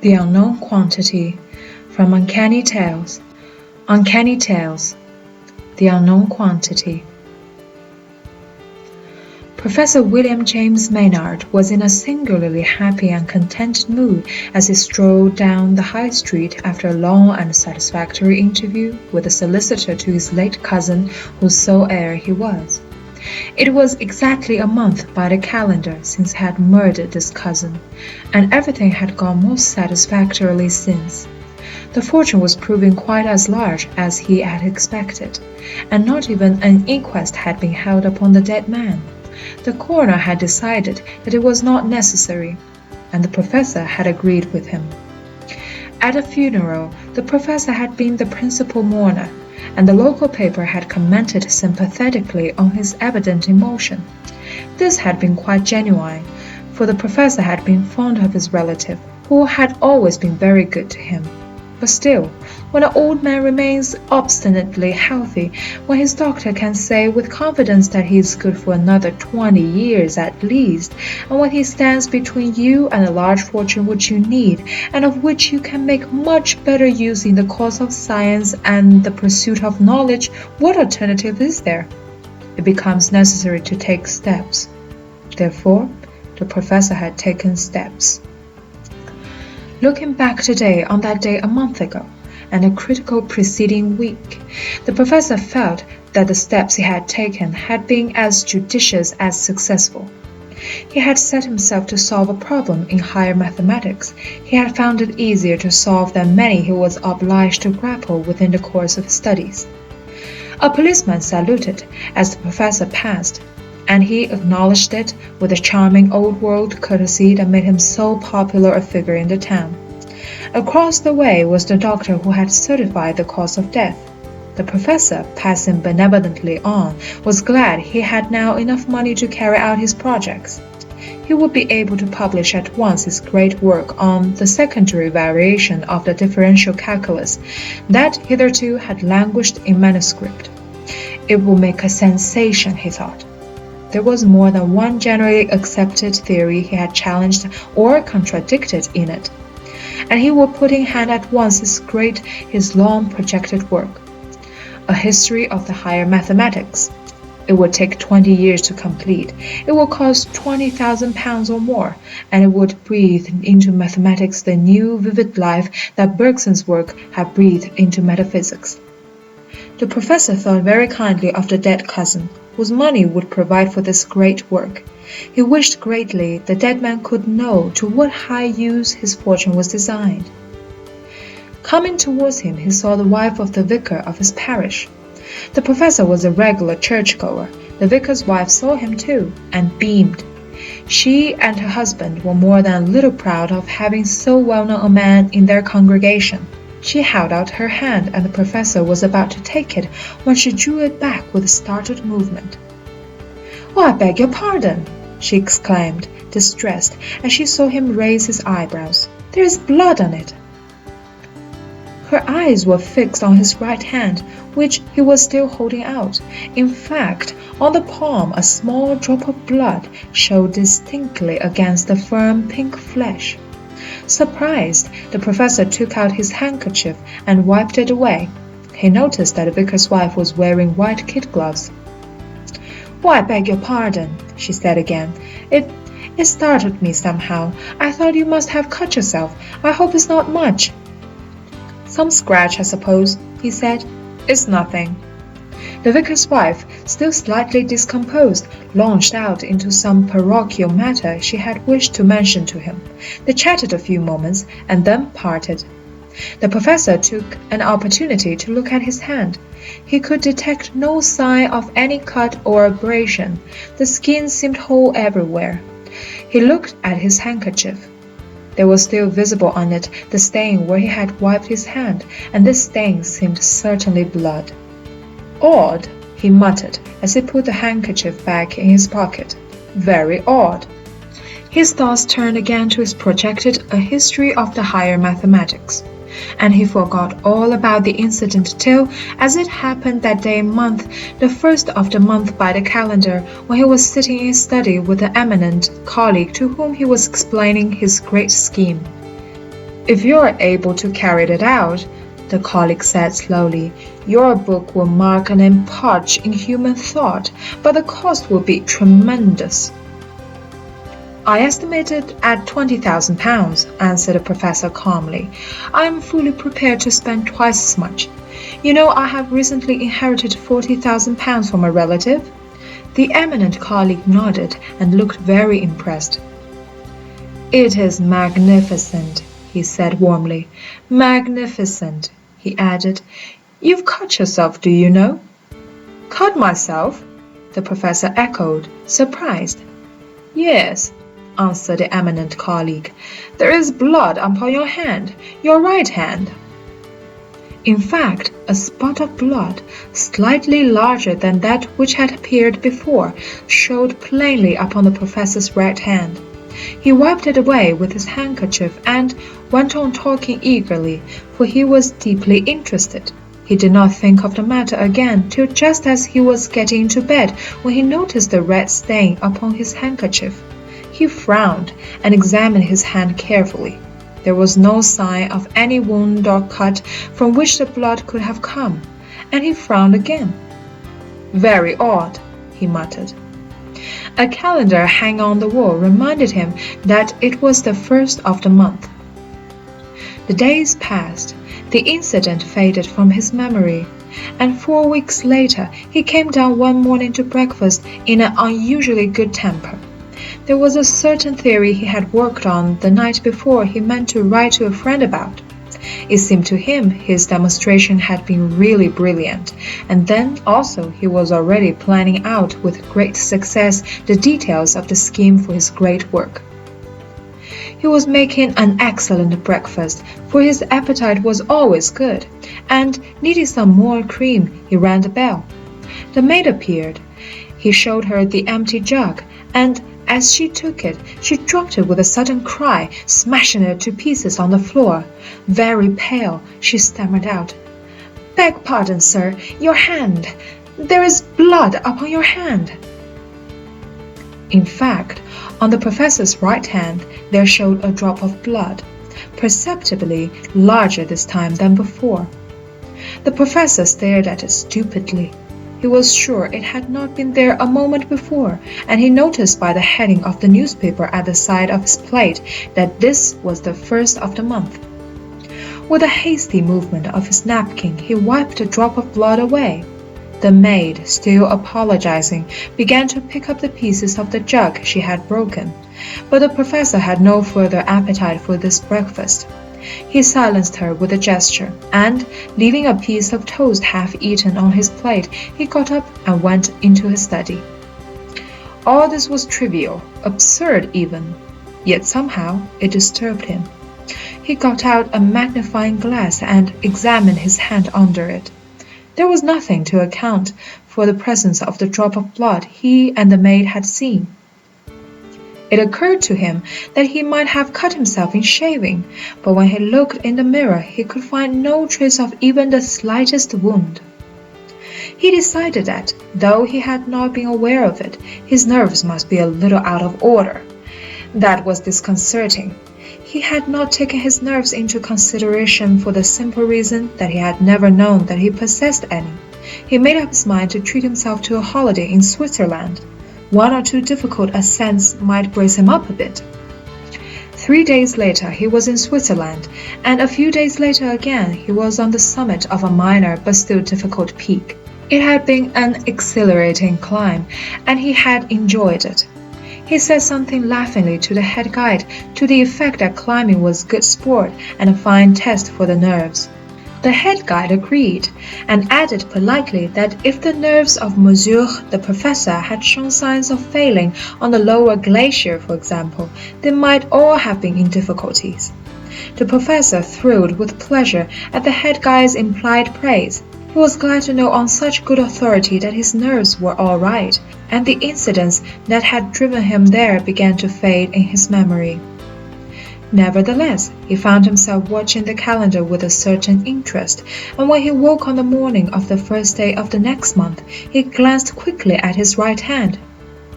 The unknown quantity, from Uncanny Tales. Uncanny Tales, the unknown quantity. Professor William James Maynard was in a singularly happy and contented mood as he strolled down the High Street after a long and satisfactory interview with the solicitor to his late cousin, whose sole heir he was. It was exactly a month by the calendar since he had murdered this cousin, and everything had gone most satisfactorily since. The fortune was proving quite as large as he had expected, and not even an inquest had been held upon the dead man. The coroner had decided that it was not necessary, and the professor had agreed with him. At the funeral, the professor had been the principal mourner, and the local paper had commented sympathetically on his evident emotion. This had been quite genuine, for the professor had been fond of his relative, who had always been very good to him. But still, when an old man remains obstinately healthy, when his doctor can say with confidence that he is good for another 20 years at least, and when he stands between you and a large fortune which you need, and of which you can make much better use in the cause of science and the pursuit of knowledge, what alternative is there? It becomes necessary to take steps. Therefore, the professor had taken steps. Looking back today on that day a month ago, and the critical preceding week, the professor felt that the steps he had taken had been as judicious as successful. He had set himself to solve a problem in higher mathematics. He had found it easier to solve than many he was obliged to grapple with in the course of his studies. A policeman saluted as the professor passed, and he acknowledged it with the charming old-world courtesy that made him so popular a figure in the town. Across the way was the doctor who had certified the cause of death. The professor, passing benevolently on, was glad he had now enough money to carry out his projects. He would be able to publish at once his great work on the secondary variation of the differential calculus that hitherto had languished in manuscript. It would make a sensation, he thought. There was more than one generally accepted theory he had challenged or contradicted in it, and he would put in hand at once his long-projected work, a history of the higher mathematics. It would take 20 years to complete. It would cost £20,000 or more, and it would breathe into mathematics the new vivid life that Bergson's work had breathed into metaphysics. The professor thought very kindly of the dead cousin, whose money would provide for this great work. He wished greatly the dead man could know to what high use his fortune was designed. Coming towards him, he saw the wife of the vicar of his parish. The professor was a regular churchgoer. The vicar's wife saw him too, and beamed. She and her husband were more than a little proud of having so well-known a man in their congregation. She held out her hand, and the professor was about to take it when she drew it back with a startled movement. "Oh, I beg your pardon," she exclaimed, distressed, as she saw him raise his eyebrows. "There is blood on it." Her eyes were fixed on his right hand, which he was still holding out. In fact, on the palm a small drop of blood showed distinctly against the firm pink flesh. Surprised, the professor took out his handkerchief and wiped it away. He noticed that the vicar's wife was wearing white kid gloves. "Oh, I beg your pardon," she said again. It startled me somehow. I thought you must have cut yourself. I hope it's not much." "Some scratch, I suppose," he said. "It's nothing." The vicar's wife, still slightly discomposed, launched out into some parochial matter she had wished to mention to him. They chatted a few moments, and then parted. The professor took an opportunity to look at his hand. He could detect no sign of any cut or abrasion. The skin seemed whole everywhere. He looked at his handkerchief. There was still visible on it the stain where he had wiped his hand, and this stain seemed certainly blood. "Odd," he muttered as he put the handkerchief back in his pocket. "Very odd." His thoughts turned again to his projected A History of the Higher Mathematics, and he forgot all about the incident till, as it happened that day month, the first of the month by the calendar, when he was sitting in his study with an eminent colleague to whom he was explaining his great scheme. If you are able to carry it out, the colleague said slowly, your book will mark an epoch in human thought, but the cost will be tremendous. I estimate it at £20,000, answered the professor calmly. I am fully prepared to spend twice as much. You know, I have recently inherited £40,000 from a relative. The eminent colleague nodded and looked very impressed. It is magnificent, he said warmly. Magnificent, he added. You've cut yourself, do you know? Cut myself? The professor echoed, surprised. Yes, answered the eminent colleague. There is blood upon your hand, your right hand. In fact, a spot of blood, slightly larger than that which had appeared before, showed plainly upon the professor's right hand. He wiped it away with his handkerchief and went on talking eagerly, for he was deeply interested. He did not think of the matter again till just as he was getting into bed, when he noticed the red stain upon his handkerchief. He frowned and examined his hand carefully. There was no sign of any wound or cut from which the blood could have come, and he frowned again. Very odd, he muttered. A calendar hanging on the wall reminded him that it was the first of the month. The days passed. The incident faded from his memory, and 4 weeks later he came down one morning to breakfast in an unusually good temper. There was a certain theory he had worked on the night before he meant to write to a friend about. It seemed to him his demonstration had been really brilliant, and then also he was already planning out with great success the details of the scheme for his great work. He was making an excellent breakfast, for his appetite was always good, and needing some more cream, he rang the bell. The maid appeared. He showed her the empty jug, and as she took it, she dropped it with a sudden cry, smashing it to pieces on the floor. Very pale, she stammered out, "Beg pardon, sir, your hand. There is blood upon your hand." In fact, on the professor's right hand there showed a drop of blood, perceptibly larger this time than before. The professor stared at it stupidly. He was sure it had not been there a moment before, and he noticed by the heading of the newspaper at the side of his plate that this was the first of the month. With a hasty movement of his napkin, he wiped the drop of blood away. The maid, still apologizing, began to pick up the pieces of the jug she had broken, but the professor had no further appetite for this breakfast. He silenced her with a gesture, and, leaving a piece of toast half-eaten on his plate, he got up and went into his study. All this was trivial, absurd even, yet somehow it disturbed him. He got out a magnifying glass and examined his hand under it. There was nothing to account for the presence of the drop of blood he and the maid had seen. It occurred to him that he might have cut himself in shaving, but when he looked in the mirror he could find no trace of even the slightest wound. He decided that, though he had not been aware of it, his nerves must be a little out of order. That was disconcerting. He had not taken his nerves into consideration for the simple reason that he had never known that he possessed any. He made up his mind to treat himself to a holiday in Switzerland. 1 or 2 difficult ascents might brace him up a bit. 3 days later he was in Switzerland, and a few days later again he was on the summit of a minor but still difficult peak. It had been an exhilarating climb, and he had enjoyed it. He said something laughingly to the head guide to the effect that climbing was good sport and a fine test for the nerves. The head guide agreed, and added politely that if the nerves of Monsieur the professor had shown signs of failing on the lower glacier, for example, they might all have been in difficulties. The professor thrilled with pleasure at the head guide's implied praise. He was glad to know on such good authority that his nerves were all right, and the incidents that had driven him there began to fade in his memory. Nevertheless, he found himself watching the calendar with a certain interest, and when he woke on the morning of the first day of the next month, he glanced quickly at his right hand.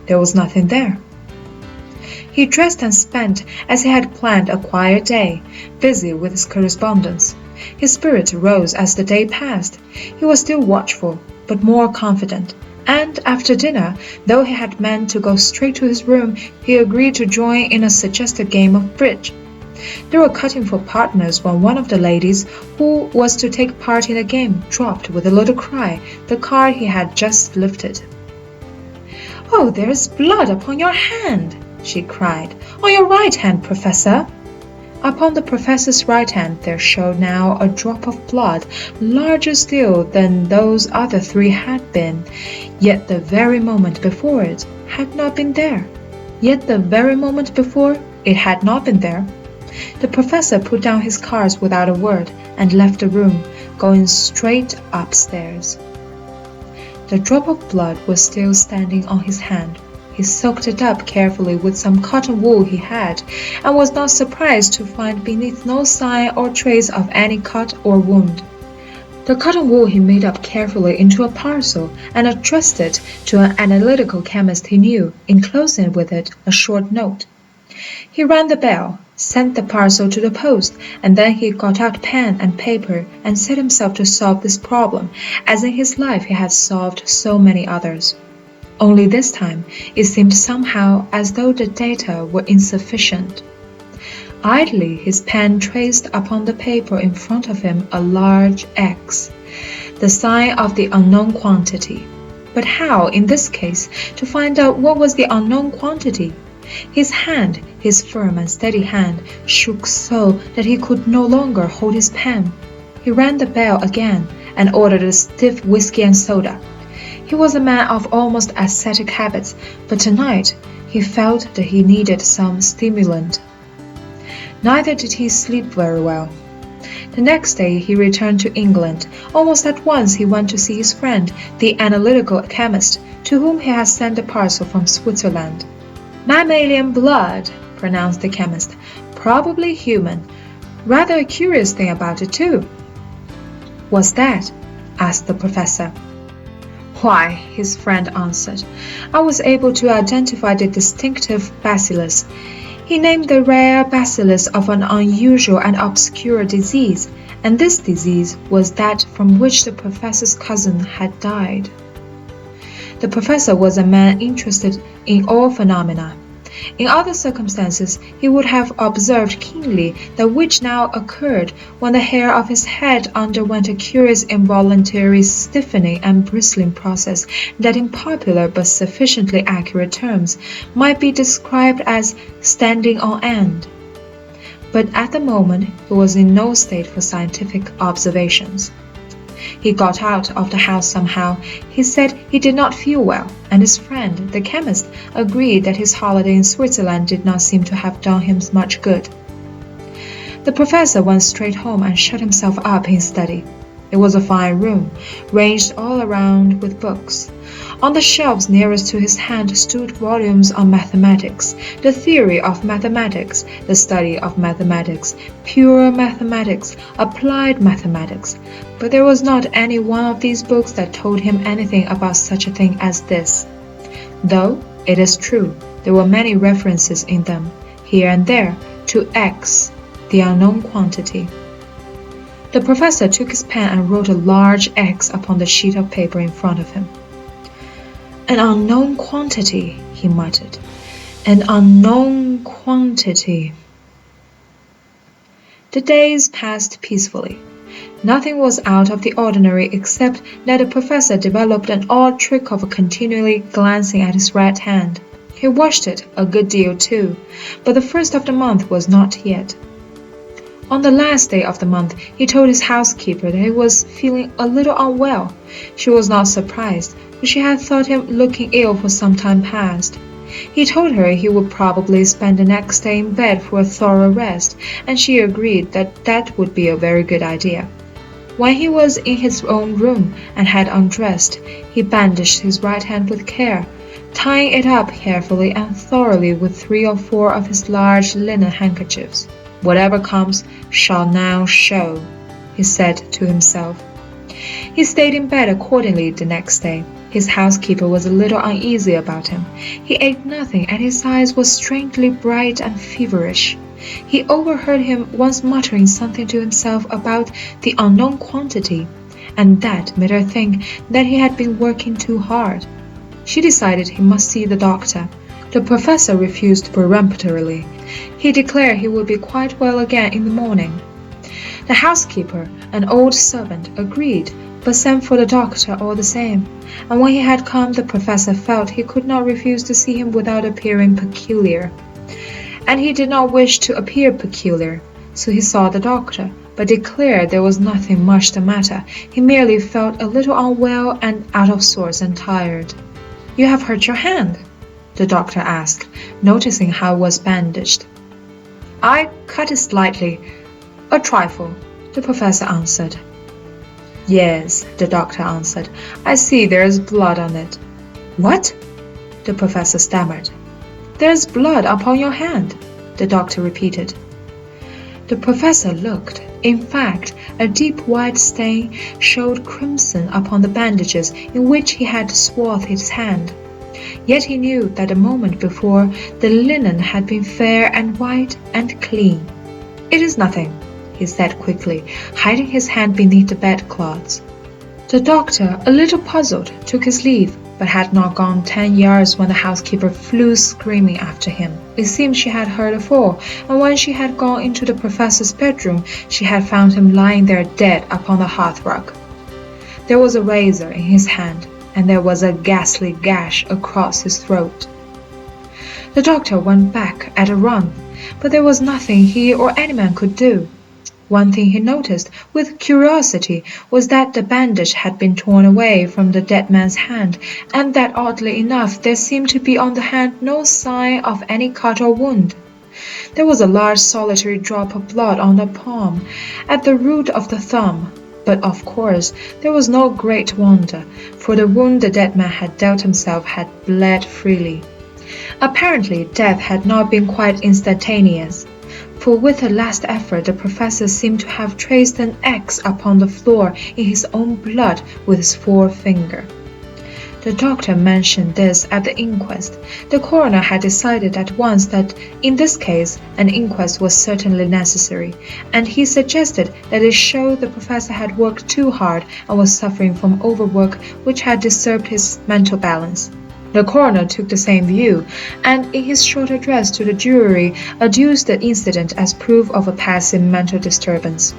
There was nothing there. He dressed and spent, as he had planned, a quiet day, busy with his correspondence. His spirits rose as the day passed. He was still watchful, but more confident, and after dinner, though he had meant to go straight to his room, he agreed to join in a suggested game of bridge. They were cutting for partners when one of the ladies, who was to take part in the game, dropped with a little cry the card he had just lifted. "Oh, there is blood upon your hand!" she cried. "On your right hand, Professor!" Upon the professor's right hand there showed now a drop of blood, larger still than those other three had been, yet the very moment before it had not been there. The professor put down his cards without a word and left the room, going straight upstairs. The drop of blood was still standing on his hand. He soaked it up carefully with some cotton wool he had, and was not surprised to find beneath no sign or trace of any cut or wound. The cotton wool he made up carefully into a parcel and addressed it to an analytical chemist he knew, enclosing with it a short note. He rang the bell, sent the parcel to the post, and then he got out pen and paper and set himself to solve this problem, as in his life he had solved so many others. Only this time it seemed somehow as though the data were insufficient. Idly his pen traced upon the paper in front of him a large X, the sign of the unknown quantity. But how, in this case, to find out what was the unknown quantity? His hand, his firm and steady hand, shook so that he could no longer hold his pen. He rang the bell again and ordered a stiff whiskey and soda. He was a man of almost ascetic habits, but tonight he felt that he needed some stimulant. Neither did he sleep very well. The next day he returned to England. Almost at once he went to see his friend, the analytical chemist, to whom he had sent a parcel from Switzerland. "Mammalian blood," pronounced the chemist. "Probably human. Rather a curious thing about it, too." "What's that?" asked the professor. "Why," his friend answered, "I was able to identify the distinctive bacillus." He named the rare bacillus of an unusual and obscure disease, and this disease was that from which the professor's cousin had died. The professor was a man interested in all phenomena. In other circumstances he would have observed keenly that which now occurred when the hair of his head underwent a curious involuntary stiffening and bristling process that in popular but sufficiently accurate terms might be described as standing on end. But at the moment he was in no state for scientific observations. He got out of the house somehow. He said he did not feel well, and his friend, the chemist, agreed that his holiday in Switzerland did not seem to have done him much good. The professor went straight home and shut himself up in his study. It was a fine room, ranged all around with books. On the shelves nearest to his hand stood volumes on mathematics, the theory of mathematics, the study of mathematics, pure mathematics, applied mathematics. But there was not any one of these books that told him anything about such a thing as this. Though, it is true, there were many references in them, here and there, to X, the unknown quantity. The professor took his pen and wrote a large X upon the sheet of paper in front of him. "An unknown quantity," he muttered. "An unknown quantity." The days passed peacefully. Nothing was out of the ordinary except that the professor developed an odd trick of continually glancing at his right hand. He washed it a good deal too, but the first of the month was not yet. On the last day of the month he told his housekeeper that he was feeling a little unwell. She was not surprised, for she had thought him looking ill for some time past. He told her he would probably spend the next day in bed for a thorough rest, and she agreed that that would be a very good idea. When he was in his own room and had undressed, he bandaged his right hand with care, tying it up carefully and thoroughly with 3 or 4 of his large linen handkerchiefs. "Whatever comes shall now show," he said to himself. He stayed in bed accordingly the next day. His housekeeper was a little uneasy about him. He ate nothing, and his eyes were strangely bright and feverish. He overheard him once muttering something to himself about the unknown quantity, and that made her think that he had been working too hard. She decided he must see the doctor. The professor refused peremptorily. He declared he would be quite well again in the morning. The housekeeper, an old servant, agreed, but sent for the doctor all the same, and when he had come the professor felt he could not refuse to see him without appearing peculiar. And he did not wish to appear peculiar, so he saw the doctor, but declared there was nothing much the matter. He merely felt a little unwell and out of sorts and tired. "You have hurt your hand?" the doctor asked, noticing how it was bandaged. "I cut it slightly, a trifle," the professor answered. "Yes," the doctor answered. "I see there is blood on it." "What?" the professor stammered. "There is blood upon your hand," the doctor repeated. The professor looked. In fact, a deep white stain showed crimson upon the bandages in which he had swathed his hand. Yet he knew that a moment before the linen had been fair and white and clean. "It is nothing," he said quickly, hiding his hand beneath the bedclothes. The doctor, a little puzzled, took his leave, but had not gone 10 yards when the housekeeper flew screaming after him. It seemed she had heard a fall, and when she had gone into the professor's bedroom, she had found him lying there dead upon the hearthrug. There was a razor in his hand, and there was a ghastly gash across his throat. The doctor went back at a run, but there was nothing he or any man could do. One thing he noticed with curiosity was that the bandage had been torn away from the dead man's hand, and that oddly enough there seemed to be on the hand no sign of any cut or wound. There was a large solitary drop of blood on the palm, at the root of the thumb, but of course there was no great wonder, for the wound the dead man had dealt himself had bled freely. Apparently death had not been quite instantaneous, for with a last effort the professor seemed to have traced an X upon the floor in his own blood with his forefinger. The doctor mentioned this at the inquest. The coroner had decided at once that in this case an inquest was certainly necessary, and he suggested that it showed the professor had worked too hard and was suffering from overwork which had disturbed his mental balance. The coroner took the same view, and in his short address to the jury adduced the incident as proof of a passive mental disturbance.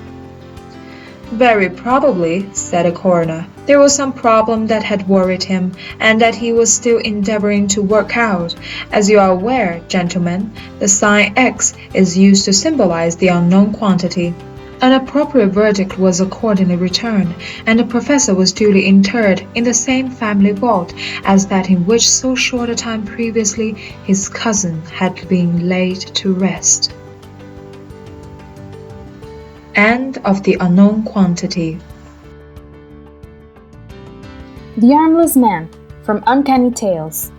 "Very probably," said the coroner, "there was some problem that had worried him, and that he was still endeavoring to work out. As you are aware, gentlemen, the sign X is used to symbolize the unknown quantity." An appropriate verdict was accordingly returned, and the professor was duly interred in the same family vault as that in which so short a time previously his cousin had been laid to rest. End of The Unknown Quantity. The Armless Man, from Uncanny Tales.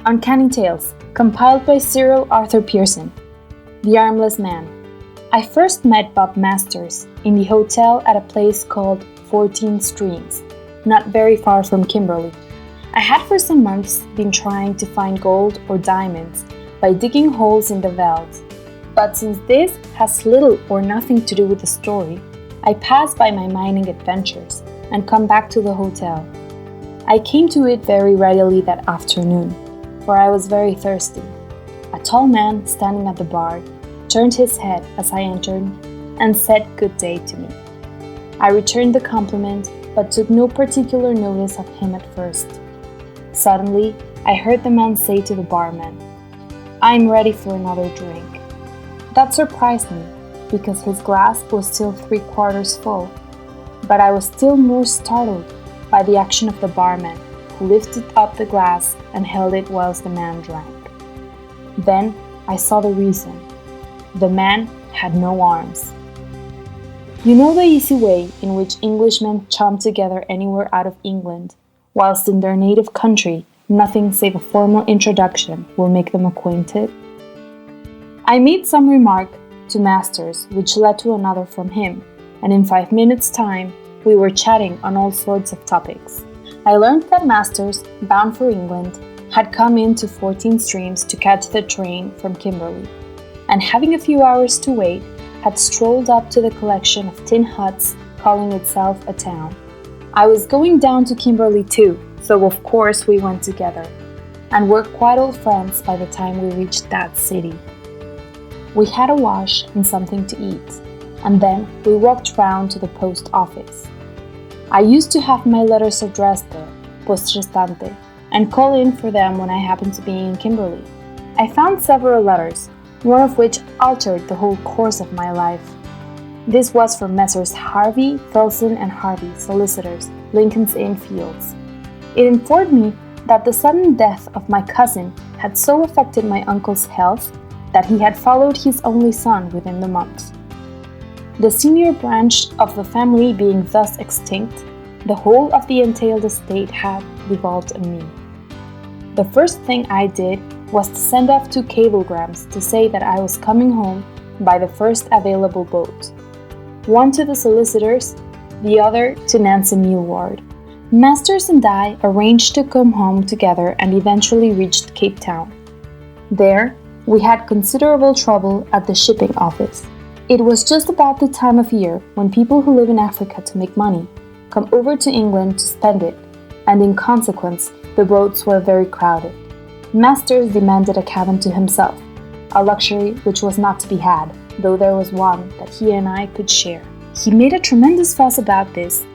Uncanny Tales, compiled by Cyril Arthur Pearson. The Armless Man. I first met Bob Masters in the hotel at a place called 14 Streams, not very far from Kimberley. I had for some months been trying to find gold or diamonds by digging holes in the veldt. But since this has little or nothing to do with the story, I pass by my mining adventures and come back to the hotel. I came to it very readily that afternoon, for I was very thirsty. A tall man standing at the bar turned his head as I entered and said good day to me. I returned the compliment, but took no particular notice of him at first. Suddenly, I heard the man say to the barman, "I'm ready for another drink." That surprised me, because his glass was still 3/4 full, but I was still more startled by the action of the barman, who lifted up the glass and held it whilst the man drank. Then I saw the reason. The man had no arms. You know the easy way in which Englishmen chum together anywhere out of England, whilst in their native country nothing save a formal introduction will make them acquainted? I made some remark to Masters which led to another from him, and in 5 minutes' time we were chatting on all sorts of topics. I learned that Masters, bound for England, had come into 14 Streams to catch the train from Kimberley, and having a few hours to wait, had strolled up to the collection of tin huts calling itself a town. I was going down to Kimberley too, so of course we went together, and were quite old friends by the time we reached that city. We had a wash and something to eat, and then we walked round to the post office. I used to have my letters addressed there, post restante, and call in for them when I happened to be in Kimberley. I found several letters, one of which altered the whole course of my life. This was from Messrs. Harvey, Felsen and Harvey, solicitors, Lincoln's Inn Fields. It informed me that the sudden death of my cousin had so affected my uncle's health that he had followed his only son within the month. The senior branch of the family being thus extinct, the whole of the entailed estate had devolved on me. The first thing I did was to send off 2 cablegrams to say that I was coming home by the first available boat. One to the solicitors, the other to Nancy Millward. Masters and I arranged to come home together and eventually reached Cape Town. There, we had considerable trouble at the shipping office. It was just about the time of year when people who live in Africa to make money come over to England to spend it, and in consequence, the boats were very crowded. Masters demanded a cabin to himself, a luxury which was not to be had, though there was one that he and I could share. He made a tremendous fuss about this,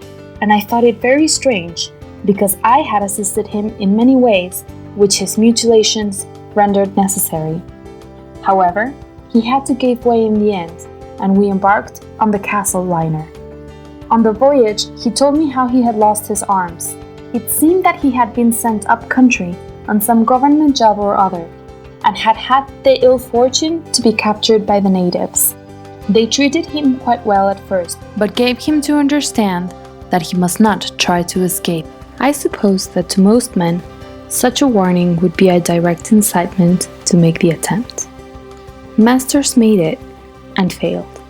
and I thought it very strange, because I had assisted him in many ways which his mutilations rendered necessary. However, he had to give way in the end, and we embarked on the Castle liner. On the voyage, he told me how he had lost his arms. It seemed that he had been sent up country on some government job or other, and had had the ill fortune to be captured by the natives. They treated him quite well at first, but gave him to understand that he must not try to escape. I suppose that to most men, such a warning would be a direct incitement to make the attempt. Masters made it, and failed.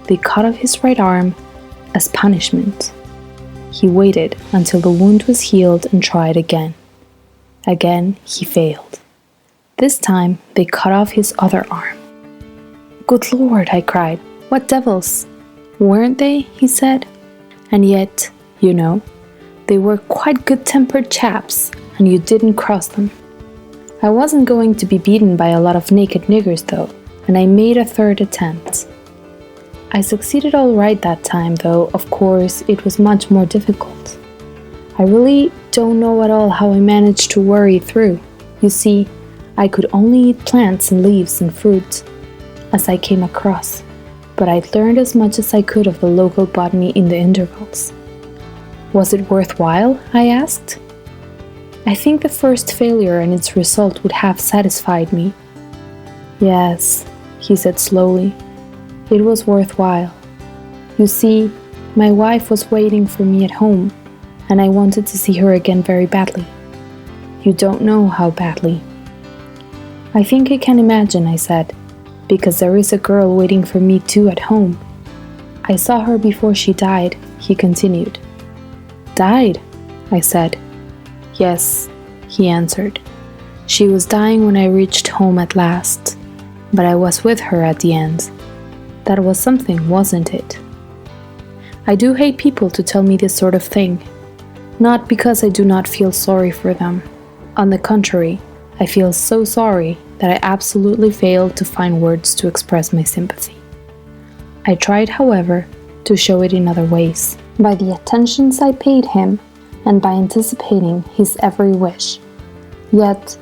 They cut off his right arm as punishment. He waited until the wound was healed and tried again. Again, he failed. This time, they cut off his other arm. "Good Lord," I cried. "What devils!" "Weren't they?" he said. "And yet, you know, they were quite good-tempered chaps, and you didn't cross them." I wasn't going to be beaten by a lot of naked niggers, though, and I made a third attempt. I succeeded all right that time, though, of course, it was much more difficult. I really don't know at all how I managed to worry through. You see, I could only eat plants and leaves and fruit as I came across, but I learned as much as I could of the local botany in the intervals. Was it worthwhile? I asked. I think the first failure and its result would have satisfied me. Yes, he said slowly, it was worthwhile. You see, my wife was waiting for me at home, and I wanted to see her again very badly. You don't know how badly. I think I can imagine, I said, because there is a girl waiting for me too at home. I saw her before she died, he continued. Died? I said. Yes, he answered. She was dying when I reached home at last, but I was with her at the end. That was something, wasn't it? I do hate people to tell me this sort of thing, not because I do not feel sorry for them. On the contrary, I feel so sorry that I absolutely failed to find words to express my sympathy. I tried, however, to show it in other ways, by the attentions I paid him and by anticipating his every wish. Yet,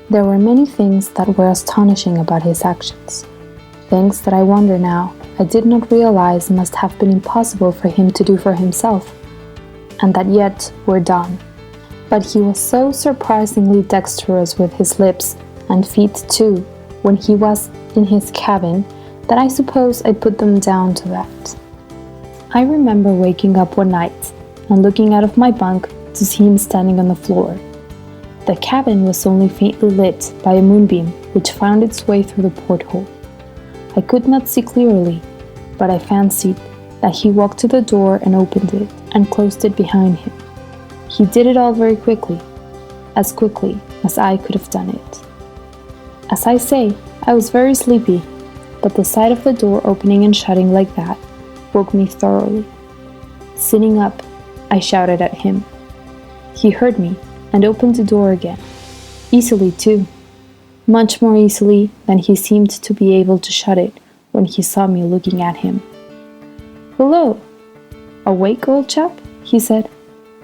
there were many things that were astonishing about his actions. Things that I wonder now I did not realize must have been impossible for him to do for himself, and that yet were done. But he was so surprisingly dexterous with his lips and feet too, when he was in his cabin, that I suppose I put them down to that. I remember waking up one night and looking out of my bunk to see him standing on the floor. The cabin was only faintly lit by a moonbeam which found its way through the porthole. I could not see clearly, but I fancied that he walked to the door and opened it and closed it behind him. He did it all very quickly as I could have done it. As I say, I was very sleepy, but the sight of the door opening and shutting like that woke me thoroughly. Sitting up, I shouted at him. He heard me and opened the door again. Easily, too. Much more easily than he seemed to be able to shut it when he saw me looking at him. "Hello! Awake, old chap?" he said.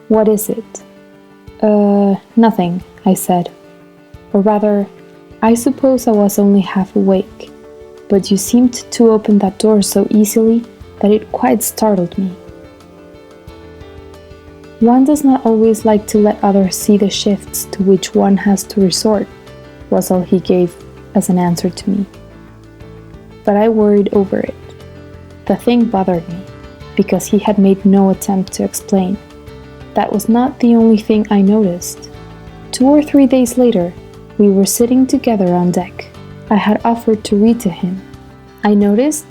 "What is it?" Nothing," I said. Or rather, I suppose I was only half awake, but you seemed to open that door so easily that it quite startled me. One does not always like to let others see the shifts to which one has to resort, was all he gave as an answer to me. But I worried over it. The thing bothered me, because he had made no attempt to explain. That was not the only thing I noticed. 2 or 3 days later, we were sitting together on deck. I had offered to read to him. I noticed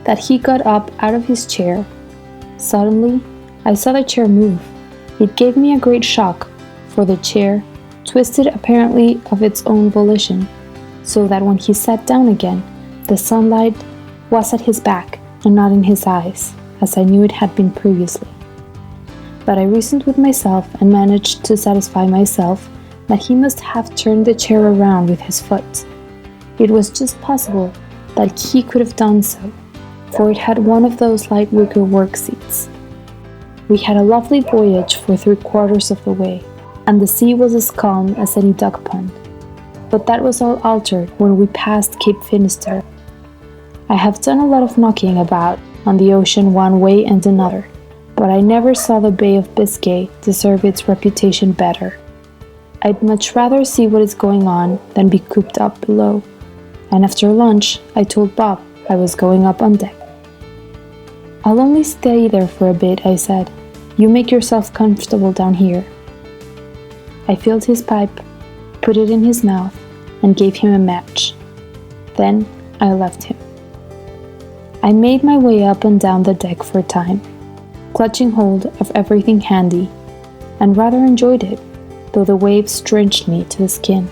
that he got up out of his chair. Suddenly, I saw the chair move. It gave me a great shock, for the chair twisted apparently of its own volition, so that when he sat down again, the sunlight was at his back and not in his eyes, as I knew it had been previously. But I reasoned with myself and managed to satisfy myself that he must have turned the chair around with his foot. It was just possible that he could have done so, for it had one of those light wicker work seats. We had a lovely voyage for 3/4 of the way, and the sea was as calm as any duck pond. But that was all altered when we passed Cape Finisterre. I have done a lot of knocking about on the ocean one way and another, but I never saw the Bay of Biscay deserve its reputation better. I'd much rather see what is going on than be cooped up below, and after lunch I told Bob I was going up on deck. "I'll only stay there for a bit," I said. "You make yourself comfortable down here." I filled his pipe, put it in his mouth, and gave him a match. Then I left him. I made my way up and down the deck for a time, clutching hold of everything handy, and rather enjoyed it, though the waves drenched me to the skin.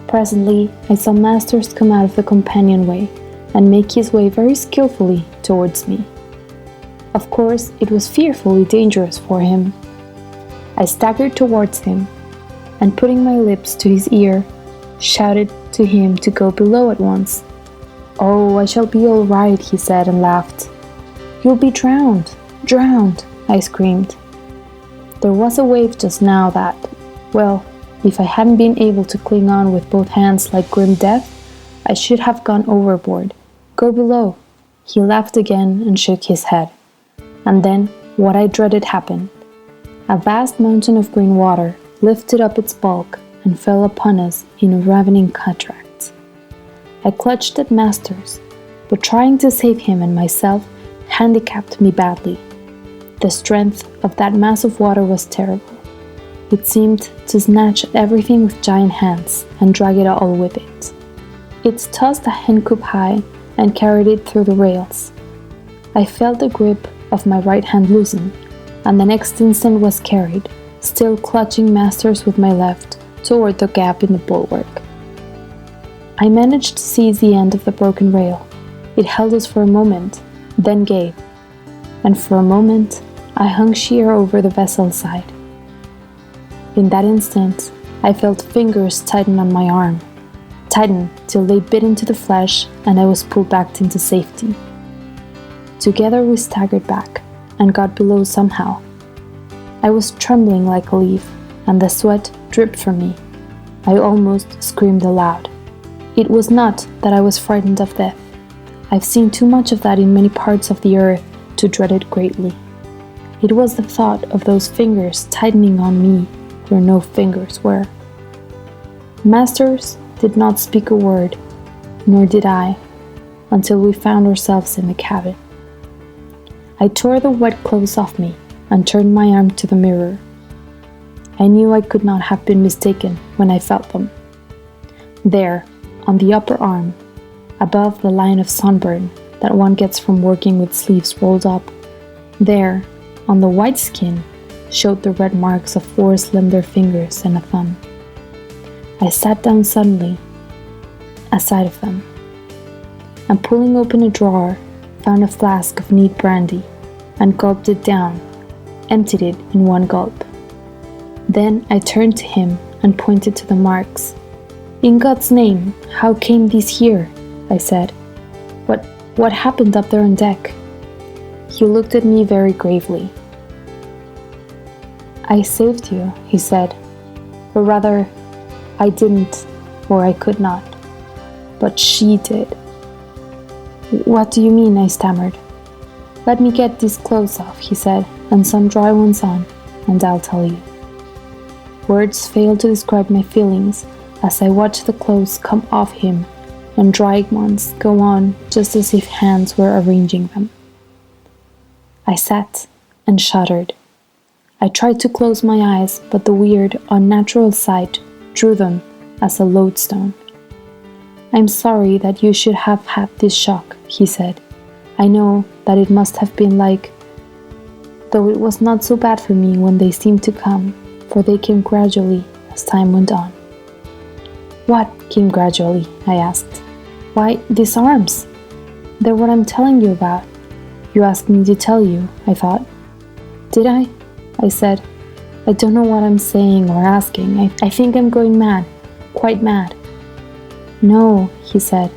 Presently, I saw Masters come out of the companionway and make his way very skillfully towards me. Of course, it was fearfully dangerous for him. I staggered towards him, and putting my lips to his ear, shouted to him to go below at once. "Oh, I shall be all right," he said and laughed. "You'll be drowned, drowned," I screamed. There was a wave just now that, well, if I hadn't been able to cling on with both hands like grim death, I should have gone overboard. "Go below." He laughed again and shook his head. And then what I dreaded happened. A vast mountain of green water lifted up its bulk and fell upon us in a ravening cataract. I clutched at Masters, but trying to save him and myself handicapped me badly. The strength of that mass of water was terrible. It seemed to snatch at everything with giant hands and drag it all with it. It tossed a hencoop high and carried it through the rails. I felt the grip of my right hand loosen, and the next instant was carried, still clutching Masters with my left, toward the gap in the bulwark. I managed to seize the end of the broken rail. It held us for a moment, then gave, and for a moment I hung sheer over the vessel's side. In that instant, I felt fingers tighten on my arm, tighten till they bit into the flesh, and I was pulled back into safety. Together we staggered back and got below somehow. I was trembling like a leaf, and the sweat dripped from me. I almost screamed aloud. It was not that I was frightened of death. I've seen too much of that in many parts of the earth to dread it greatly. It was the thought of those fingers tightening on me where no fingers were. Masters did not speak a word, nor did I, until we found ourselves in the cabin. I tore the wet clothes off me and turned my arm to the mirror. I knew I could not have been mistaken when I felt them. There, on the upper arm, above the line of sunburn that one gets from working with sleeves rolled up, there, on the white skin, showed the red marks of 4 slender fingers and a thumb. I sat down suddenly, aside of them, and pulling open a drawer, found a flask of neat brandy, and gulped it down, emptied it in one gulp. Then I turned to him and pointed to the marks. "In God's name, how came these here?" I said. What happened up there on deck?" He looked at me very gravely. "I saved you," he said. "Or rather, I didn't, or I could not. But she did." "What do you mean?" I stammered. "Let me get these clothes off," he said, "and some dry ones on, and I'll tell you." Words fail to describe my feelings as I watched the clothes come off him and dry ones go on just as if hands were arranging them. I sat and shuddered. I tried to close my eyes, but the weird, unnatural sight drew them as a lodestone. "I'm sorry that you should have had this shock," he said. "I know that it must have been like, though it was not so bad for me when they seemed to come, for they came gradually as time went on." "What came gradually?" I asked. "Why, these arms. They're what I'm telling you about. You asked me to tell you, I thought." "Did I?" I said. "I don't know what I'm saying or asking. I think I'm going mad, quite mad." "No," he said,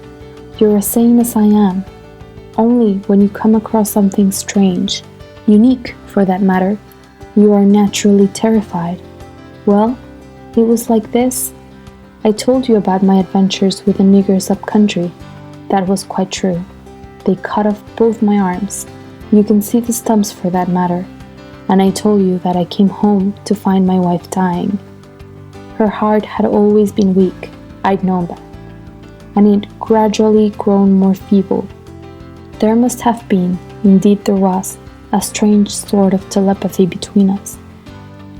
"you're as sane as I am. Only when you come across something strange, unique for that matter, you are naturally terrified. Well, it was like this. I told you about my adventures with the niggers up country. That was quite true. They cut off both my arms. You can see the stumps for that matter. And I told you that I came home to find my wife dying. Her heart had always been weak, I'd known that, and it gradually grown more feeble. There must have been, indeed there was, a strange sort of telepathy between us.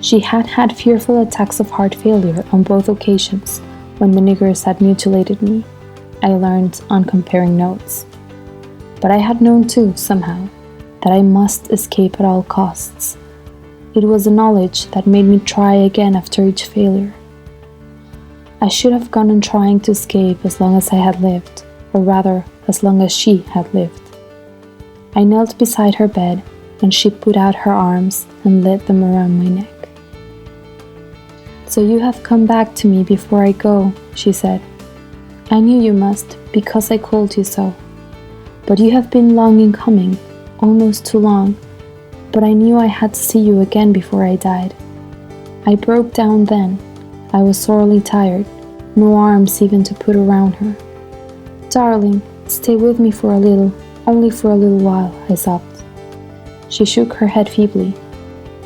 She had had fearful attacks of heart failure on both occasions when the niggers had mutilated me. I learned on comparing notes. But I had known too, somehow, that I must escape at all costs. It was a knowledge that made me try again after each failure. I should have gone on trying to escape as long as I had lived, or rather, as long as she had lived. I knelt beside her bed, and she put out her arms and laid them around my neck. "So you have come back to me before I go," she said. "I knew you must, because I called you so. But you have been long in coming, almost too long. But I knew I had to see you again before I died. I broke down then. I was sorely tired, no arms even to put around her. 'Darling, stay with me for a little, only for a little while,' I sobbed. She shook her head feebly.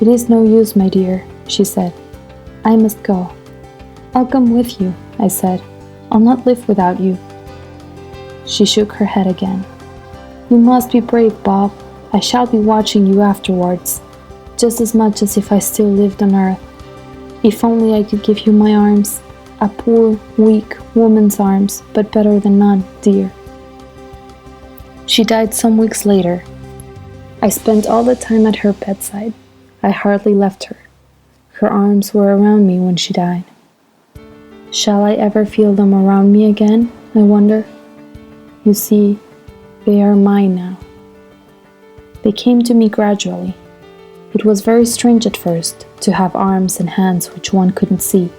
'It is no use, my dear,' she said. 'I must go.' 'I'll come with you,' I said. 'I'll not live without you.' She shook her head again. 'You must be brave, Bob. I shall be watching you afterwards, just as much as if I still lived on earth. If only I could give you my arms, a poor, weak woman's arms, but better than none, dear.' She died some weeks later. I spent all the time at her bedside. I hardly left her. Her arms were around me when she died. Shall I ever feel them around me again, I wonder? You see, they are mine now. They came to me gradually. It was very strange at first to have arms and hands which one couldn't see.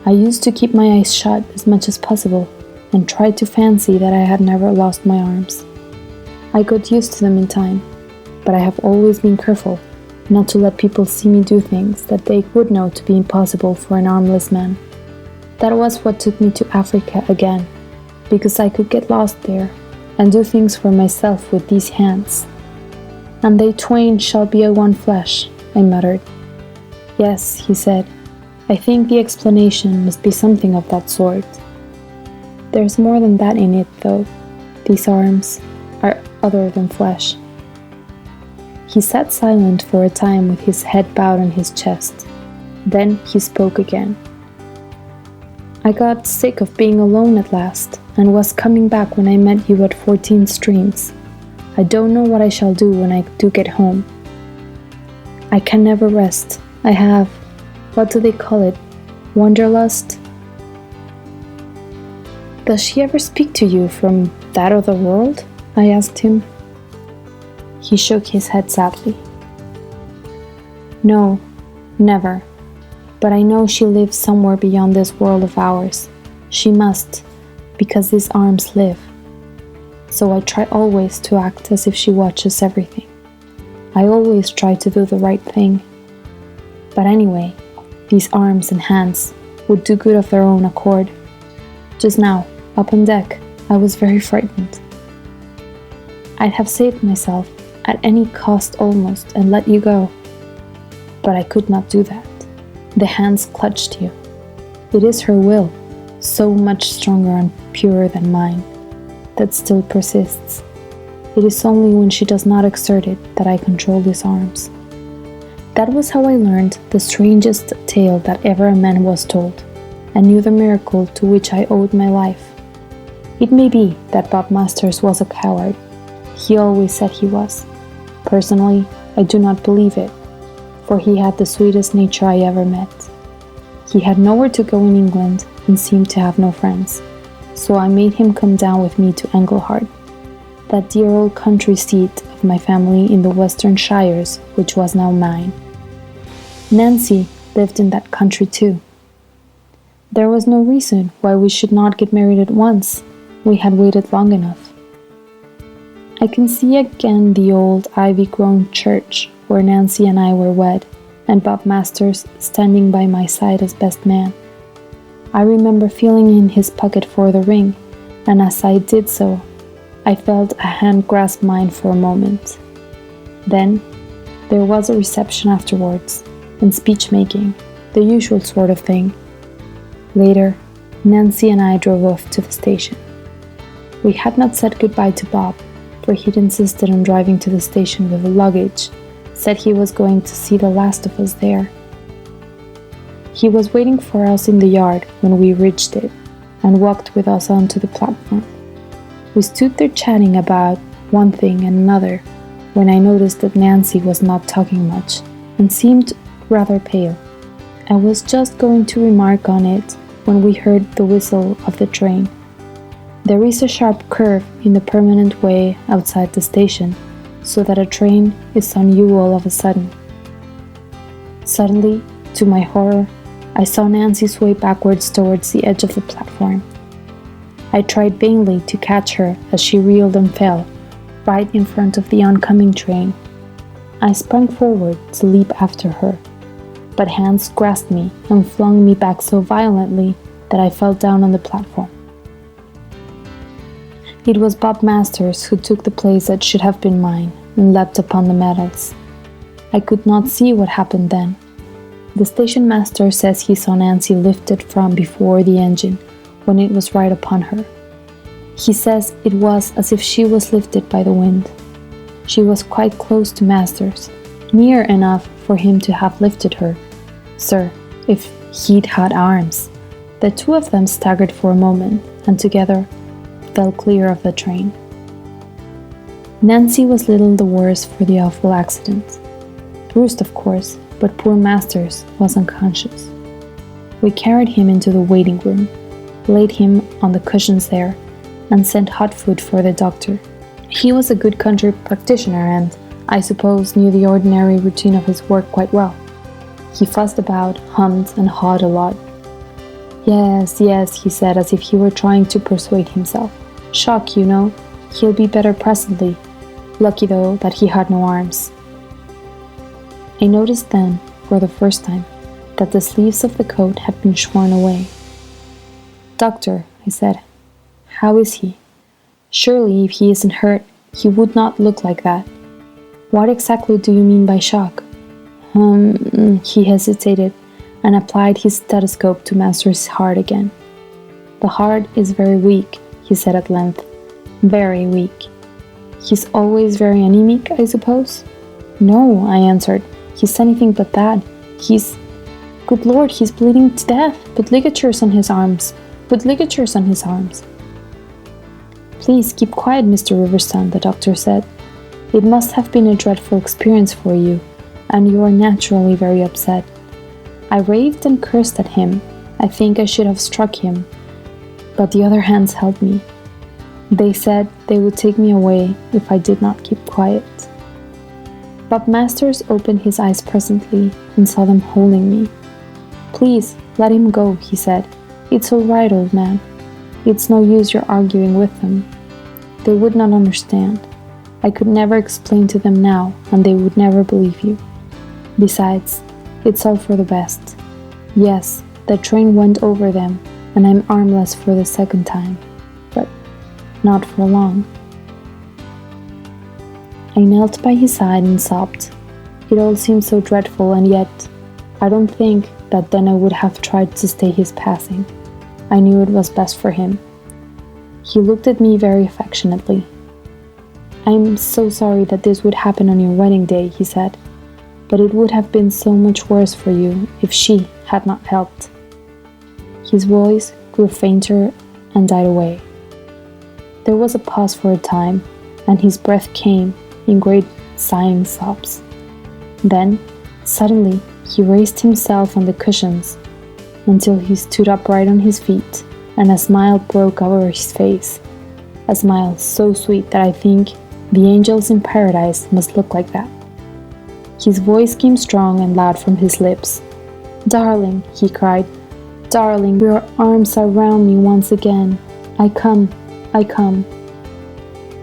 I used to keep my eyes shut as much as possible and tried to fancy that I had never lost my arms. I got used to them in time, but I have always been careful not to let people see me do things that they would know to be impossible for an armless man. That was what took me to Africa again, because I could get lost there and do things for myself with these hands. 'And they twain shall be a one flesh,' I muttered. 'Yes,' he said, 'I think the explanation must be something of that sort. There's more than that in it, though. These arms are other than flesh.' He sat silent for a time with his head bowed on his chest. Then he spoke again. 'I got sick of being alone at last, and was coming back when I met you at 14 Streams. I don't know what I shall do when I do get home. I can never rest. I have, what do they call it? Wanderlust? Does she ever speak to you from that other world? I asked him. He shook his head sadly. No, never. But I know she lives somewhere beyond this world of ours. She must, because these arms live. So I try always to act as if she watches everything. I always try to do the right thing. But anyway, these arms and hands would do good of their own accord. Just now, up on deck, I was very frightened. I'd have saved myself at any cost almost and let you go. But I could not do that. The hands clutched you. It is her will, so much stronger and purer than mine, that still persists. It is only when she does not exert it that I control these arms. That was how I learned the strangest tale that ever a man was told, and knew the miracle to which I owed my life. It may be that Bob Masters was a coward. He always said he was. Personally, I do not believe it, for he had the sweetest nature I ever met. He had nowhere to go in England and seemed to have no friends, so I made him come down with me to Englehart, that dear old country seat of my family in the western shires, which was now mine. Nancy lived in that country too. There was no reason why we should not get married at once. We had waited long enough. I can see again the old ivy-grown church where Nancy and I were wed, and Bob Masters standing by my side as best man. I remember feeling in his pocket for the ring, and as I did so, I felt a hand grasp mine for a moment. Then, there was a reception afterwards, and speech-making, the usual sort of thing. Later, Nancy and I drove off to the station. We had not said goodbye to Bob, for he'd insisted on driving to the station with the luggage, said he was going to see the last of us there. He was waiting for us in the yard when we reached it, and walked with us onto the platform. We stood there chatting about one thing and another, when I noticed that Nancy was not talking much, and seemed rather pale. I was just going to remark on it when we heard the whistle of the train. There is a sharp curve in the permanent way outside the station, so that a train is on you all of a sudden. Suddenly, to my horror, I saw Nancy sway backwards towards the edge of the platform. I tried vainly to catch her as she reeled and fell, right in front of the oncoming train. I sprang forward to leap after her, but hands grasped me and flung me back so violently that I fell down on the platform. It was Bob Masters who took the place that should have been mine and leapt upon the metals. I could not see what happened then. The station master says he saw Nancy lifted from before the engine when it was right upon her. He says it was as if she was lifted by the wind. She was quite close to Masters, near enough for him to have lifted her. Sir, if he'd had arms. The two of them staggered for a moment, and together fell clear of the train. Nancy was little the worse for the awful accident. Bruised, of course, but poor Masters was unconscious. We carried him into the waiting room, laid him on the cushions there, and sent hot food for the doctor. He was a good country practitioner and, I suppose, knew the ordinary routine of his work quite well. He fussed about, hummed, and hawed a lot. Yes, he said, as if he were trying to persuade himself. Shock, you know. He'll be better presently. Lucky, though, that he had no arms. I noticed then, for the first time, that the sleeves of the coat had been shorn away. Doctor, I said, how is he? Surely, if he isn't hurt, he would not look like that. What exactly do you mean by shock? He hesitated and applied his stethoscope to Master's heart again. The heart is very weak, he said at length. Very weak. He's always very anemic, I suppose? No, I answered. He's anything but that. Good Lord, he's bleeding to death. Put ligatures on his arms. Please keep quiet, Mr. Riverstone, the doctor said. It must have been a dreadful experience for you, and you are naturally very upset. I raved and cursed at him. I think I should have struck him, but the other hands held me. They said they would take me away if I did not keep quiet. Bob Masters opened his eyes presently and saw them holding me. "Please, let him go," he said. "It's all right, old man. It's no use your arguing with them. They would not understand. I could never explain to them now, and they would never believe you. Besides, it's all for the best. Yes, the train went over them, and I'm armless for the second time, but not for long." I knelt by his side and sobbed. It all seemed so dreadful, and yet I don't think that then I would have tried to stay his passing. I knew it was best for him. He looked at me very affectionately. "I'm so sorry that this would happen on your wedding day," he said, "but it would have been so much worse for you if she had not helped." His voice grew fainter and died away. There was a pause for a time, and his breath came in great sighing sobs. Then, suddenly, he raised himself on the cushions until he stood upright on his feet, and a smile broke over his face, a smile so sweet that I think the angels in paradise must look like that. His voice came strong and loud from his lips. "Darling," he cried, "darling, your arms are round me once again. I come, I come."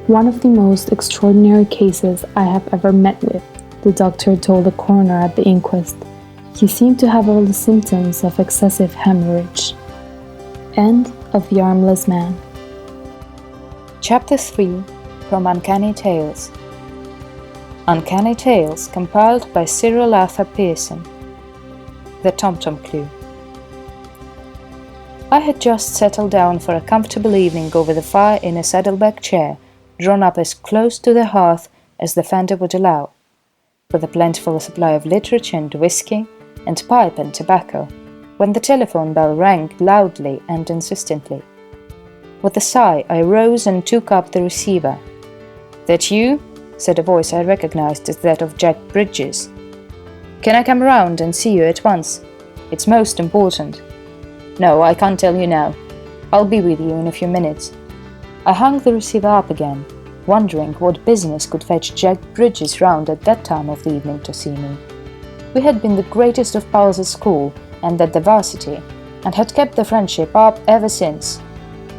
One of the most extraordinary cases I have ever met with, the doctor told the coroner at the inquest. He seemed to have all the symptoms of excessive hemorrhage. End of The Armless Man. Chapter 3 from Uncanny Tales. Uncanny Tales, compiled by Cyril Arthur Pearson. The Tom-Tom Clue. I had just settled down for a comfortable evening over the fire in a saddleback chair, drawn up as close to the hearth as the fender would allow, with a plentiful supply of literature and whiskey, and pipe and tobacco, when the telephone bell rang loudly and insistently. With a sigh, I rose and took up the receiver. "That you?" said a voice I recognized as that of Jack Bridges. "Can I come round and see you at once? It's most important." "No, I can't tell you now. I'll be with you in a few minutes." I hung the receiver up again, wondering what business could fetch Jack Bridges round at that time of the evening to see me. We had been the greatest of pals at school and at the varsity, and had kept the friendship up ever since,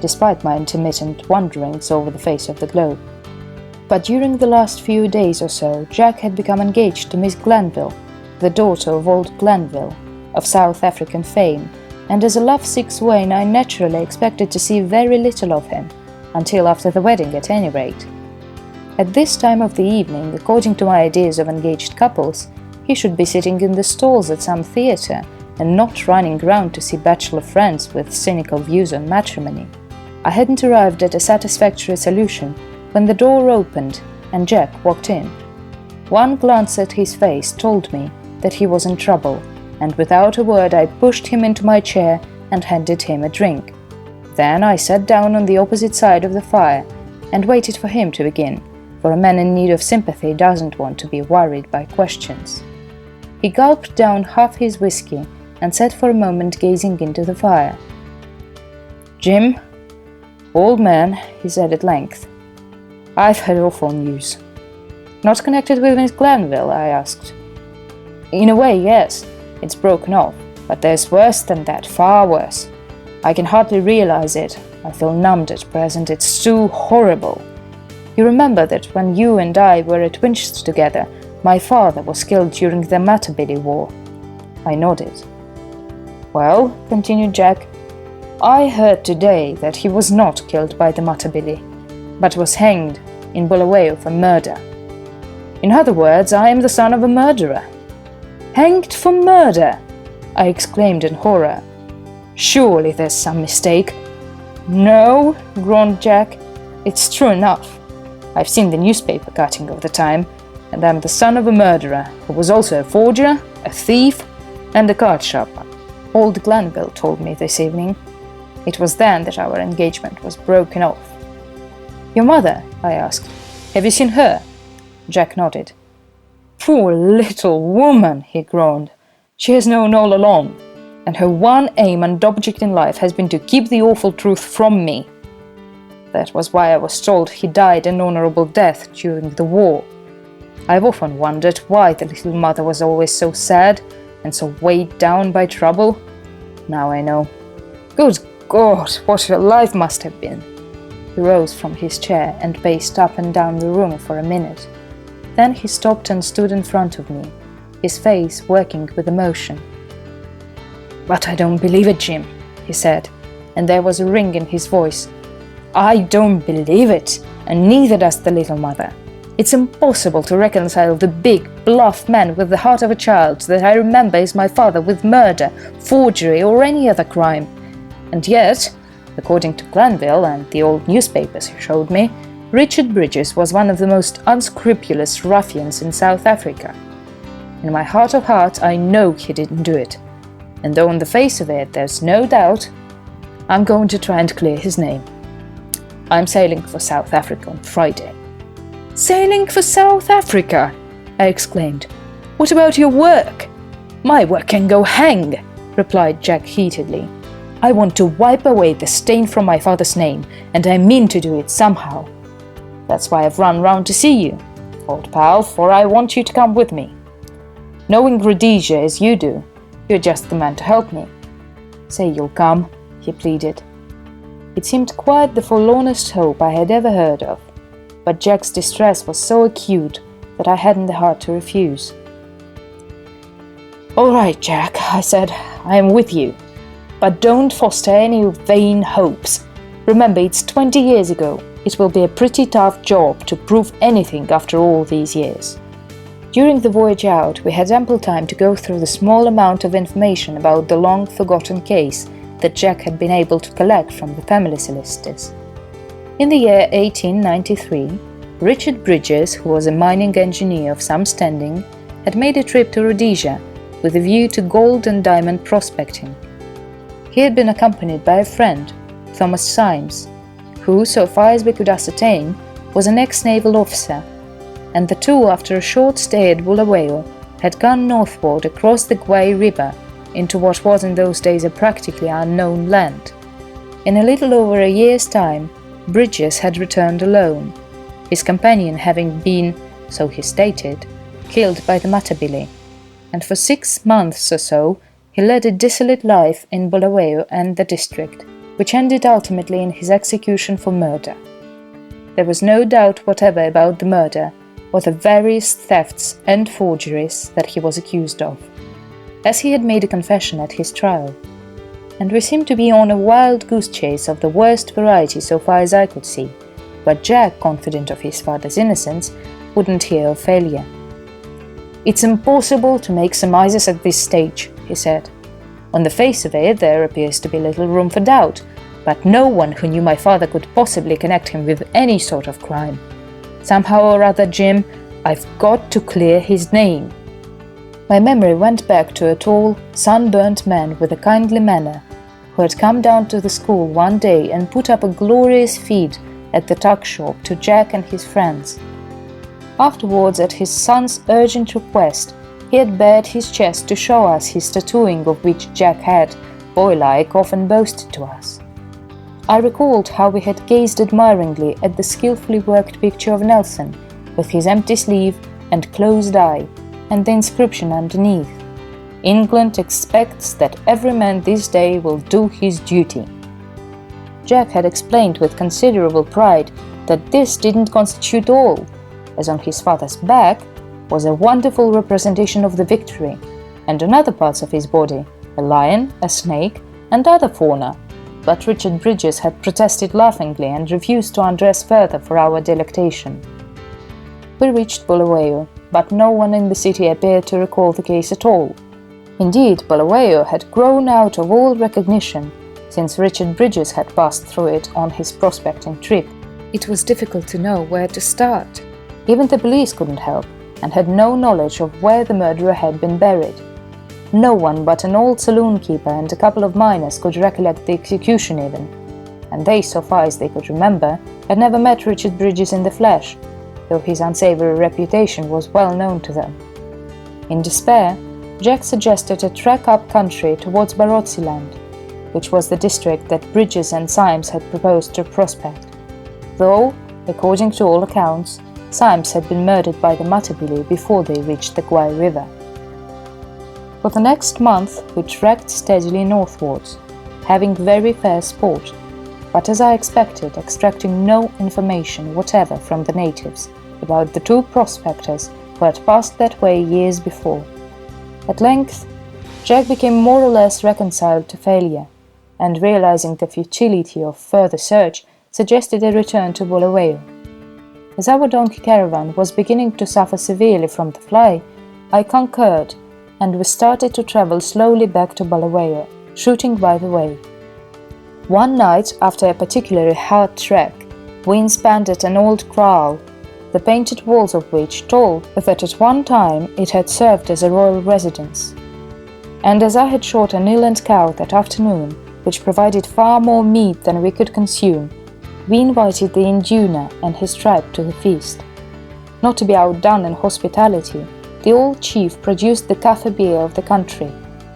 despite my intermittent wanderings over the face of the globe. But during the last few days or so, Jack had become engaged to Miss Glanville, the daughter of old Glanville, of South African fame, and as a lovesick swain I naturally expected to see very little of him, until after the wedding at any rate. At this time of the evening, according to my ideas of engaged couples, he should be sitting in the stalls at some theatre, and not running round to see bachelor friends with cynical views on matrimony. I hadn't arrived at a satisfactory solution when the door opened and Jack walked in. One glance at his face told me that he was in trouble, and without a word I pushed him into my chair and handed him a drink. Then I sat down on the opposite side of the fire and waited for him to begin, for a man in need of sympathy doesn't want to be worried by questions. He gulped down half his whiskey and sat for a moment gazing into the fire. "Jim, old man," he said at length, "I've had awful news." "Not connected with Miss Glanville?" I asked. "In a way, yes. It's broken off, but there's worse than that, far worse. I can hardly realize it. I feel numbed at present. It's too horrible. You remember that when you and I were at Winchester together, my father was killed during the Matabele War?" I nodded. "Well," continued Jack, "I heard today that he was not killed by the Matabele, but was hanged in Bulawayo for murder. In other words, I am the son of a murderer." "Hanged for murder!" I exclaimed in horror. "Surely there's some mistake." "No," groaned Jack, "it's true enough. I've seen the newspaper cutting of the time, and I'm the son of a murderer, who was also a forger, a thief, and a card sharper. Old Glanville told me this evening. It was then that our engagement was broken off." "Your mother?" I asked. "Have you seen her?" Jack nodded. Poor little woman, he groaned. She has known all along, and her one aim and object in life has been to keep the awful truth from me. That was why I was told he died an honourable death during the war. I've often wondered why the little mother was always so sad and so weighed down by trouble. Now I know. Good God, what her life must have been! He rose from his chair and paced up and down the room for a minute. Then he stopped and stood in front of me, his face working with emotion. "But I don't believe it, Jim," he said, and there was a ring in his voice. "I don't believe it, and neither does the little mother. It's impossible to reconcile the big, bluff man with the heart of a child that I remember is my father with murder, forgery, or any other crime. And yet, according to Glanville and the old newspapers he showed me, Richard Bridges was one of the most unscrupulous ruffians in South Africa. In my heart of hearts, I know he didn't do it. And though on the face of it there's no doubt, I'm going to try and clear his name. I'm sailing for South Africa on Friday." "Sailing for South Africa?" I exclaimed. "What about your work?" "My work can go hang," replied Jack heatedly. "I want to wipe away the stain from my father's name, and I mean to do it somehow. That's why I've run round to see you, old pal, for I want you to come with me. Knowing Rhodesia as you do, you're just the man to help me. Say you'll come," he pleaded. It seemed quite the forlornest hope I had ever heard of, but Jack's distress was so acute that I hadn't the heart to refuse. "All right, Jack," I said, "I am with you. But don't foster any vain hopes. Remember, it's 20 years ago. It will be a pretty tough job to prove anything after all these years." During the voyage out, we had ample time to go through the small amount of information about the long-forgotten case that Jack had been able to collect from the family solicitors. In the year 1893, Richard Bridges, who was a mining engineer of some standing, had made a trip to Rhodesia with a view to gold and diamond prospecting. He had been accompanied by a friend, Thomas Symes, who, so far as we could ascertain, was an ex-naval officer, and the two, after a short stay at Bulawayo, had gone northward across the Gwai River into what was in those days a practically unknown land. In a little over a year's time, Bridges had returned alone, his companion having been, so he stated, killed by the Matabele, and for 6 months or so he led a dissolute life in Bulawayo and the district, which ended ultimately in his execution for murder. There was no doubt whatever about the murder or the various thefts and forgeries that he was accused of, as he had made a confession at his trial. And we seemed to be on a wild goose chase of the worst variety so far as I could see, but Jack, confident of his father's innocence, wouldn't hear of failure. "It's impossible to make surmises at this stage," he said. "On the face of it, there appears to be little room for doubt, but no one who knew my father could possibly connect him with any sort of crime. Somehow or other, Jim, I've got to clear his name." My memory went back to a tall, sunburnt man with a kindly manner, who had come down to the school one day and put up a glorious feed at the tuck shop to Jack and his friends. Afterwards, at his son's urgent request, he had bared his chest to show us his tattooing, of which Jack had, boy-like, often boasted to us. I recalled how we had gazed admiringly at the skillfully worked picture of Nelson, with his empty sleeve and closed eye, and the inscription underneath, "England expects that every man this day will do his duty." Jack had explained with considerable pride that this didn't constitute all, as on his father's back was a wonderful representation of the victory, and on other parts of his body a lion, a snake, and other fauna, but Richard Bridges had protested laughingly and refused to undress further for our delectation. We reached Bulawayo, but no one in the city appeared to recall the case at all. Indeed, Bulawayo had grown out of all recognition since Richard Bridges had passed through it on his prospecting trip. It was difficult to know where to start. Even the police couldn't help, and had no knowledge of where the murderer had been buried. No one but an old saloon keeper and a couple of miners could recollect the execution even, and they, so far as they could remember, had never met Richard Bridges in the flesh, though his unsavoury reputation was well known to them. In despair, Jack suggested a trek up country towards Barotse Land, which was the district that Bridges and Symes had proposed to prospect, though, according to all accounts, Symes had been murdered by the Matabele before they reached the Gwai River. For the next month we trekked steadily northwards, having very fair sport, but as I expected, extracting no information whatever from the natives about the two prospectors who had passed that way years before. At length, Jack became more or less reconciled to failure, and realizing the futility of further search, suggested a return to Bulawayo. As our donkey caravan was beginning to suffer severely from the fly, I concurred, and we started to travel slowly back to Bulawayo, shooting by the way. One night, after a particularly hard trek, we inspanned an old kraal, the painted walls of which told that at one time it had served as a royal residence. And as I had shot an inland cow that afternoon, which provided far more meat than we could consume, we invited the Induna and his tribe to the feast. Not to be outdone in hospitality, the old chief produced the kaffir beer of the country,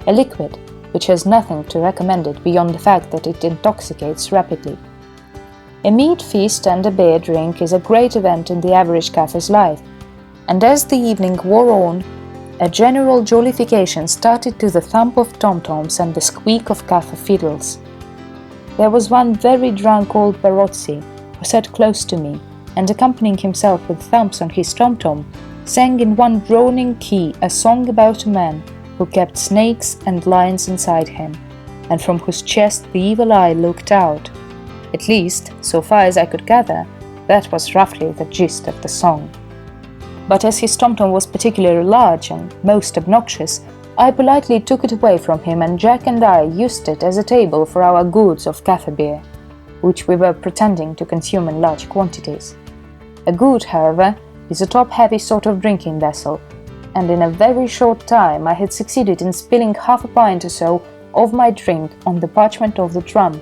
a liquid which has nothing to recommend it beyond the fact that it intoxicates rapidly. A meat feast and a beer drink is a great event in the average Kaffir's life, and as the evening wore on, a general jollification started to the thump of tom-toms and the squeak of Kaffir fiddles. There was one very drunk old Barotse who sat close to me, and accompanying himself with thumps on his tom-tom, sang in one droning key a song about a man who kept snakes and lions inside him, and from whose chest the evil eye looked out. At least, so far as I could gather, that was roughly the gist of the song. But as his tom-tom was particularly large and most obnoxious, I politely took it away from him, and Jack and I used it as a table for our goods of kaffir beer, which we were pretending to consume in large quantities. A good, however, is a top-heavy sort of drinking vessel, and in a very short time I had succeeded in spilling half a pint or so of my drink on the parchment of the drum.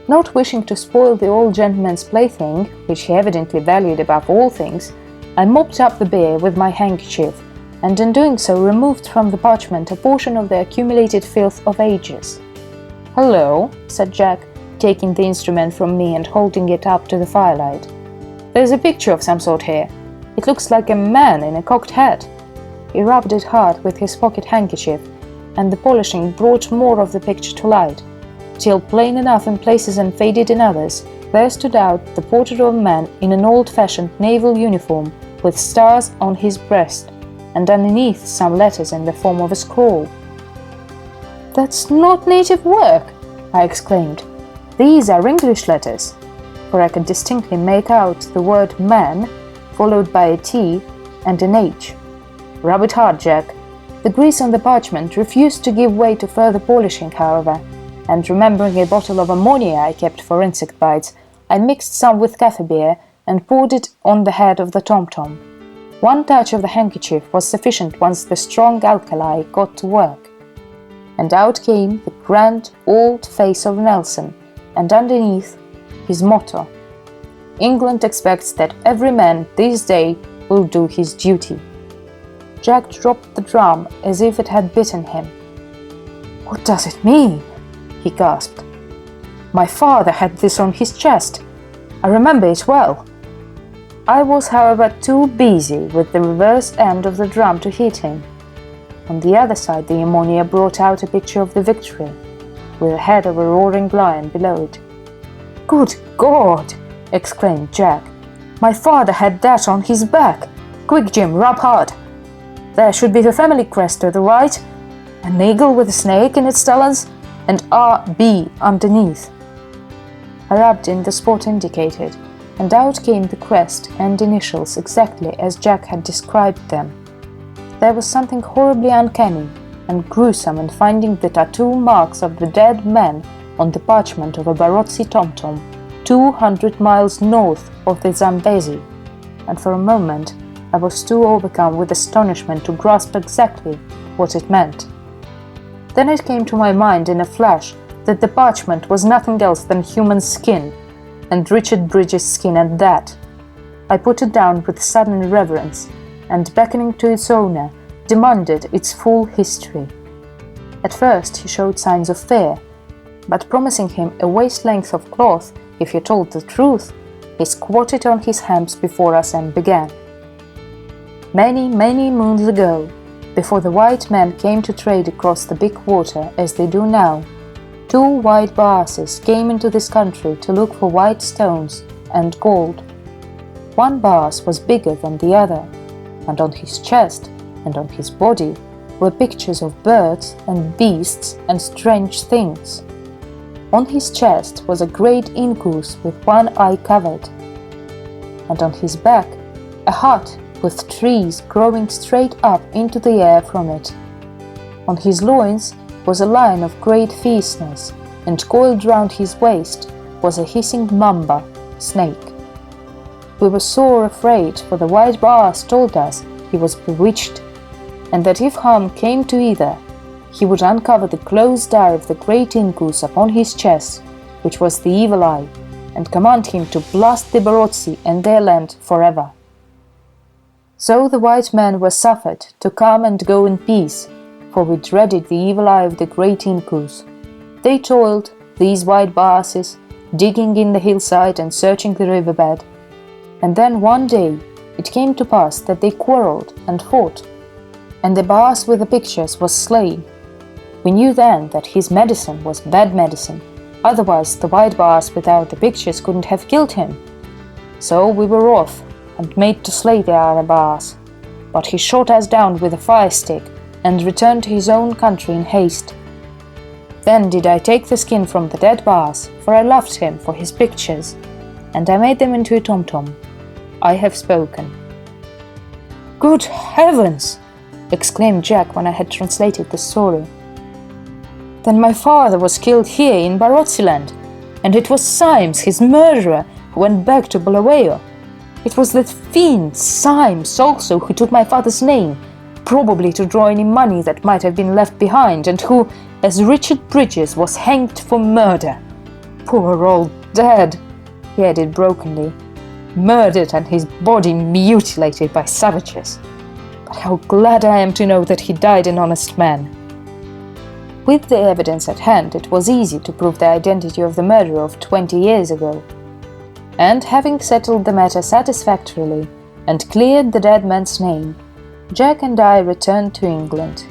Not wishing to spoil the old gentleman's plaything, which he evidently valued above all things, I mopped up the beer with my handkerchief, and in doing so removed from the parchment a portion of the accumulated filth of ages. "Hello," said Jack, taking the instrument from me and holding it up to the firelight. "There's a picture of some sort here. It looks like a man in a cocked hat." He rubbed it hard with his pocket handkerchief, and the polishing brought more of the picture to light, till plain enough in places and faded in others, there stood out the portrait of a man in an old-fashioned naval uniform with stars on his breast, and underneath some letters in the form of a scroll. "That's not native work!" I exclaimed. "These are English letters," for I could distinctly make out the word man, followed by a T and an H. "Rub it hard, Jack." The grease on the parchment refused to give way to further polishing, however, and remembering a bottle of ammonia I kept for insect bites, I mixed some with kaffir beer and poured it on the head of the tom-tom. One touch of the handkerchief was sufficient once the strong alkali got to work, and out came the grand old face of Nelson, and underneath his motto: "England expects that every man this day will do his duty." Jack dropped the drum as if it had bitten him. "What does it mean?" he gasped. "My father had this on his chest. I remember it well." I was, however, too busy with the reverse end of the drum to hit him. On the other side, the ammonia brought out a picture of the Victory, with the head of a roaring lion below it. "Good God!" exclaimed Jack. "My father had that on his back. Quick, Jim, rub hard. There should be the family crest to the right, an eagle with a snake in its talons, and R.B. underneath." I rubbed in the spot indicated, and out came the crest and initials exactly as Jack had described them. There was something horribly uncanny and gruesome in finding the tattoo marks of the dead man on the parchment of a Barotse tom-tom 200 miles north of the Zambezi, and for a moment I was too overcome with astonishment to grasp exactly what it meant. Then it came to my mind in a flash that the parchment was nothing else than human skin, and Richard Bridges' skin at that. I put it down with sudden reverence, and beckoning to its owner, demanded its full history. At first he showed signs of fear, but promising him a waist length of cloth if he told the truth, he squatted on his hams before us and began. Many, many moons ago, before the white men came to trade across the big water as they do now, 2 white baases came into this country to look for white stones and gold. One baas was bigger than the other, and on his chest and on his body were pictures of birds and beasts and strange things. On his chest was a great inkoos with one eye covered, and on his back a hut with trees growing straight up into the air from it. On his loins was a lion of great fierceness, and coiled round his waist was a hissing mamba, snake. We were sore afraid, for the white baas told us he was bewitched, and that if harm came to either, he would uncover the closed eye of the great inkoos upon his chest, which was the evil eye, and command him to blast the Barotse and their land forever. So the white men were suffered to come and go in peace, for we dreaded the evil eye of the great inkoos. They toiled, these white baases, digging in the hillside and searching the riverbed. And then one day it came to pass that they quarrelled and fought, and the baas with the pictures was slain. We knew then that his medicine was bad medicine, otherwise the white baas without the pictures couldn't have killed him. So we were wroth and made to slay the other baas, but he shot us down with a fire stick and returned to his own country in haste. Then did I take the skin from the dead baas, for I loved him for his pictures, and I made them into a tom-tom. I have spoken. "Good heavens!" exclaimed Jack when I had translated the story. "Then my father was killed here in Barotseland, and it was Symes, his murderer, who went back to Bulawayo. It was that fiend Symes also who took my father's name, probably to draw any money that might have been left behind, and who, as Richard Bridges, was hanged for murder. Poor old dad," he added brokenly, "murdered and his body mutilated by savages. But how glad I am to know that he died an honest man." With the evidence at hand, it was easy to prove the identity of the murderer of 20 years ago. And having settled the matter satisfactorily and cleared the dead man's name, Jack and I returned to England,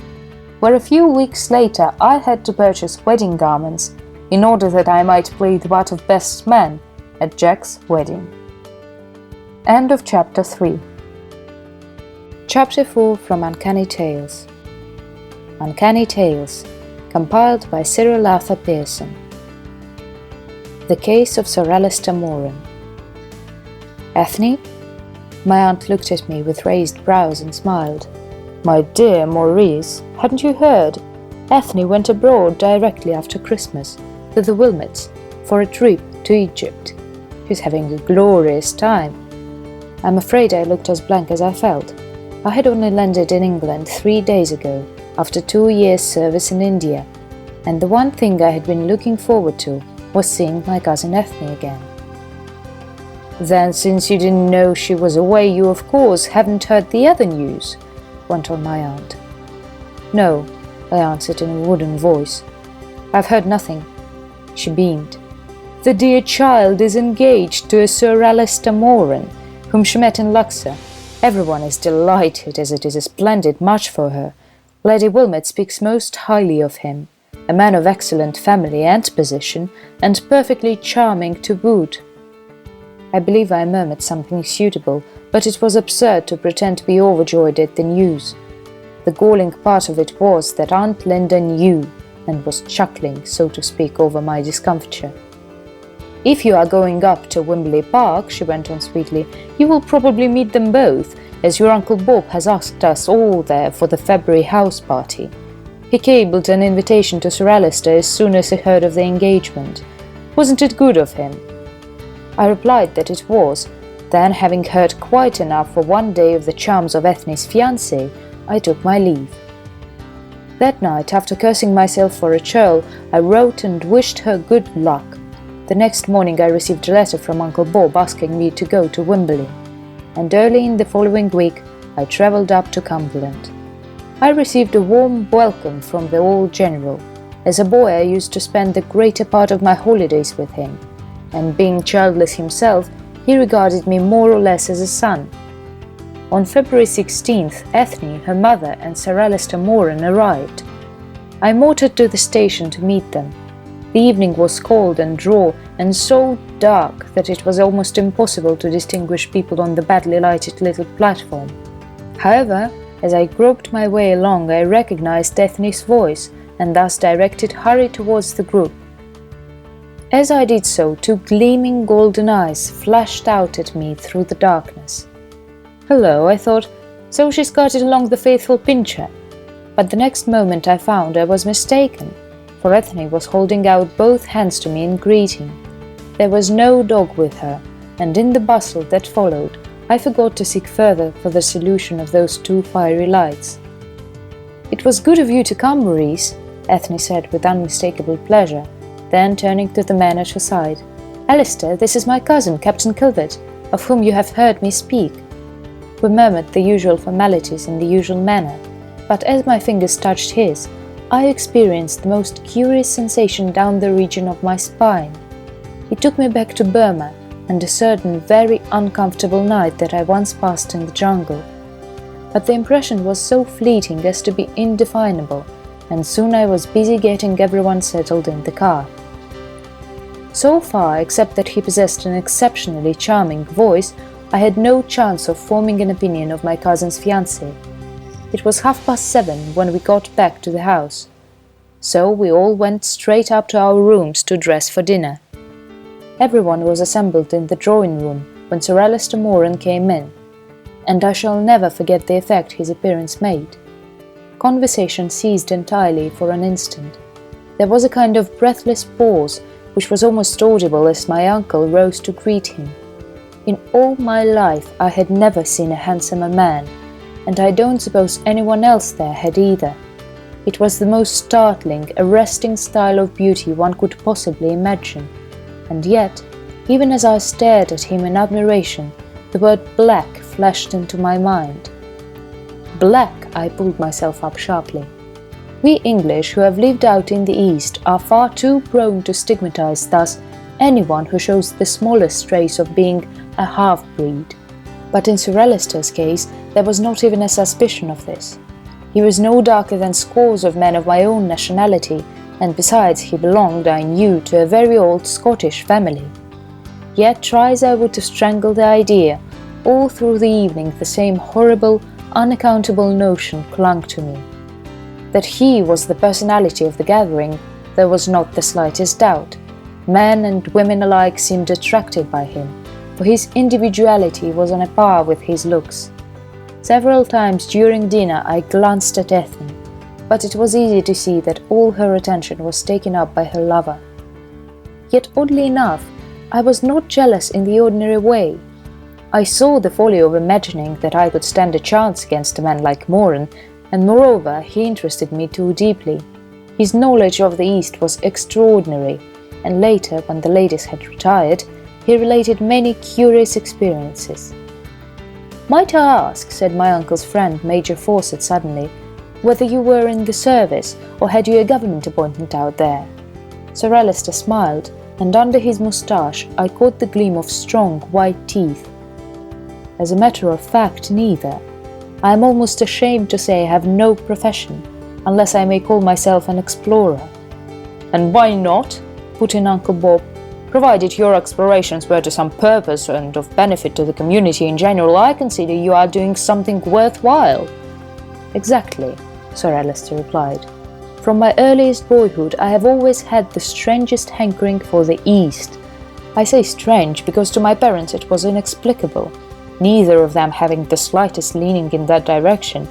where a few weeks later I had to purchase wedding garments in order that I might play the part of best man at Jack's wedding. End of Chapter 3. Chapter 4 from Uncanny Tales. Uncanny Tales, compiled by Cyril Arthur Pearson. The Case of Sir Alister Moran. "Ethne?" My aunt looked at me with raised brows and smiled. "My dear Maurice, hadn't you heard? Ethne went abroad directly after Christmas, to the Wilmots, for a trip to Egypt. She's having a glorious time." I'm afraid I looked as blank as I felt. I had only landed in England 3 days ago, after 2 years' service in India, and the one thing I had been looking forward to was seeing my cousin Ethne again. "Then, since you didn't know she was away, you of course haven't heard the other news," went on my aunt. "No," I answered in a wooden voice. "I've heard nothing." She beamed. "The dear child is engaged to a Sir Alister Moran, whom she met in Luxor. Everyone is delighted, as it is a splendid match for her. Lady Wilmot speaks most highly of him, a man of excellent family and position, and perfectly charming to boot." I believe I murmured something suitable, but it was absurd to pretend to be overjoyed at the news. The galling part of it was that Aunt Linda knew, and was chuckling, so to speak, over my discomfiture. "If you are going up to Wimberley Park," she went on sweetly, "you will probably meet them both, as your Uncle Bob has asked us all there for the February house party. He cabled an invitation to Sir Alister as soon as he heard of the engagement. Wasn't it good of him?" I replied that it was. Then, having heard quite enough for one day of the charms of Ethne's fiancé, I took my leave. That night, after cursing myself for a churl, I wrote and wished her good luck. The next morning I received a letter from Uncle Bob asking me to go to Wimberley, and early in the following week I travelled up to Cumberland. I received a warm welcome from the old general. As a boy, I used to spend the greater part of my holidays with him, and being childless himself, he regarded me more or less as a son. On February 16th, Ethne, her mother, and Sir Alister Moran arrived. I motored to the station to meet them. The evening was cold and raw, and so dark that it was almost impossible to distinguish people on the badly lighted little platform. However, as I groped my way along, I recognized Ethne's voice, and thus directed hurry towards the group. As I did so, two gleaming golden eyes flashed out at me through the darkness. Hello, I thought, so she skirted along the faithful Pincher. But the next moment I found I was mistaken, for Ethne was holding out both hands to me in greeting. There was no dog with her, and in the bustle that followed, I forgot to seek further for the solution of those two fiery lights. "It was good of you to come, Maurice," Ethne said with unmistakable pleasure, then turning to the man at her side. "Alister, this is my cousin, Captain Kilvert, of whom you have heard me speak." We murmured the usual formalities in the usual manner, but as my fingers touched his, I experienced the most curious sensation down the region of my spine. It took me back to Burma and a certain very uncomfortable night that I once passed in the jungle. But the impression was so fleeting as to be indefinable, and soon I was busy getting everyone settled in the car. So far, except that he possessed an exceptionally charming voice, I had no chance of forming an opinion of my cousin's fiancé. It was 7:30 when we got back to the house, so we all went straight up to our rooms to dress for dinner. Everyone was assembled in the drawing-room when Sir Alister Moran came in, and I shall never forget the effect his appearance made. Conversation ceased entirely for an instant. There was a kind of breathless pause, which was almost audible as my uncle rose to greet him. In all my life I had never seen a handsomer man, and I don't suppose anyone else there had either. It was the most startling, arresting style of beauty one could possibly imagine, and yet, even as I stared at him in admiration, the word black flashed into my mind. Black, I pulled myself up sharply. We English who have lived out in the East are far too prone to stigmatize thus anyone who shows the smallest trace of being a half-breed. But in Sir Alister's case, there was not even a suspicion of this. He was no darker than scores of men of my own nationality, and besides he belonged, I knew, to a very old Scottish family. Yet, try as I would to strangle the idea, all through the evening the same horrible, unaccountable notion clung to me. That he was the personality of the gathering, there was not the slightest doubt. Men and women alike seemed attracted by him, for his individuality was on a par with his looks. Several times during dinner I glanced at Ethne, but it was easy to see that all her attention was taken up by her lover. Yet oddly enough, I was not jealous in the ordinary way. I saw the folly of imagining that I could stand a chance against a man like Moran, and moreover he interested me too deeply. His knowledge of the East was extraordinary, and later, when the ladies had retired, he related many curious experiences. "Might I ask," said my uncle's friend, Major Fawcett, suddenly, "whether you were in the service, or had you a government appointment out there?" Sir Alister smiled, and under his moustache I caught the gleam of strong, white teeth. "As a matter of fact, neither. I am almost ashamed to say I have no profession, unless I may call myself an explorer." "And why not?" put in Uncle Bob. "Provided your explorations were to some purpose and of benefit to the community in general, I consider you are doing something worthwhile." "Exactly," Sir Alister replied. "From my earliest boyhood I have always had the strangest hankering for the East. I say strange because to my parents it was inexplicable, neither of them having the slightest leaning in that direction,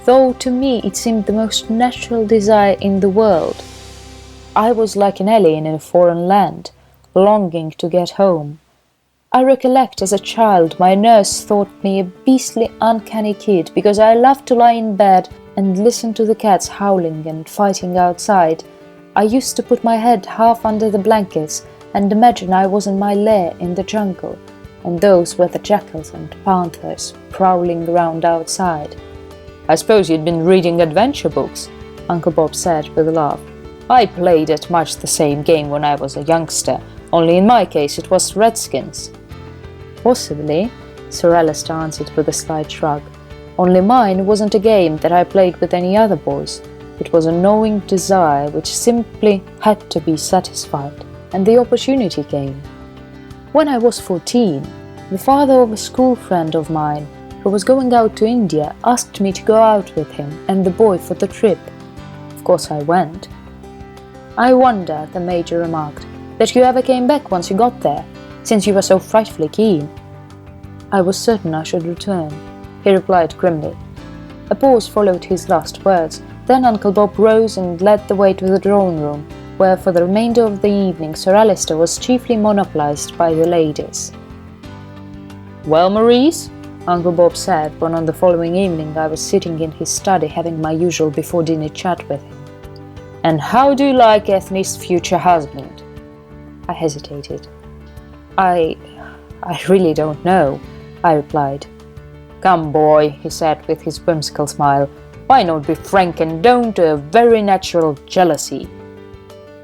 though to me it seemed the most natural desire in the world. I was like an alien in a foreign land, longing to get home. I recollect as a child my nurse thought me a beastly uncanny kid because I loved to lie in bed and listen to the cats howling and fighting outside. I used to put my head half under the blankets and imagine I was in my lair in the jungle, and those were the jackals and panthers prowling around outside. I suppose you'd been reading adventure books, Uncle Bob said with a laugh. I played at much the same game when I was a youngster, only in my case it was Redskins. Possibly, Sir Alister answered with a slight shrug. Only mine wasn't a game that I played with any other boys. It was a gnawing desire which simply had to be satisfied, and the opportunity came. When I was 14, the father of a school friend of mine who was going out to India asked me to go out with him and the boy for the trip. Of course I went. I wonder, the Major remarked, that you ever came back once you got there, since you were so frightfully keen. I was certain I should return, he replied grimly. A pause followed his last words. Then Uncle Bob rose and led the way to the drawing room, where for the remainder of the evening Sir Alister was chiefly monopolized by the ladies. "Well, Maurice," Uncle Bob said when on the following evening I was sitting in his study having my usual before-dinner chat with him, "and how do you like Ethne's future husband?" I hesitated. I really don't know," I replied. "Come, boy," he said with his whimsical smile, "why not be frank and own to a very natural jealousy?"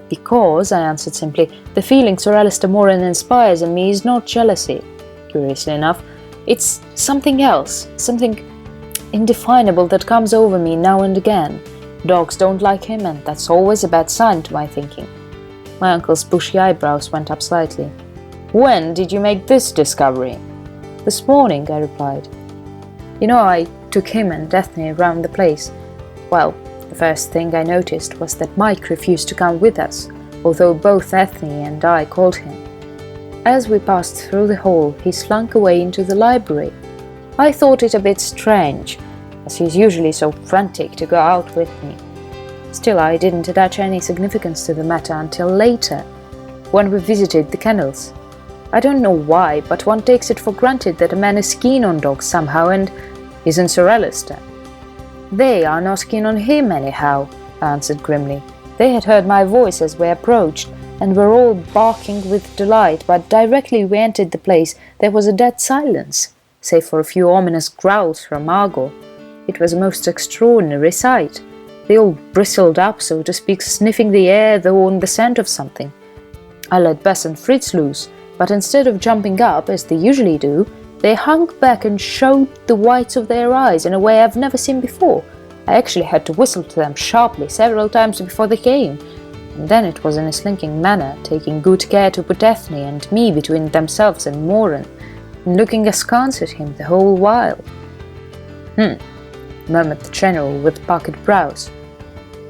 "Because," I answered simply, "the feeling Sir Alister Moran inspires in me is not jealousy. Curiously enough, it's something else, something indefinable that comes over me now and again. Dogs don't like him, and that's always a bad sign to my thinking." My uncle's bushy eyebrows went up slightly. "When did you make this discovery?" "This morning," I replied. "You know, I took him and Ethne around the place. Well, the first thing I noticed was that Mike refused to come with us, although both Ethne and I called him. As we passed through the hall, he slunk away into the library. I thought it a bit strange, as he's usually so frantic to go out with me. Still, I didn't attach any significance to the matter until later, when we visited the kennels. I don't know why, but one takes it for granted that a man is keen on dogs somehow, and isn't Sir Alister. "They are not keen on him anyhow," I answered grimly. They had heard my voice as we approached, and were all barking with delight, but directly we entered the place there was a dead silence, save for a few ominous growls from Margot. It was a most extraordinary sight. They all bristled up, so to speak, sniffing the air though on the scent of something. I let Bess and Fritz loose, but instead of jumping up, as they usually do, they hung back and showed the whites of their eyes in a way I've never seen before. I actually had to whistle to them sharply several times before they came, and then it was in a slinking manner, taking good care to put Ethne and me between themselves and Moran, and looking askance at him the whole while. Murmured the General with puckered brows.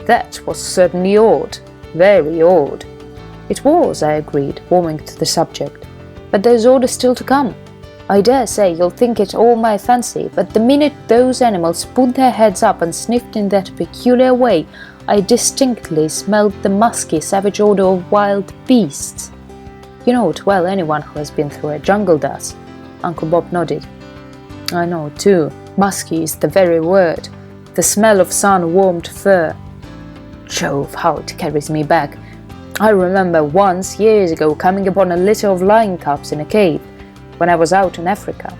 "That was certainly odd, very odd." "It was," I agreed, warming to the subject. "But there's order still to come. I dare say you'll think it all my fancy, but the minute those animals put their heads up and sniffed in that peculiar way, I distinctly smelled the musky, savage odor of wild beasts. You know it well, anyone who has been through a jungle does." Uncle Bob nodded. "I know too. Musky is the very word. The smell of sun-warmed fur. Jove, how it carries me back. I remember once, years ago, coming upon a litter of lion cubs in a cave, when I was out in Africa."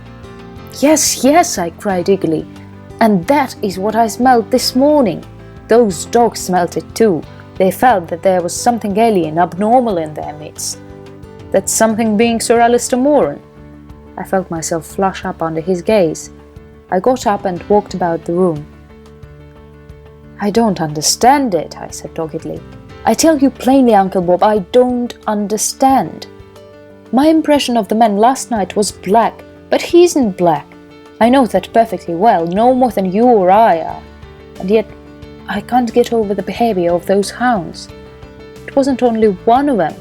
"Yes, yes," I cried eagerly. "And that is what I smelled this morning. Those dogs smelt it too. They felt that there was something alien, abnormal in their midst." "That something being Sir Alister Moran?" I felt myself flush up under his gaze. I got up and walked about the room. "I don't understand it," I said doggedly. "I tell you plainly, Uncle Bob, I don't understand. My impression of the man last night was black, but he isn't black. I know that perfectly well, no more than you or I are. And yet I can't get over the behavior of those hounds. It wasn't only one of them,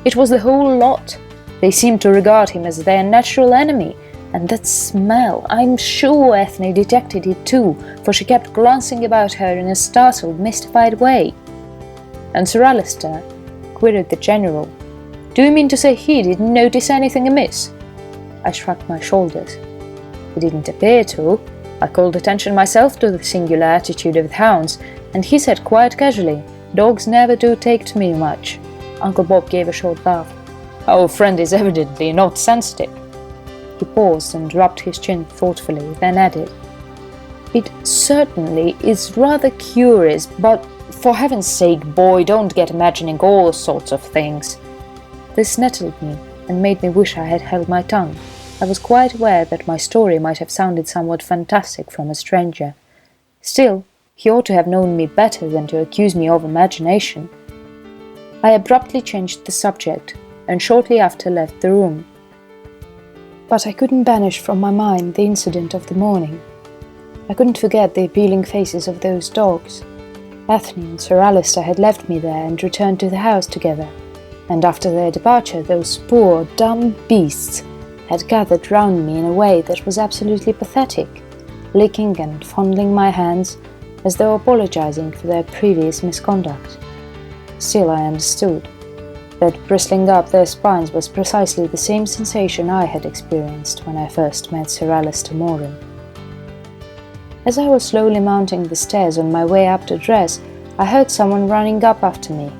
it was the whole lot. They seemed to regard him as their natural enemy. And that smell, I'm sure Ethne detected it too, for she kept glancing about her in a startled, mystified way." "And Sir Alister?" queried the General. "Do you mean to say he didn't notice anything amiss?" I shrugged my shoulders. "He didn't appear to. I called attention myself to the singular attitude of the hounds, and he said quite casually, 'Dogs never do take to me much.'" Uncle Bob gave a short laugh. "Our friend is evidently not sensitive." He paused and rubbed his chin thoughtfully, then added, It certainly is rather curious, but for heaven's sake, boy, don't get imagining all sorts of things." This nettled me and made me wish I had held my tongue. I was quite aware that my story might have sounded somewhat fantastic from a stranger. Still, he ought to have known me better than to accuse me of imagination. I abruptly changed the subject and shortly after left the room. But I couldn't banish from my mind the incident of the morning. I couldn't forget the appealing faces of those dogs. Ethne and Sir Alister had left me there and returned to the house together, and after their departure those poor, dumb beasts had gathered round me in a way that was absolutely pathetic, licking and fondling my hands as though apologizing for their previous misconduct. Still, I understood that bristling up their spines was precisely the same sensation I had experienced when I first met Sir Alister Moran. As I was slowly mounting the stairs on my way up to dress, I heard someone running up after me,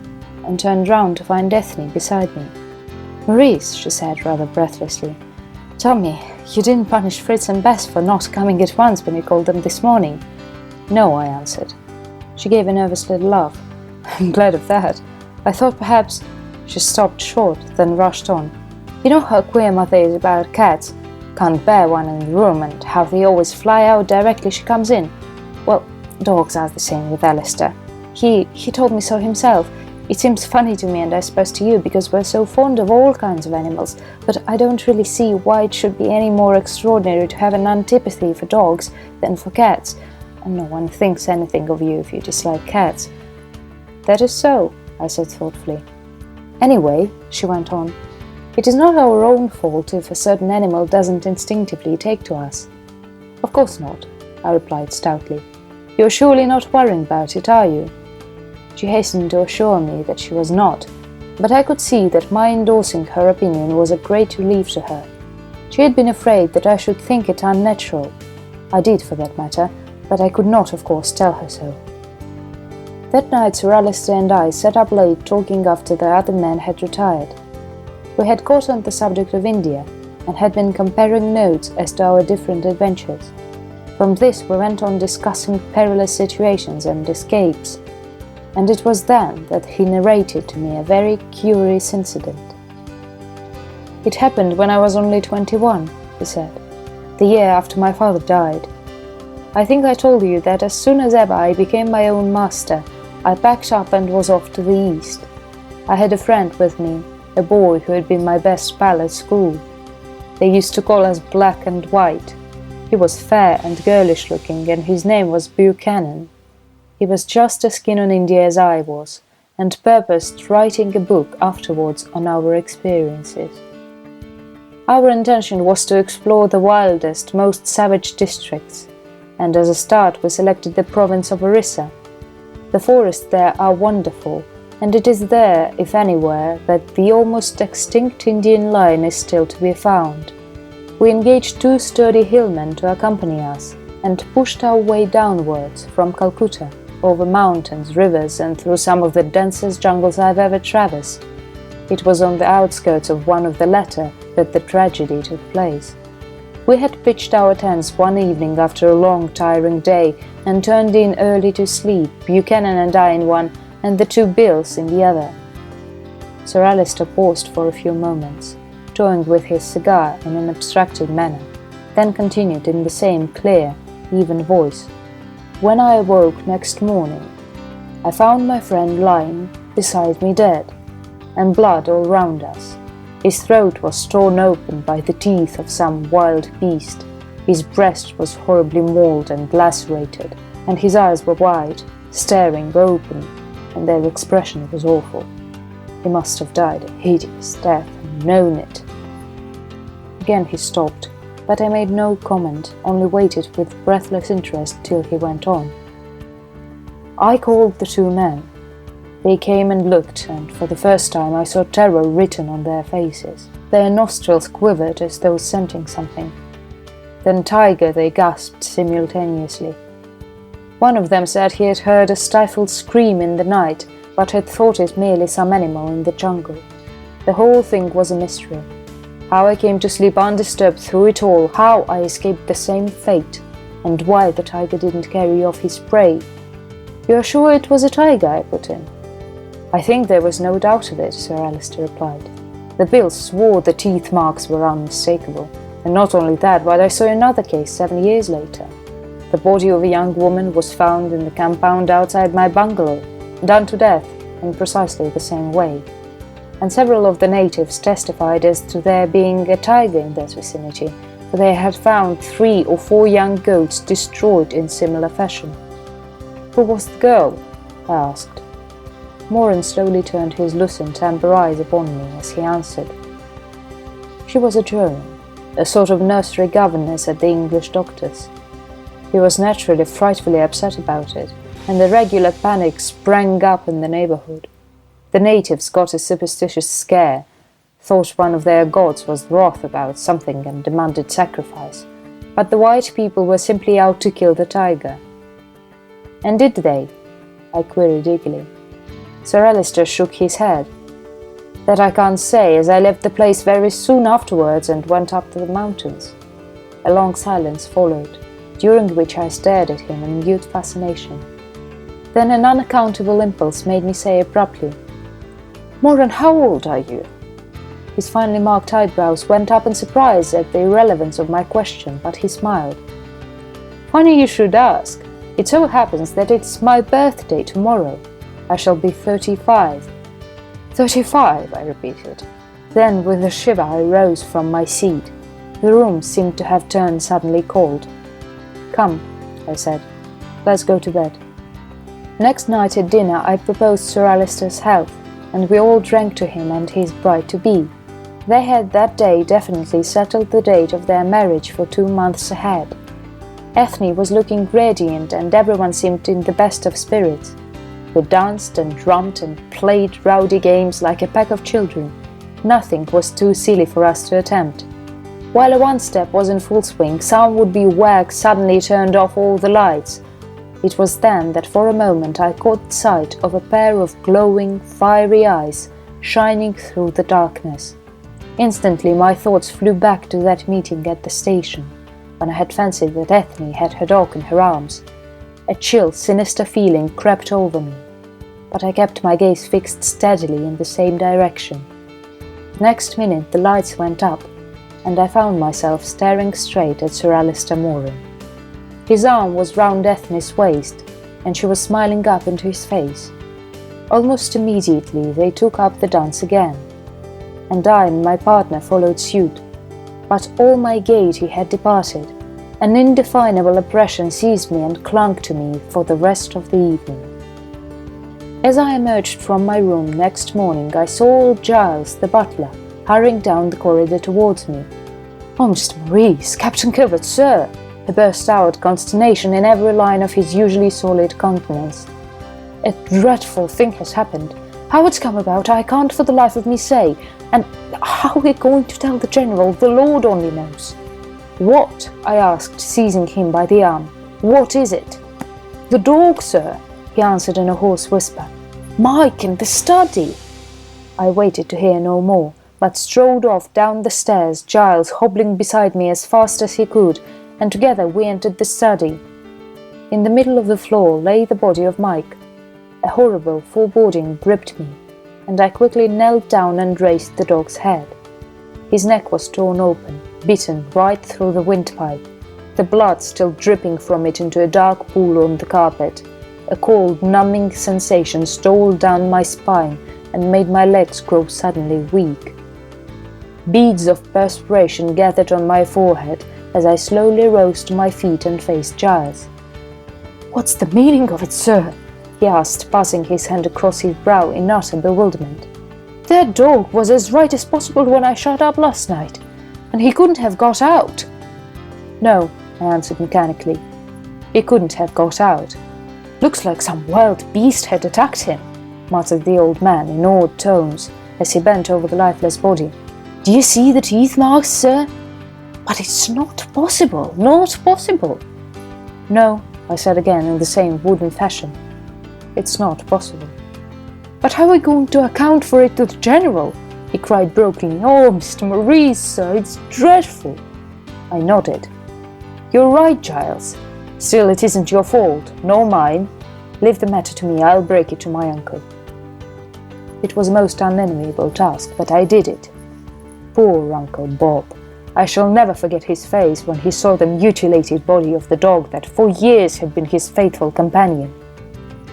and turned round to find Ethne beside me. "Maurice," she said rather breathlessly, "tell me, you didn't punish Fritz and Bess for not coming at once when you called them this morning?" "No," I answered. She gave a nervous little laugh. "I'm glad of that. I thought perhaps—" She stopped short, then rushed on. "You know how queer Mother is about cats? Can't bear one in the room, and how they always fly out directly she comes in. Well, dogs are the same with Alister. He told me so himself. It seems funny to me, and I suppose to you, because we're so fond of all kinds of animals, but I don't really see why it should be any more extraordinary to have an antipathy for dogs than for cats, and no one thinks anything of you if you dislike cats." "That is so," I said thoughtfully. "Anyway," she went on, "it is not our own fault if a certain animal doesn't instinctively take to us." "Of course not," I replied stoutly. "You're surely not worrying about it, are you?" She hastened to assure me that she was not, but I could see that my endorsing her opinion was a great relief to her. She had been afraid that I should think it unnatural. I did, for that matter, but I could not, of course, tell her so. That night Sir Alister and I sat up late talking after the other men had retired. We had got on the subject of India, and had been comparing notes as to our different adventures. From this we went on discussing perilous situations and escapes, and it was then that he narrated to me a very curious incident. "It happened when I was only 21, he said, "the year after my father died. I think I told you that as soon as ever I became my own master, I packed up and was off to the east. I had a friend with me, a boy who had been my best pal at school. They used to call us Black and White. He was fair and girlish looking, and his name was Buchanan. He was just as keen on India as I was, and purposed writing a book afterwards on our experiences. Our intention was to explore the wildest, most savage districts, and as a start we selected the province of Orissa. The forests there are wonderful, and it is there, if anywhere, that the almost extinct Indian lion is still to be found. We engaged 2 sturdy hillmen to accompany us, and pushed our way downwards from Calcutta, over mountains, rivers, and through some of the densest jungles I've ever traversed. It was on the outskirts of one of the latter that the tragedy took place. We had pitched our tents one evening after a long, tiring day, and turned in early to sleep, Buchanan and I in one, and the 2 Bills in the other. Sir Alister paused for a few moments, toying with his cigar in an abstracted manner, then continued in the same clear, even voice. "When I awoke next morning, I found my friend lying beside me dead, and blood all round us. His throat was torn open by the teeth of some wild beast, his breast was horribly mauled and lacerated, and his eyes were wide, staring open, and their expression was awful. He must have died a hideous death and known it." Again he stopped, but I made no comment, only waited with breathless interest till he went on. "I called the 2 men. They came and looked, and for the first time I saw terror written on their faces. Their nostrils quivered as though scenting something. Then tiger, they gasped simultaneously. One of them said he had heard a stifled scream in the night, but had thought it merely some animal in the jungle. The whole thing was a mystery. How I came to sleep undisturbed through it all, how I escaped the same fate, and why the tiger didn't carry off his prey. "You're sure it was a tiger?" I put in. "I think there was no doubt of it," Sir Alister replied. "The Bills swore the teeth marks were unmistakable, and not only that, but I saw another case 7 years later. The body of a young woman was found in the compound outside my bungalow, done to death in precisely the same way. And several of the natives testified as to there being a tiger in that vicinity, for they had found 3 or 4 young goats destroyed in similar fashion." "Who was the girl?" I asked. Moran slowly turned his lucent amber eyes upon me as he answered. "She was a German, a sort of nursery governess at the English doctor's. He was naturally frightfully upset about it, and a regular panic sprang up in the neighborhood. The natives got a superstitious scare, thought one of their gods was wroth about something and demanded sacrifice, but the white people were simply out to kill the tiger." "And did they?" I queried eagerly. Sir Alister shook his head. "That I can't say, as I left the place very soon afterwards and went up to the mountains." A long silence followed, during which I stared at him in mute fascination. Then an unaccountable impulse made me say abruptly, "Moran, how old are you?" His finely marked eyebrows went up in surprise at the irrelevance of my question, but he smiled. "Funny you should ask. It so happens that it's my birthday tomorrow. I shall be 35. 35, I repeated. Then, with a shiver, I rose from my seat. The room seemed to have turned suddenly cold. "Come," I said, "let's go to bed." Next night at dinner I proposed Sir Alister's health, and we all drank to him and his bride-to-be. They had that day definitely settled the date of their marriage for 2 months ahead. Ethne was looking radiant, and everyone seemed in the best of spirits. We danced and drummed and played rowdy games like a pack of children. Nothing was too silly for us to attempt. While a one-step was in full swing, some would-be wag suddenly turned off all the lights. It was then that for a moment I caught sight of a pair of glowing, fiery eyes shining through the darkness. Instantly my thoughts flew back to that meeting at the station, when I had fancied that Ethne had her dog in her arms. A chill, sinister feeling crept over me, but I kept my gaze fixed steadily in the same direction. The next minute the lights went up, and I found myself staring straight at Sir Alister Moran. His arm was round Ethne's waist, and she was smiling up into his face. Almost immediately they took up the dance again, and I and my partner followed suit. But all my gaiety had departed. An indefinable oppression seized me and clung to me for the rest of the evening. As I emerged from my room next morning, I saw old Giles, the butler, hurrying down the corridor towards me. "Oh, Mr. Maurice, Captain Kilvert, sir!" He burst out, consternation in every line of his usually solid countenance. "A dreadful thing has happened. How it's come about, I can't for the life of me say. And how we're going to tell the General, the Lord only knows." "What?" I asked, seizing him by the arm. "What is it?" "The dog, sir," he answered in a hoarse whisper. "Mike in the study." I waited to hear no more, but strode off down the stairs, Giles hobbling beside me as fast as he could, and together we entered the study. In the middle of the floor lay the body of Mike. A horrible foreboding gripped me, and I quickly knelt down and raised the dog's head. His neck was torn open, bitten right through the windpipe, the blood still dripping from it into a dark pool on the carpet. A cold, numbing sensation stole down my spine and made my legs grow suddenly weak. Beads of perspiration gathered on my forehead as I slowly rose to my feet and faced Giles. "What's the meaning of it, sir?" he asked, passing his hand across his brow in utter bewilderment. "That dog was as right as possible when I shut up last night, and he couldn't have got out." "No," I answered mechanically. "He couldn't have got out." "Looks like some wild beast had attacked him," muttered the old man in awed tones as he bent over the lifeless body. "Do you see the teeth marks, sir? But it's not possible, not possible." "No," I said again in the same wooden fashion. "It's not possible." "But how are we going to account for it to the General?" he cried brokenly. "Oh, Mr. Maurice, sir, it's dreadful." I nodded. "You're right, Giles. Still, it isn't your fault, nor mine. Leave the matter to me, I'll break it to my uncle. It was a most unenviable task, but I did it. Poor Uncle Bob. I shall never forget his face when he saw the mutilated body of the dog that for years had been his faithful companion.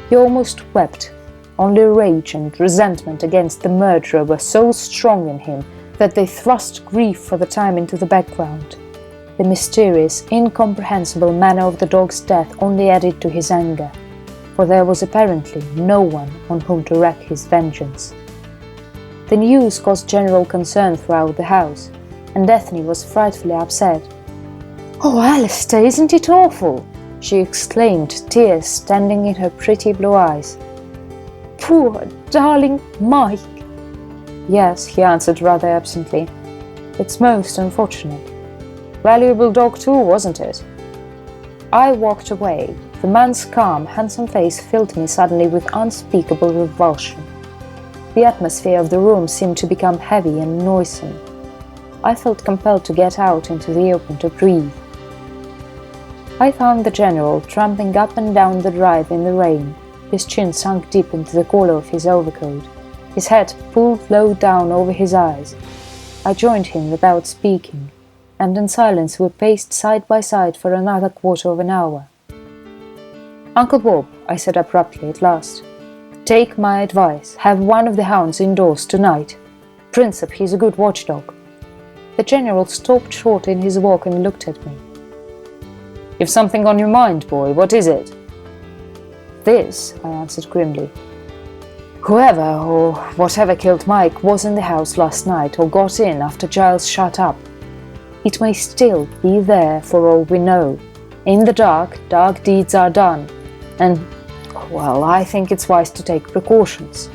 He almost wept. Only rage and resentment against the murderer were so strong in him that they thrust grief for the time into the background. The mysterious, incomprehensible manner of the dog's death only added to his anger, for there was apparently no one on whom to wreak his vengeance. The news caused general concern throughout the house, and Ethne was frightfully upset. "Oh, Alistair, isn't it awful?" she exclaimed, tears standing in her pretty blue eyes. "Poor, darling Mike." "Yes," he answered rather absently. "It's most unfortunate. Valuable dog too, wasn't it?" I walked away. The man's calm, handsome face filled me suddenly with unspeakable revulsion. The atmosphere of the room seemed to become heavy and noisome. I felt compelled to get out into the open to breathe. I found the General tramping up and down the drive in the rain, his chin sunk deep into the collar of his overcoat, his hat pulled low down over his eyes. I joined him without speaking, and in silence we paced side by side for another quarter of an hour. "Uncle Bob," I said abruptly at last, "take my advice. Have one of the hounds indoors tonight. Princep, he's a good watchdog." The General stopped short in his walk and looked at me. "You've something on your mind, boy. What is it?" "This," I answered grimly. "Whoever or whatever killed Mike was in the house last night or got in after Giles shut up. It may still be there for all we know. In the dark, dark deeds are done. And, well, I think it's wise to take precautions.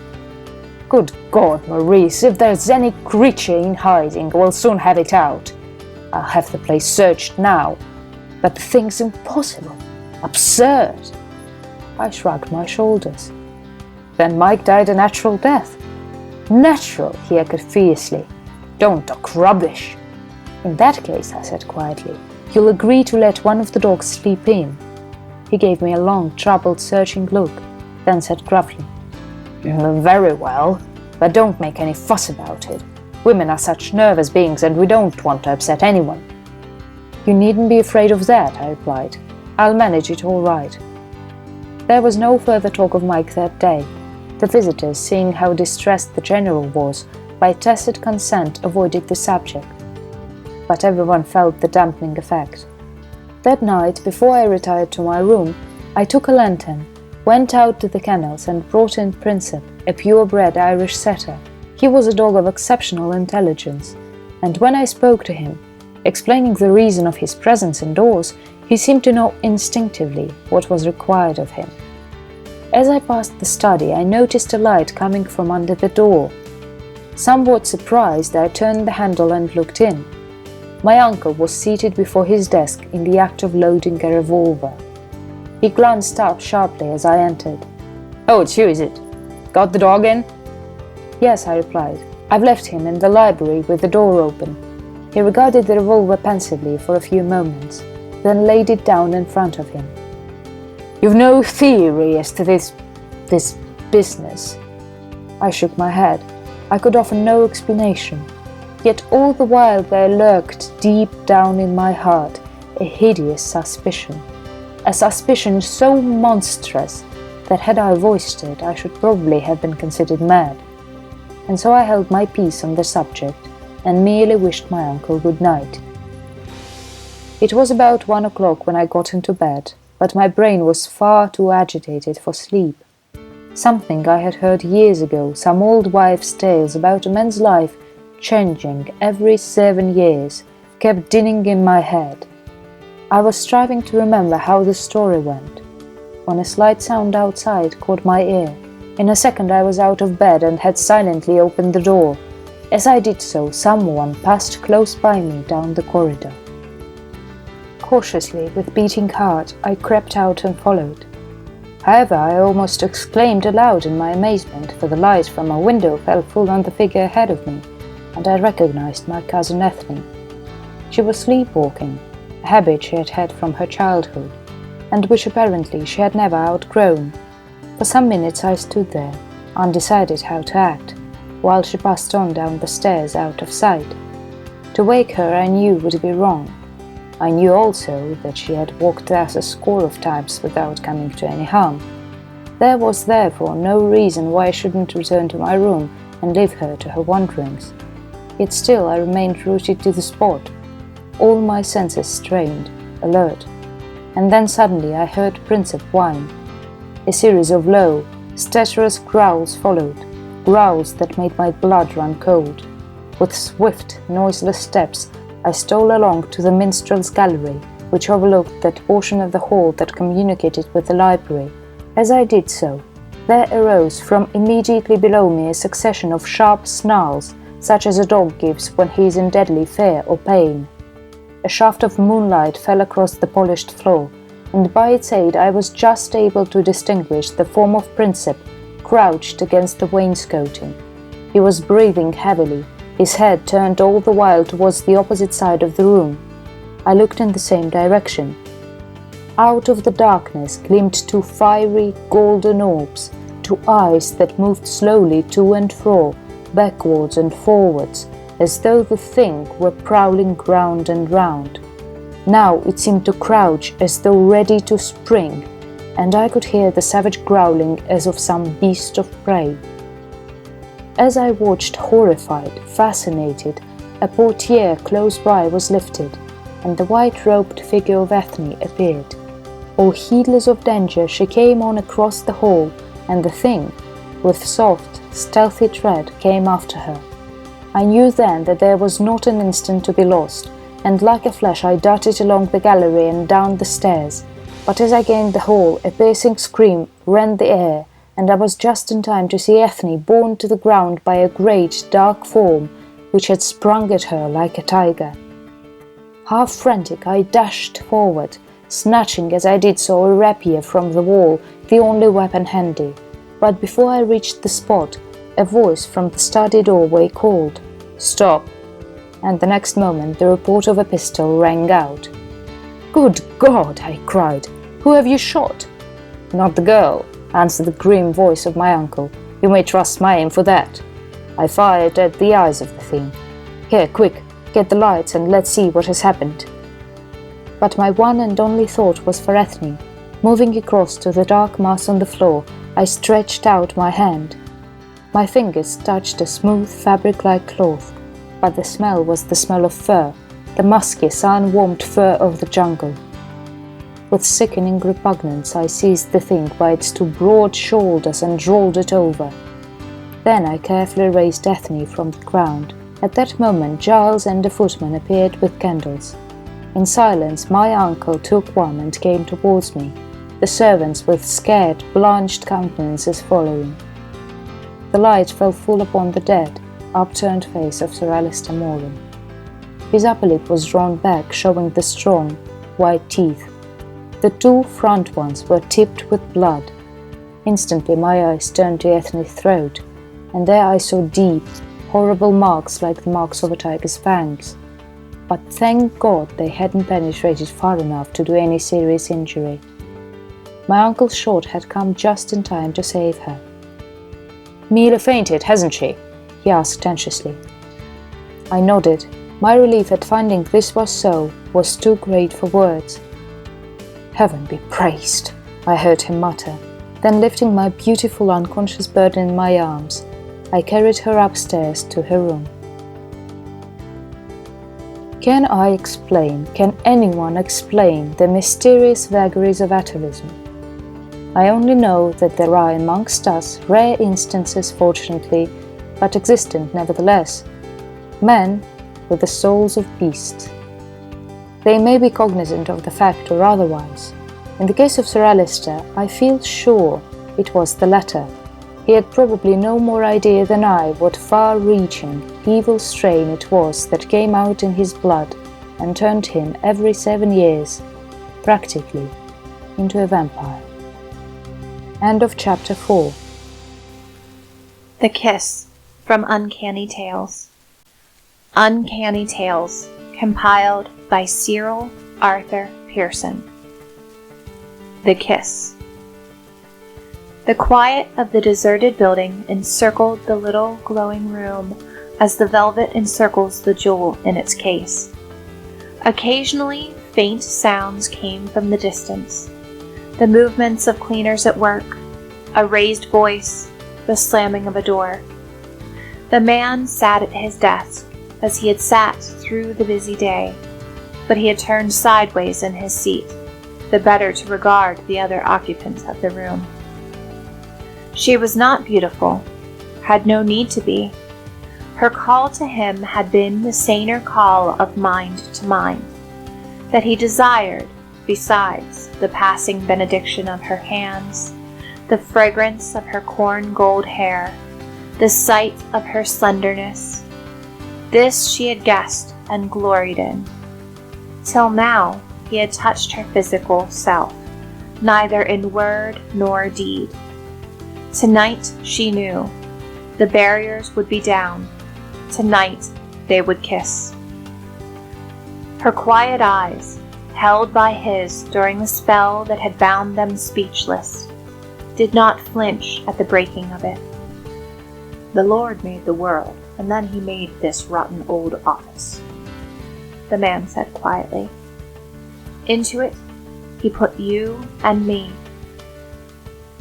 Good God, Maurice, if there's any creature in hiding, we'll soon have it out. I'll have the place searched now. But the thing's impossible. Absurd." I shrugged my shoulders. "Then Mike died a natural death." "Natural," he echoed fiercely. "Don't talk rubbish." "In that case," I said quietly, "you'll agree to let one of the dogs sleep in." He gave me a long, troubled, searching look, then said gruffly, "Very well, but don't make any fuss about it. Women are such nervous beings and we don't want to upset anyone." "You needn't be afraid of that," I replied. "I'll manage it all right." There was no further talk of Mike that day. The visitors, seeing how distressed the General was, by tacit consent avoided the subject. But everyone felt the dampening effect. That night, before I retired to my room, I took a lantern, went out to the kennels and brought in Princep, a purebred Irish setter. He was a dog of exceptional intelligence, and when I spoke to him, explaining the reason of his presence indoors, he seemed to know instinctively what was required of him. As I passed the study, I noticed a light coming from under the door. Somewhat surprised, I turned the handle and looked in. My uncle was seated before his desk in the act of loading a revolver. He glanced up sharply as I entered. "Oh, it's you, is it? Got the dog in?" "Yes," I replied. "I've left him in the library with the door open." He regarded the revolver pensively for a few moments, then laid it down in front of him. "You've no theory as to this business?" I shook my head. I could offer no explanation. Yet all the while there lurked deep down in my heart a hideous suspicion. A suspicion so monstrous that had I voiced it, I should probably have been considered mad. And so I held my peace on the subject and merely wished my uncle good night. It was about 1 o'clock when I got into bed, but my brain was far too agitated for sleep. Something I had heard years ago, some old wives' tales about a man's life changing every 7 years, kept dinning in my head. I was striving to remember how the story went, when a slight sound outside caught my ear. In a second I was out of bed and had silently opened the door. As I did so, someone passed close by me down the corridor. Cautiously, with beating heart, I crept out and followed. However, I almost exclaimed aloud in my amazement, for the light from a window fell full on the figure ahead of me, and I recognized my cousin Ethne. She was sleepwalking, a habit she had had from her childhood. and which apparently she had never outgrown. For some minutes I stood there, undecided how to act, while she passed on down the stairs out of sight. To wake her I knew would be wrong. I knew also that she had walked thus a score of times without coming to any harm. There was therefore no reason why I shouldn't return to my room and leave her to her wanderings. Yet still I remained rooted to the spot, all my senses strained, alert. And then suddenly I heard Princep whine. A series of low, stertorous growls followed, growls that made my blood run cold. With swift, noiseless steps, I stole along to the minstrel's gallery, which overlooked that portion of the hall that communicated with the library. As I did so, there arose from immediately below me a succession of sharp snarls, such as a dog gives when he is in deadly fear or pain. A shaft of moonlight fell across the polished floor, and by its aid I was just able to distinguish the form of Princep crouched against the wainscoting. He was breathing heavily, his head turned all the while towards the opposite side of the room. I looked in the same direction. Out of the darkness gleamed two fiery golden orbs, two eyes that moved slowly to and fro, backwards and forwards, as though the thing were prowling round and round. Now it seemed to crouch as though ready to spring, and I could hear the savage growling as of some beast of prey. As I watched, horrified, fascinated, a portiere close by was lifted, and the white-robed figure of Ethne appeared. All heedless of danger, she came on across the hall, and the thing, with soft, stealthy tread, came after her. I knew then that there was not an instant to be lost, and like a flash I darted along the gallery and down the stairs. But as I gained the hall, a piercing scream rent the air, and I was just in time to see Ethne borne to the ground by a great, dark form which had sprung at her like a tiger. Half frantic, I dashed forward, snatching as I did so a rapier from the wall, the only weapon handy. But before I reached the spot, a voice from the study doorway called, "Stop!" and the next moment the report of a pistol rang out. "Good God!" I cried. "Who have you shot?" "Not the girl," answered the grim voice of my uncle. "You may trust my aim for that. I fired at the eyes of the thing. Here, quick, get the lights and let's see what has happened." But my one and only thought was for Ethne. Moving across to the dark mass on the floor, I stretched out my hand. My fingers touched a smooth fabric-like cloth, but the smell was the smell of fur, the musky, sun-warmed fur of the jungle. With sickening repugnance I seized the thing by its two broad shoulders and rolled it over. Then I carefully raised Ethne from the ground. At that moment Giles and a footman appeared with candles. In silence my uncle took one and came towards me, the servants with scared, blanched countenances following. The light fell full upon the dead, upturned face of Sir Alister Moran. His upper lip was drawn back, showing the strong, white teeth. The two front ones were tipped with blood. Instantly my eyes turned to Ethne's throat, and there I saw deep, horrible marks like the marks of a tiger's fangs. But thank God they hadn't penetrated far enough to do any serious injury. My uncle's shot had come just in time to save her. "Mila fainted, hasn't she?" he asked anxiously. I nodded. My relief at finding this was so was too great for words. "Heaven be praised," I heard him mutter. Then lifting my beautiful unconscious burden in my arms, I carried her upstairs to her room. Can anyone explain the mysterious vagaries of atavism? I only know that there are amongst us rare instances, fortunately, but existent nevertheless, men with the souls of beasts. They may be cognizant of the fact or otherwise. In the case of Sir Alister, I feel sure it was the latter. He had probably no more idea than I what far-reaching, evil strain it was that came out in his blood and turned him every 7 years, practically, into a vampire. End of chapter 4. The Kiss from Uncanny Tales. Uncanny Tales, compiled by Cyril Arthur Pearson. The kiss. The quiet of the deserted building encircled the little glowing room as the velvet encircles the jewel in its case. Occasionally, faint sounds came from the distance, the movements of cleaners at work, a raised voice, the slamming of a door. The man sat at his desk as he had sat through the busy day, but he had turned sideways in his seat, the better to regard the other occupants of the room. She was not beautiful, had no need to be. Her call to him had been the saner call of mind to mind, that he desired, besides the passing benediction of her hands, the fragrance of her corn gold hair, the sight of her slenderness. This she had guessed and gloried in. Till now he had touched her physical self, neither in word nor deed. Tonight she knew. The barriers would be down. Tonight they would kiss. Her quiet eyes, held by his during the spell that had bound them speechless, did not flinch at the breaking of it. The Lord made the world, and then he made this rotten old office, the man said quietly. Into it he put you and me.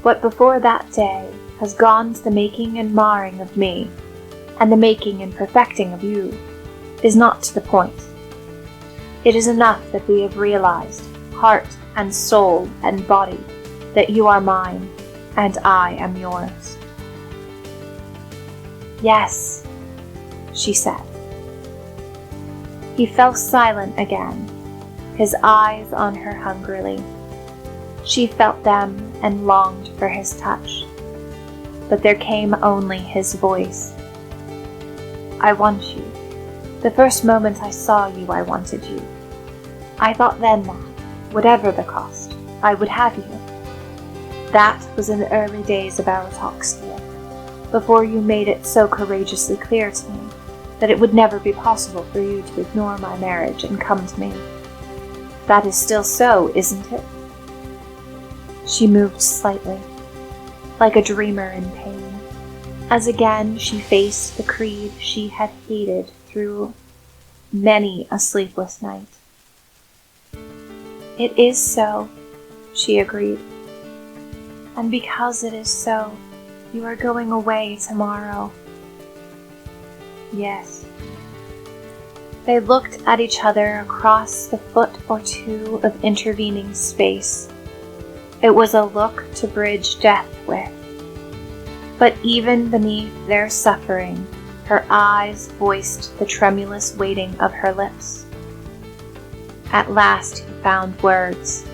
What before that day has gone to the making and marring of me, and the making and perfecting of you, is not to the point. It is enough that we have realized, heart and soul and body, that you are mine, and I am yours. Yes, she said. He fell silent again, his eyes on her hungrily. She felt them and longed for his touch, but there came only his voice. I want you. The first moment I saw you, I wanted you. I thought then that, whatever the cost, I would have you. That was in the early days of our talks, dear, before you made it so courageously clear to me that it would never be possible for you to ignore my marriage and come to me. That is still so, isn't it? She moved slightly, like a dreamer in pain, as again she faced the creed she had hated through many a sleepless night. It is so, she agreed. And because it is so, you are going away tomorrow. Yes. They looked at each other across the foot or two of intervening space. It was a look to bridge death with. But even beneath their suffering, her eyes voiced the tremulous waiting of her lips. At last he found words.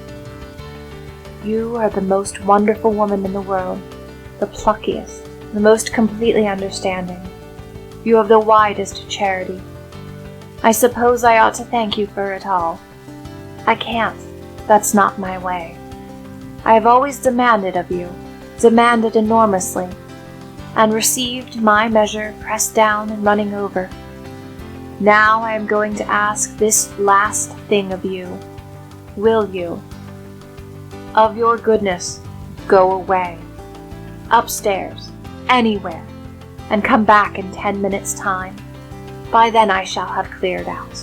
You are the most wonderful woman in the world, the pluckiest, the most completely understanding. You have the widest charity. I suppose I ought to thank you for it all. I can't. That's not my way. I have always demanded of you, demanded enormously, and received my measure pressed down and running over. Now I am going to ask this last thing of you. Will you, of your goodness, go away, upstairs, anywhere, and come back in 10 minutes' time? By then I shall have cleared out.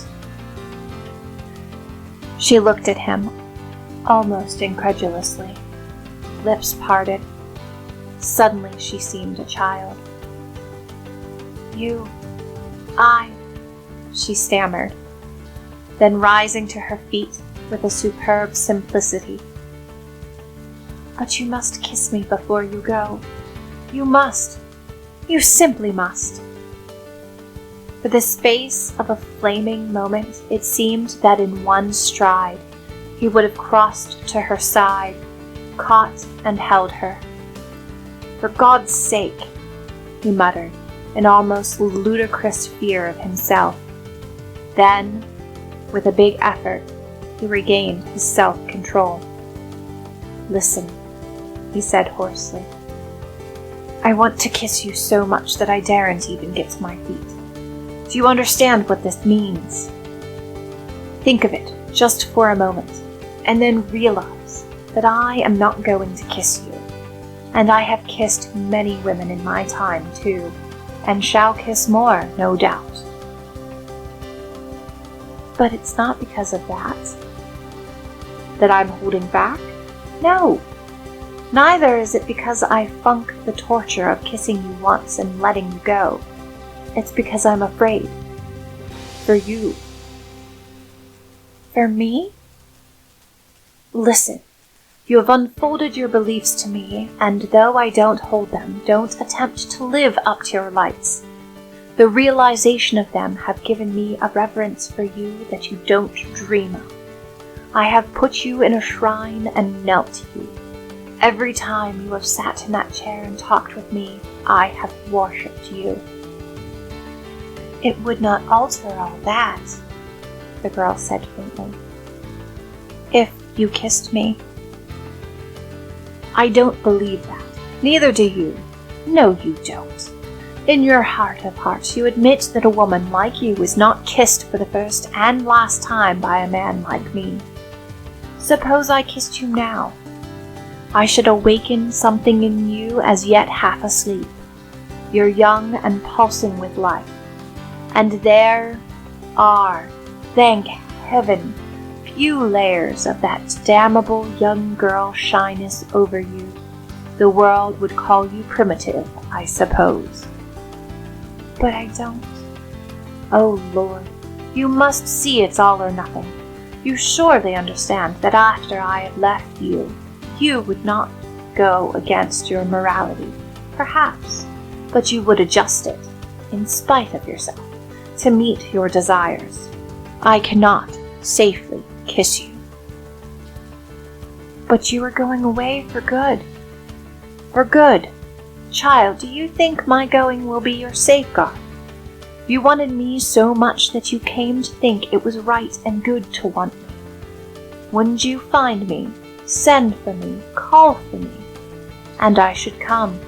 She looked at him, almost incredulously, lips parted. Suddenly she seemed a child. You, I, she stammered, then rising to her feet with a superb simplicity. But you must kiss me before you go. You must. You simply must. For the space of a flaming moment, it seemed that in one stride he would have crossed to her side, caught and held her. For God's sake, he muttered, in almost ludicrous fear of himself. Then, with a big effort, he regained his self-control. Listen, he said hoarsely. I want to kiss you so much that I daren't even get to my feet. Do you understand what this means? Think of it just for a moment, and then realize that I am not going to kiss you. And I have kissed many women in my time, too, and shall kiss more, no doubt. But it's not because of that I'm holding back. No. Neither is it because I funk the torture of kissing you once and letting you go. It's because I'm afraid. For you. For me? Listen, you have unfolded your beliefs to me, and though I don't hold them, don't attempt to live up to your lights. The realization of them have given me a reverence for you that you don't dream of. I have put you in a shrine and knelt to you. Every time you have sat in that chair and talked with me, I have worshipped you. It would not alter all that, the girl said faintly. If you kissed me. I don't believe that. Neither do you. No, you don't. In your heart of hearts, you admit that a woman like you is not kissed for the first and last time by a man like me. Suppose I kissed you now. I should awaken something in you as yet half asleep. You're young and pulsing with life. And there are, thank heaven, few layers of that damnable young girl shyness over you. The world would call you primitive, I suppose. But I don't. Oh, Lord, you must see it's all or nothing. You surely understand that after I had left you, you would not go against your morality, perhaps, but you would adjust it, in spite of yourself, to meet your desires. I cannot safely kiss you. But you are going away for good. For good. Child, do you think my going will be your safeguard? You wanted me so much that you came to think it was right and good to want me. Wouldn't you find me, send for me, call for me, and I should come?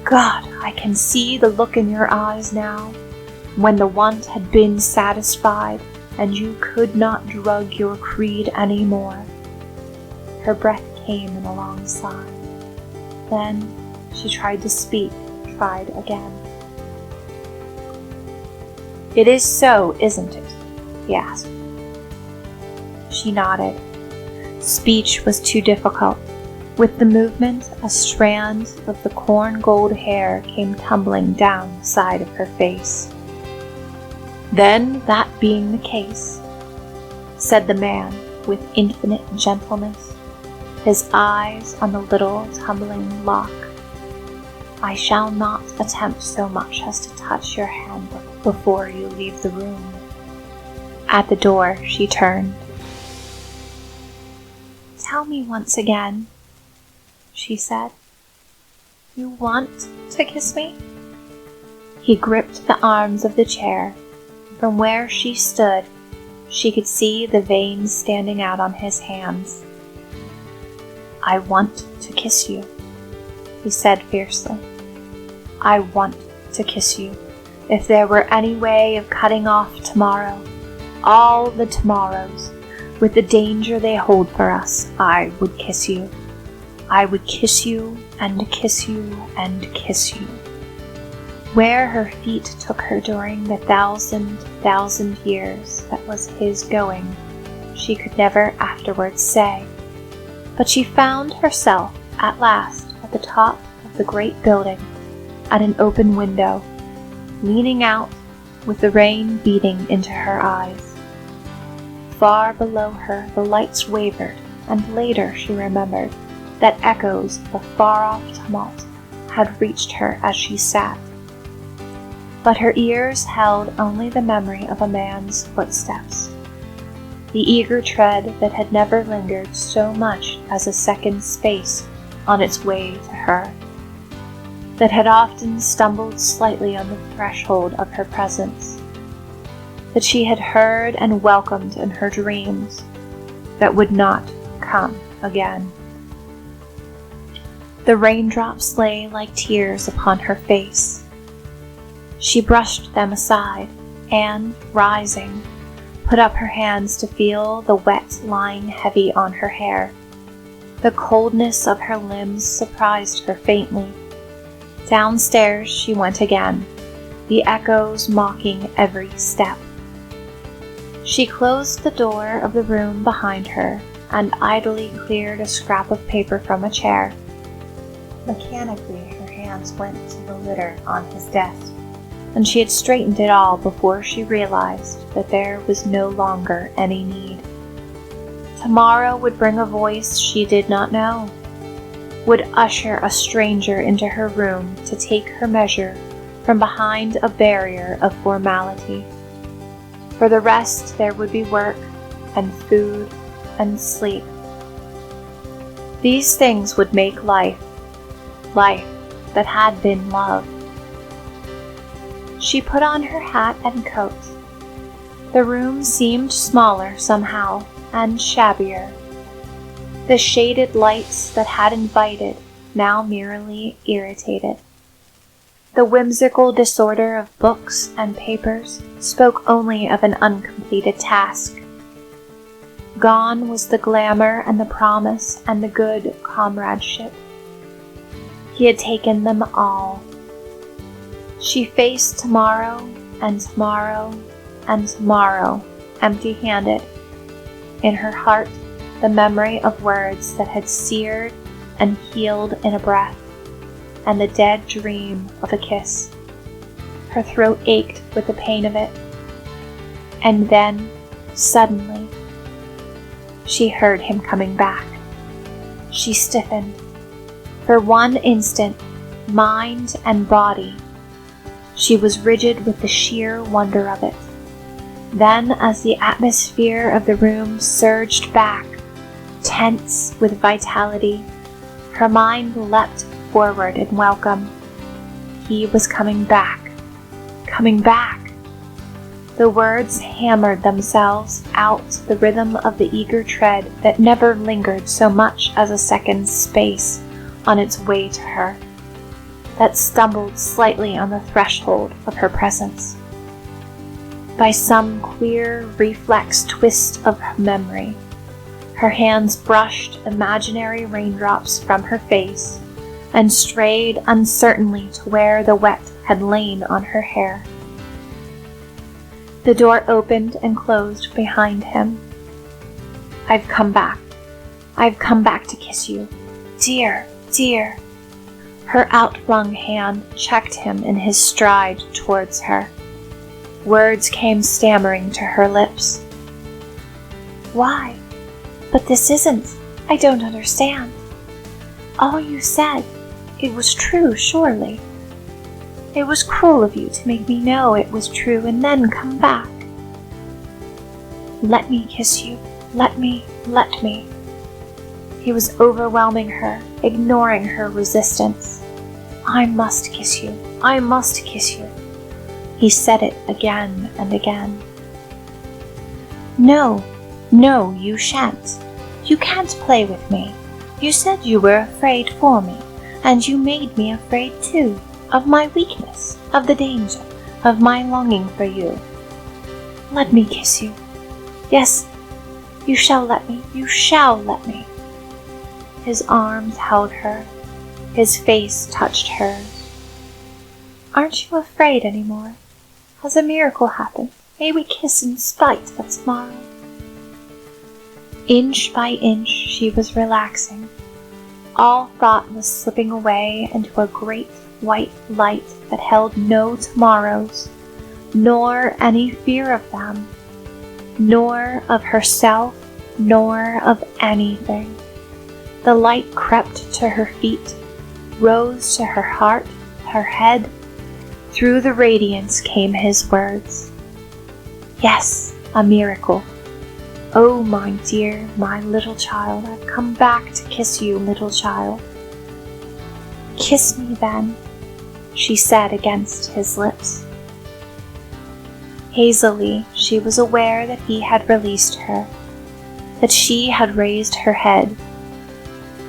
God, I can see the look in your eyes now, when the want had been satisfied and you could not drug your creed any more. Her breath came in a long sigh. Then she tried to speak, tried again. It is so, isn't it? He asked. She nodded. Speech was too difficult. With the movement, a strand of the corn gold hair came tumbling down the side of her face. Then, that being the case, said the man with infinite gentleness, his eyes on the little tumbling lock, I shall not attempt so much as to touch your handbook before you leave the room. At the door, she turned. Tell me once again, she said. You want to kiss me? He gripped the arms of the chair. From where she stood, she could see the veins standing out on his hands. I want to kiss you, he said fiercely. I want to kiss you. If there were any way of cutting off tomorrow, all the tomorrows, with the danger they hold for us, I would kiss you. I would kiss you and kiss you and kiss you. Where her feet took her during the thousand years that was his going, she could never afterwards say. But she found herself at last at the top of the great building, at an open window, leaning out with the rain beating into her eyes. Far below her the lights wavered, and later she remembered that echoes of a far-off tumult had reached her as she sat. But her ears held only the memory of a man's footsteps, the eager tread that had never lingered so much as a second's space on its way to her, that had often stumbled slightly on the threshold of her presence, that she had heard and welcomed in her dreams, that would not come again. The raindrops lay like tears upon her face. She brushed them aside and, rising, put up her hands to feel the wet lying heavy on her hair. The coldness of her limbs surprised her faintly. Downstairs she went again, the echoes mocking every step. She closed the door of the room behind her and idly cleared a scrap of paper from a chair. Mechanically, her hands went to the litter on his desk, and she had straightened it all before she realized that there was no longer any need. Tomorrow would bring a voice she did not know, would usher a stranger into her room to take her measure from behind a barrier of formality. For the rest, there would be work and food and sleep. These things would make life that had been love. She put on her hat and coat. The room seemed smaller somehow, and shabbier. The shaded lights that had invited now merely irritated. The whimsical disorder of books and papers spoke only of an uncompleted task. Gone was the glamour and the promise and the good comradeship. He had taken them all. She faced tomorrow and tomorrow and tomorrow, empty-handed. In her heart, the memory of words that had seared and healed in a breath, and the dead dream of a kiss. Her throat ached with the pain of it. And then, suddenly, she heard him coming back. She stiffened. For one instant, mind and body, she was rigid with the sheer wonder of it. Then, as the atmosphere of the room surged back, tense with vitality, her mind leapt forward in welcome. He was coming back. Coming back. The words hammered themselves out, the rhythm of the eager tread that never lingered so much as a second's space on its way to her, that stumbled slightly on the threshold of her presence. By some queer reflex twist of her memory, her hands brushed imaginary raindrops from her face and strayed uncertainly to where the wet had lain on her hair. The door opened and closed behind him. "I've come back. I've come back to kiss you. Dear, dear." Her outflung hand checked him in his stride towards her. Words came stammering to her lips. "Why? But this isn't. I don't understand. All you said, it was true, surely. It was cruel of you to make me know it was true and then come back. Let me kiss you. Let me. He was overwhelming her, ignoring her resistance. "I must kiss you. I must kiss you." He said it again and again. "No, you shan't. You can't play with me. You said you were afraid for me, and you made me afraid too, of my weakness, of the danger, of my longing for you. Let me kiss you. Yes, you shall let me. You shall let me." His arms held her. His face touched hers. "Aren't you afraid any more? Has a miracle happened? May we kiss in spite of tomorrow?" Inch by inch she was relaxing. All thought was slipping away into a great white light that held no tomorrows, nor any fear of them, nor of herself, nor of anything. The light crept to her feet, rose to her heart, her head. Through the radiance came his words. "Yes, a miracle. Oh, my dear, my little child, I've come back to kiss you, little child." "Kiss me then," she said against his lips. Hazily, she was aware that he had released her, that she had raised her head,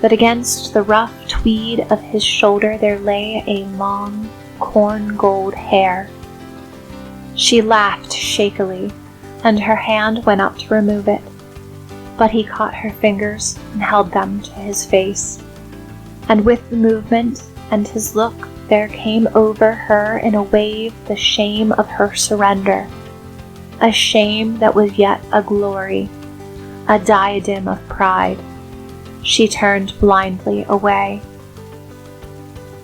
that against the rough tweed of his shoulder there lay a long, corn gold hair. She laughed shakily, and her hand went up to remove it. but he caught her fingers and held them to his face. And with the movement and his look, there came over her in a wave the shame of her surrender, a shame that was yet a glory, a diadem of pride. She turned blindly away.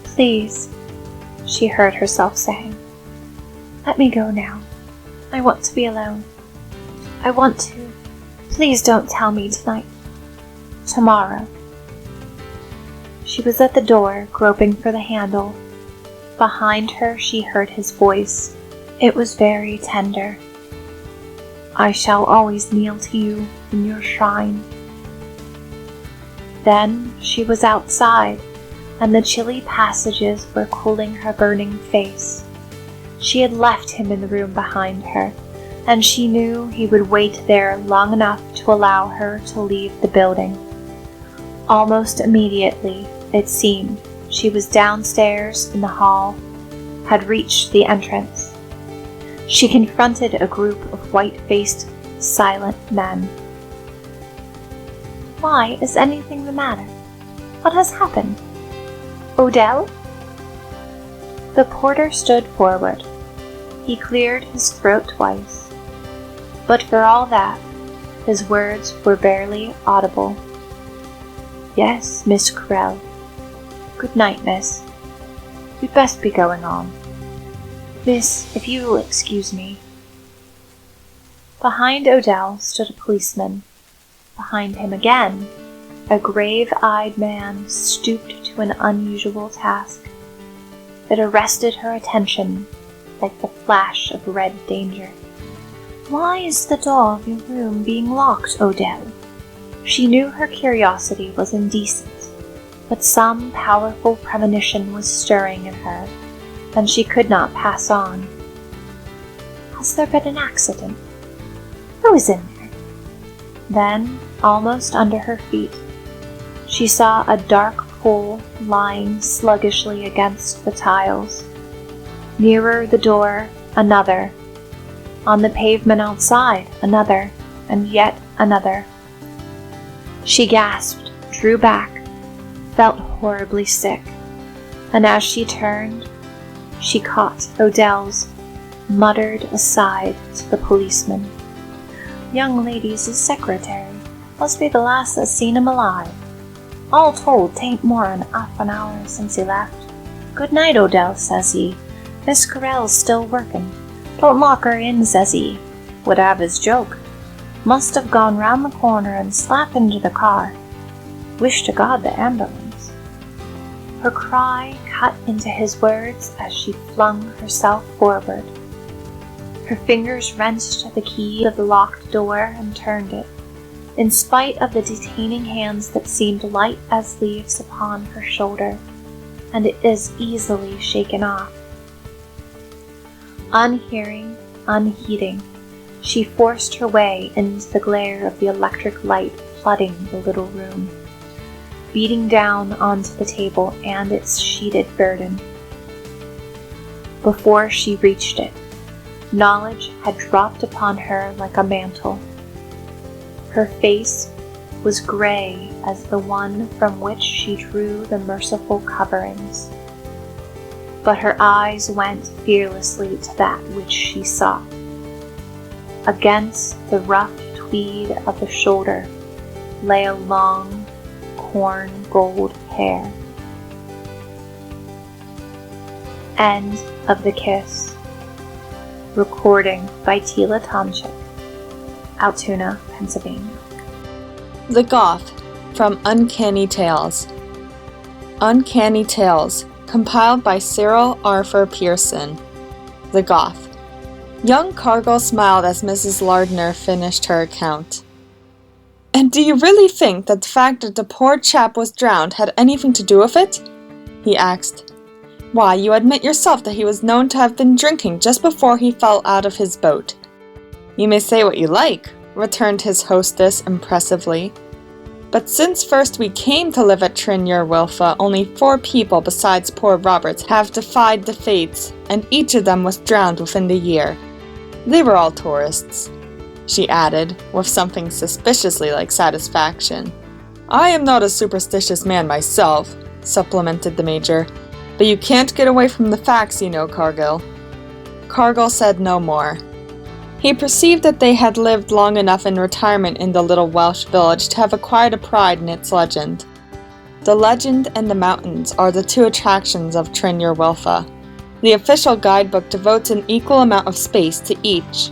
"Please," she heard herself saying, "let me go now. I want to be alone. I want to. Please don't tell me tonight. Tomorrow." She was at the door, groping for the handle. Behind her she heard his voice. It was very tender. "I shall always kneel to you in your shrine." Then she was outside, and the chilly passages were cooling her burning face. She had left him in the room behind her, and she knew he would wait there long enough to allow her to leave the building. Almost immediately, it seemed, she was downstairs in the hall, had reached the entrance. She confronted a group of white-faced, silent men. "Why, is anything the matter? What has happened? Odell?" The porter stood forward. He cleared his throat twice, but for all that, his words were barely audible. "Yes, Miss Carell. Good night, miss. We'd best be going on. Miss, if you will excuse me." Behind Odell stood a policeman. Behind him again, a grave-eyed man stooped to an unusual task. It arrested her attention like the flash of red danger. "Why is the door of your room being locked, Odell?" She knew her curiosity was indecent, but some powerful premonition was stirring in her, and she could not pass on. "Has there been an accident? Who is in there?" Then, almost under her feet, she saw a dark pool lying sluggishly against the tiles. Nearer the door, another. On the pavement outside, another, and yet another. She gasped, drew back, felt horribly sick, and as she turned, she caught Odell's muttered aside to the policeman. "Young lady's his secretary. Must be the last that's seen him alive. All told, 'tain't more'n half an hour since he left. Good night, Odell,' says he. Miss Carell's still working. Don't lock her in, says he. Would have his joke. Must have gone round the corner and slapped into the car. Wish to God the ambulance." Her cry cut into his words as she flung herself forward. Her fingers wrenched the key of the locked door and turned it, in spite of the detaining hands that seemed light as leaves upon her shoulder, and as easily shaken off. Unhearing, unheeding, she forced her way into the glare of the electric light flooding the little room, beating down onto the table and its sheeted burden. Before she reached it, knowledge had dropped upon her like a mantle. Her face was gray as the one from which she drew the merciful coverings. But her eyes went fearlessly to that which she sought. Against the rough tweed of the shoulder lay a long, corn gold hair. End of The Kiss. Recording by Tila Tomchik, Altoona, Pennsylvania. The Goth, from Uncanny Tales. Uncanny Tales, compiled by Cyril Arthur Pearson. The Goth. Young Cargill smiled as Mrs. Lardner finished her account. "And do you really think that the fact that the poor chap was drowned had anything to do with it?" he asked. "Why, you admit yourself that he was known to have been drinking just before he fell out of his boat." "You may say what you like," returned his hostess impressively. "But since first we came to live at Trinure Wilfa, only 4 people besides poor Roberts have defied the fates, and each of them was drowned within the year. They were all tourists." she added, with something suspiciously like satisfaction. I am not a superstitious man myself, supplemented the Major, but you can't get away from the facts, you know, Cargill. Cargill said no more. He perceived that they had lived long enough in retirement in the little Welsh village to have acquired a pride in its legend. The legend and the mountains are the two attractions of Tryn yr Wylfa. The official guidebook devotes an equal amount of space to each.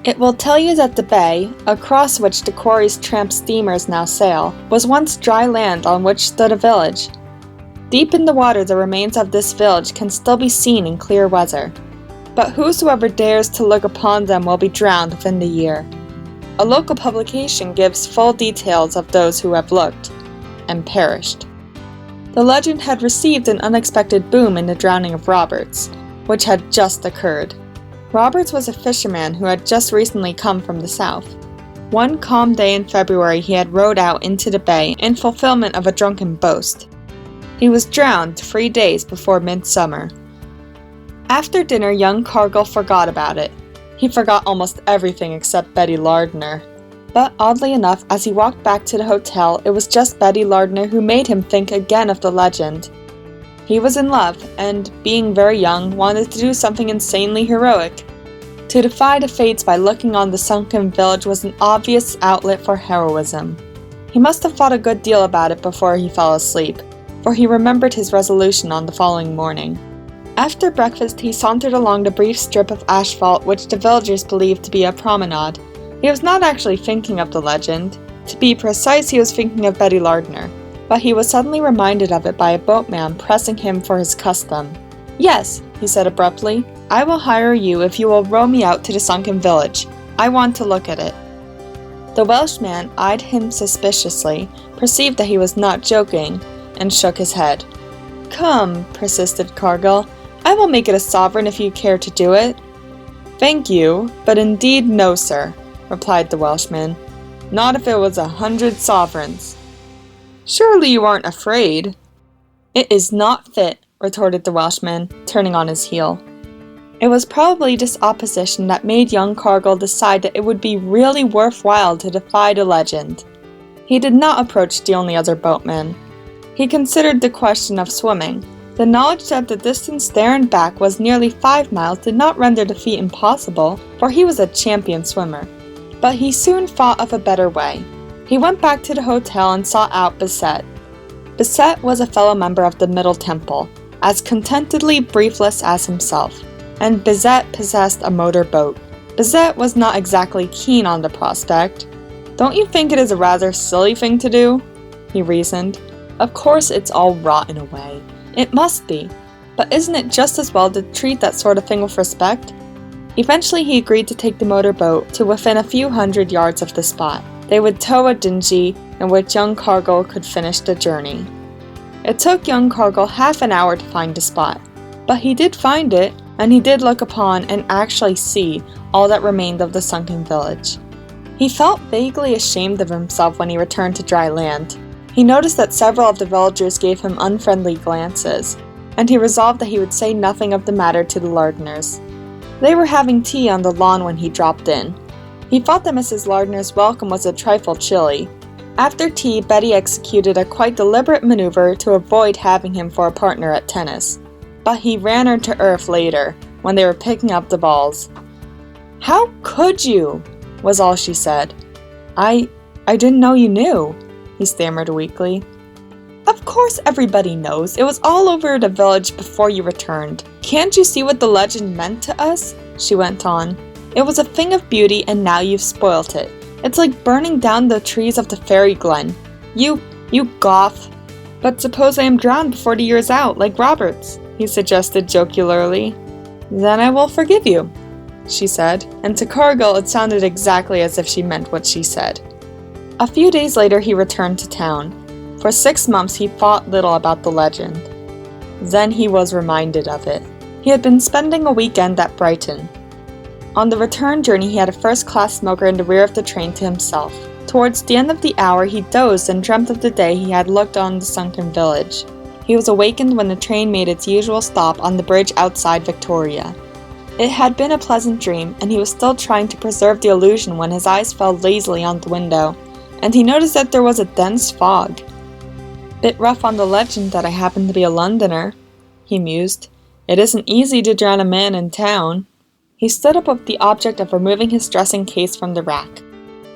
It will tell you that the bay, across which the quarry's tramp steamers now sail, was once dry land on which stood a village. Deep in the water the remains of this village can still be seen in clear weather, but whosoever dares to look upon them will be drowned within the year. A local publication gives full details of those who have looked and perished. The legend had received an unexpected boom in the drowning of Roberts, which had just occurred. Roberts was a fisherman who had just recently come from the south. One calm day in February he had rowed out into the bay in fulfillment of a drunken boast. He was drowned 3 days before midsummer. After dinner, young Cargill forgot about it. He forgot almost everything except Betty Lardner. But oddly enough, as he walked back to the hotel, it was just Betty Lardner who made him think again of the legend. He was in love, and, being very young, wanted to do something insanely heroic. To defy the fates by looking on the sunken village was an obvious outlet for heroism. He must have thought a good deal about it before he fell asleep, for he remembered his resolution on the following morning. After breakfast, he sauntered along the brief strip of asphalt which the villagers believed to be a promenade. He was not actually thinking of the legend. To be precise, he was thinking of Betty Lardner, but he was suddenly reminded of it by a boatman pressing him for his custom. Yes, he said abruptly, I will hire you if you will row me out to the sunken village. I want to look at it. The Welshman eyed him suspiciously, perceived that he was not joking, and shook his head. Come, persisted Cargill, I will make it a sovereign if you care to do it. Thank you, but indeed no, sir, replied the Welshman. Not if it was 100 sovereigns. Surely you aren't afraid? It is not fit, retorted the Welshman, turning on his heel. It was probably this opposition that made young Cargill decide that it would be really worthwhile to defy the legend. He did not approach the only other boatman. He considered the question of swimming. The knowledge that the distance there and back was nearly 5 miles did not render the feat impossible, for he was a champion swimmer. But he soon thought of a better way. He went back to the hotel and sought out Bissett. Bissett was a fellow member of the Middle Temple, as contentedly briefless as himself, and Bissett possessed a motor boat. Bissett was not exactly keen on the prospect. Don't you think it is a rather silly thing to do? He reasoned. Of course it's all rot in a way. It must be. But isn't it just as well to treat that sort of thing with respect? Eventually he agreed to take the motorboat to within a few hundred yards of the spot. They would tow a dinghy in which young Cargill could finish the journey. It took young Cargill half an hour to find the spot, but he did find it, and he did look upon and actually see all that remained of the sunken village. He felt vaguely ashamed of himself when he returned to dry land. He noticed that several of the villagers gave him unfriendly glances, and he resolved that he would say nothing of the matter to the Lardners. They were having tea on the lawn when he dropped in. He thought that Mrs. Lardner's welcome was a trifle chilly. After tea, Betty executed a quite deliberate maneuver to avoid having him for a partner at tennis, but he ran her to earth later, when they were picking up the balls. "How could you?" was all she said. I didn't know you knew," he stammered weakly. "Of course everybody knows. It was all over the village before you returned. Can't you see what the legend meant to us?" she went on. "It was a thing of beauty, and now you've spoilt it. It's like burning down the trees of the fairy glen. You goth." "But suppose I am drowned before the year's out, like Roberts," he suggested jocularly. "Then I will forgive you," she said, and to Cargill it sounded exactly as if she meant what she said. A few days later he returned to town. For 6 months he thought little about the legend. Then he was reminded of it. He had been spending a weekend at Brighton. On the return journey he had a first-class smoker in the rear of the train to himself. Towards the end of the hour he dozed and dreamt of the day he had looked on the sunken village. He was awakened when the train made its usual stop on the bridge outside Victoria. It had been a pleasant dream, and he was still trying to preserve the illusion when his eyes fell lazily on the window, and he noticed that there was a dense fog. "Bit rough on the legend that I happen to be a Londoner," he mused. "It isn't easy to drown a man in town." He stood up with the object of removing his dressing case from the rack.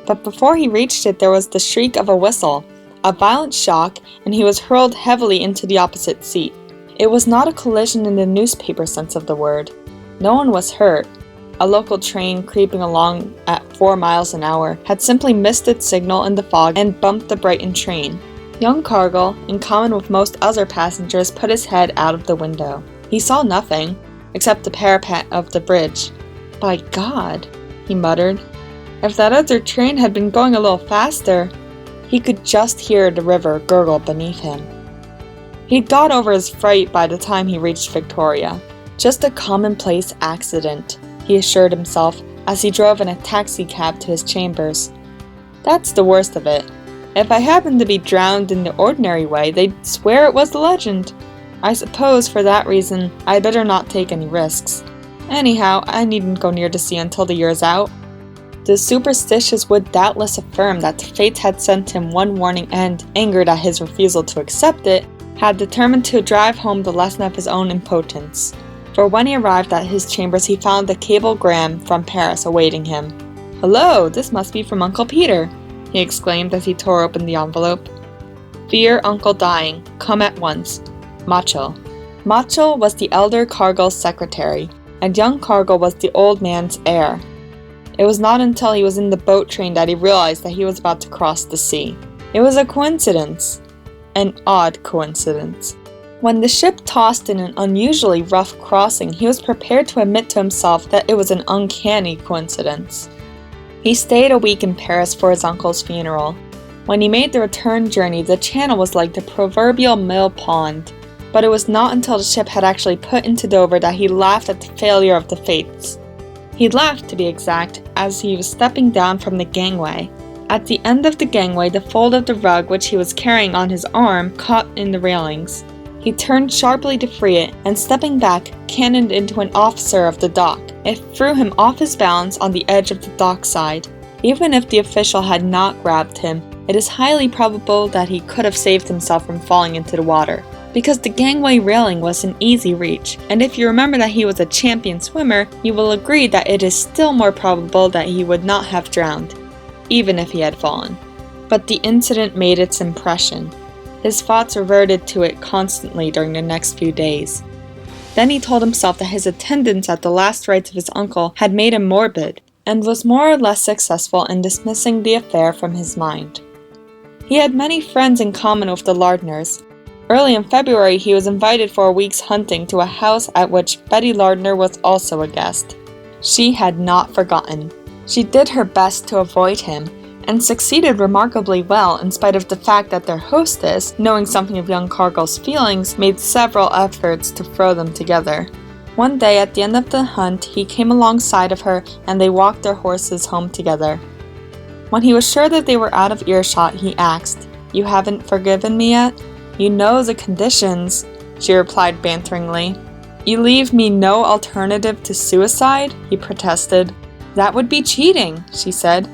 But before he reached it, there was the shriek of a whistle, a violent shock, and he was hurled heavily into the opposite seat. It was not a collision in the newspaper sense of the word. No one was hurt. A local train creeping along at 4 miles an hour had simply missed its signal in the fog and bumped the Brighton train. Young Cargill, in common with most other passengers, put his head out of the window. He saw nothing, except the parapet of the bridge. "By God," he muttered. "If that other train had been going a little faster..." He could just hear the river gurgle beneath him. He'd got over his fright by the time he reached Victoria. "Just a commonplace accident," he assured himself as he drove in a taxicab to his chambers. "That's the worst of it. If I happened to be drowned in the ordinary way, they'd swear it was a legend. I suppose for that reason I'd better not take any risks. Anyhow, I needn't go near the sea until the year's out." The superstitious would doubtless affirm that the fates had sent him one warning and, angered at his refusal to accept it, had determined to drive home the lesson of his own impotence. For when he arrived at his chambers, he found a cablegram from Paris awaiting him. "Hello, this must be from Uncle Peter," he exclaimed as he tore open the envelope. "Fear uncle dying. Come at once. Machel." Machel was the elder Cargill's secretary, and young Cargill was the old man's heir. It was not until he was in the boat train that he realized that he was about to cross the sea. It was a coincidence. An odd coincidence. When the ship tossed in an unusually rough crossing, he was prepared to admit to himself that it was an uncanny coincidence. He stayed a week in Paris for his uncle's funeral. When he made the return journey, the channel was like the proverbial mill pond. But it was not until the ship had actually put into Dover that he laughed at the failure of the fates. He laughed, to be exact, as he was stepping down from the gangway. At the end of the gangway, the fold of the rug which he was carrying on his arm caught in the railings. He turned sharply to free it, and stepping back, cannoned into an officer of the dock. It threw him off his balance on the edge of the dockside. Even if the official had not grabbed him, it is highly probable that he could have saved himself from falling into the water, because the gangway railing was in easy reach, and if you remember that he was a champion swimmer, you will agree that it is still more probable that he would not have drowned, even if he had fallen. But the incident made its impression. His thoughts reverted to it constantly during the next few days. Then he told himself that his attendance at the last rites of his uncle had made him morbid, and was more or less successful in dismissing the affair from his mind. He had many friends in common with the Lardners. Early in February, he was invited for a week's hunting to a house at which Betty Lardner was also a guest. She had not forgotten. She did her best to avoid him, and succeeded remarkably well in spite of the fact that their hostess, knowing something of young Cargill's feelings, made several efforts to throw them together. One day at the end of the hunt, he came alongside of her and they walked their horses home together. When he was sure that they were out of earshot, he asked, "You haven't forgiven me yet?" "You know the conditions," she replied banteringly. "You leave me no alternative to suicide?" he protested. "That would be cheating," she said.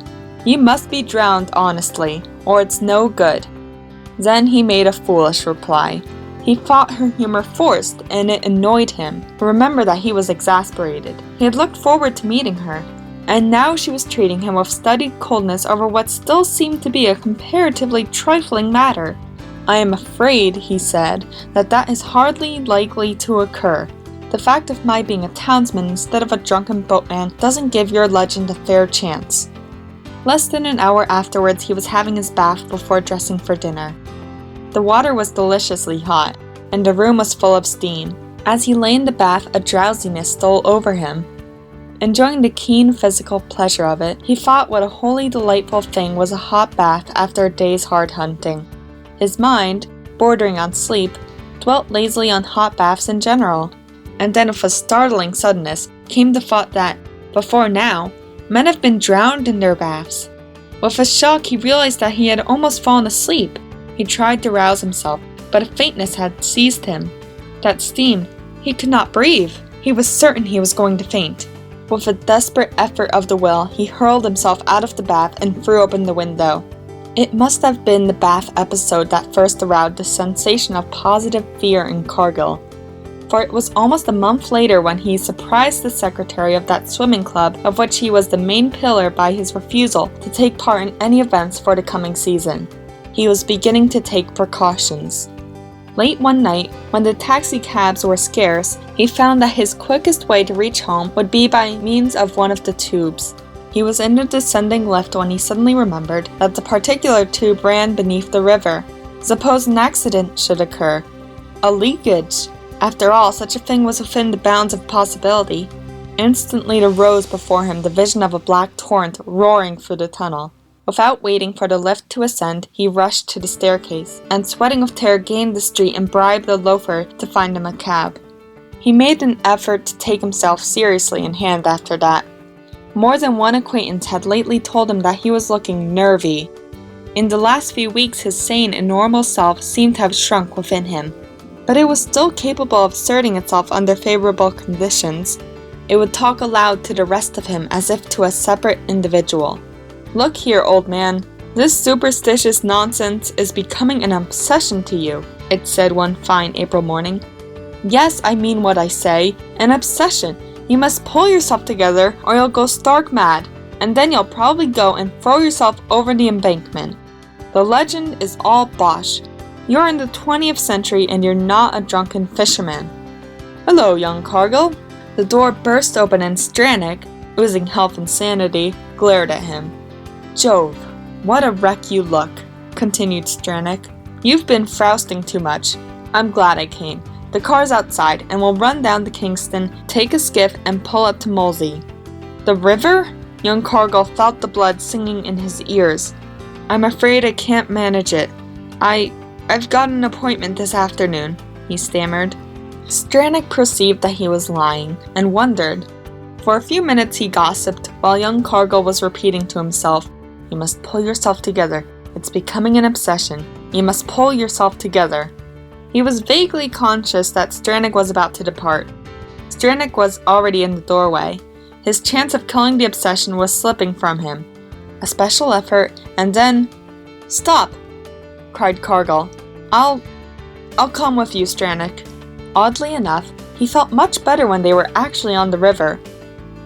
"You must be drowned honestly, or it's no good." Then he made a foolish reply. He thought her humor forced, and it annoyed him. Remember that he was exasperated. He had looked forward to meeting her, and now she was treating him with studied coldness over what still seemed to be a comparatively trifling matter. "I am afraid," he said, that is hardly likely to occur. The fact of my being a townsman instead of a drunken boatman doesn't give your legend a fair chance." Less than an hour afterwards, he was having his bath before dressing for dinner. The water was deliciously hot, and the room was full of steam. As he lay in the bath, a drowsiness stole over him. Enjoying the keen physical pleasure of it, he thought what a wholly delightful thing was a hot bath after a day's hard hunting. His mind, bordering on sleep, dwelt lazily on hot baths in general. And then with a startling suddenness came the thought that, before now, men have been drowned in their baths. With a shock, he realized that he had almost fallen asleep. He tried to rouse himself, but a faintness had seized him. That steam, he could not breathe. He was certain he was going to faint. With a desperate effort of the will, he hurled himself out of the bath and threw open the window. It must have been the bath episode that first aroused the sensation of positive fear in Cargill, for it was almost a month later when he surprised the secretary of that swimming club of which he was the main pillar by his refusal to take part in any events for the coming season. He was beginning to take precautions. Late one night, when the taxi cabs were scarce, he found that his quickest way to reach home would be by means of one of the tubes. He was in the descending lift when he suddenly remembered that the particular tube ran beneath the river. Suppose an accident should occur. A leakage! After all, such a thing was within the bounds of possibility. Instantly there rose before him the vision of a black torrent roaring through the tunnel. Without waiting for the lift to ascend, he rushed to the staircase, and sweating with terror gained the street and bribed a loafer to find him a cab. He made an effort to take himself seriously in hand after that. More than one acquaintance had lately told him that he was looking nervy. In the last few weeks his sane and normal self seemed to have shrunk within him. But it was still capable of asserting itself under favorable conditions. It would talk aloud to the rest of him as if to a separate individual. "Look here, old man, this superstitious nonsense is becoming an obsession to you," it said one fine April morning. "Yes, I mean what I say, an obsession. You must pull yourself together or you'll go stark mad, and then you'll probably go and throw yourself over the embankment. The legend is all bosh. You're in the 20th century and you're not a drunken fisherman." "Hello, young Cargill." The door burst open and Stranick, oozing health and sanity, glared at him. "Jove, what a wreck you look," continued Stranick. "You've been frowsting too much. I'm glad I came. The car's outside, and we'll run down to Kingston, take a skiff, and pull up to Molesey." "The river?" Young Cargill felt the blood singing in his ears. "I'm afraid I can't manage it. I've got an appointment this afternoon," he stammered. Stranick perceived that he was lying, and wondered. For a few minutes he gossiped, while young Cargill was repeating to himself, "You must pull yourself together. It's becoming an obsession. You must pull yourself together." He was vaguely conscious that Stranick was about to depart. Stranick was already in the doorway. His chance of killing the obsession was slipping from him. A special effort, and then... "Stop!" cried Cargill. I'll come with you, Stranick." Oddly enough, he felt much better when they were actually on the river.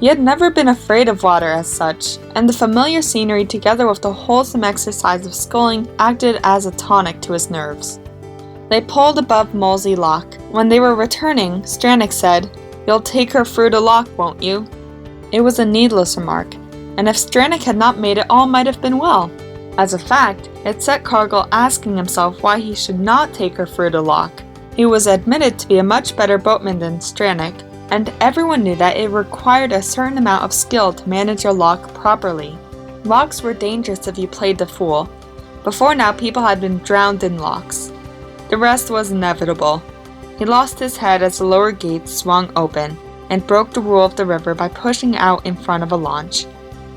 He had never been afraid of water as such, and the familiar scenery together with the wholesome exercise of sculling acted as a tonic to his nerves. They pulled above Molesey Loch. When they were returning, Stranick said, "You'll take her through the loch, won't you?" It was a needless remark, and if Stranick had not made it, all might have been well. As a fact, it set Cargill asking himself why he should not take her through the loch. He was admitted to be a much better boatman than Stranick, and everyone knew that it required a certain amount of skill to manage a loch properly. Lochs were dangerous if you played the fool. Before now, people had been drowned in lochs. The rest was inevitable. He lost his head as the lower gates swung open, and broke the rule of the river by pushing out in front of a launch.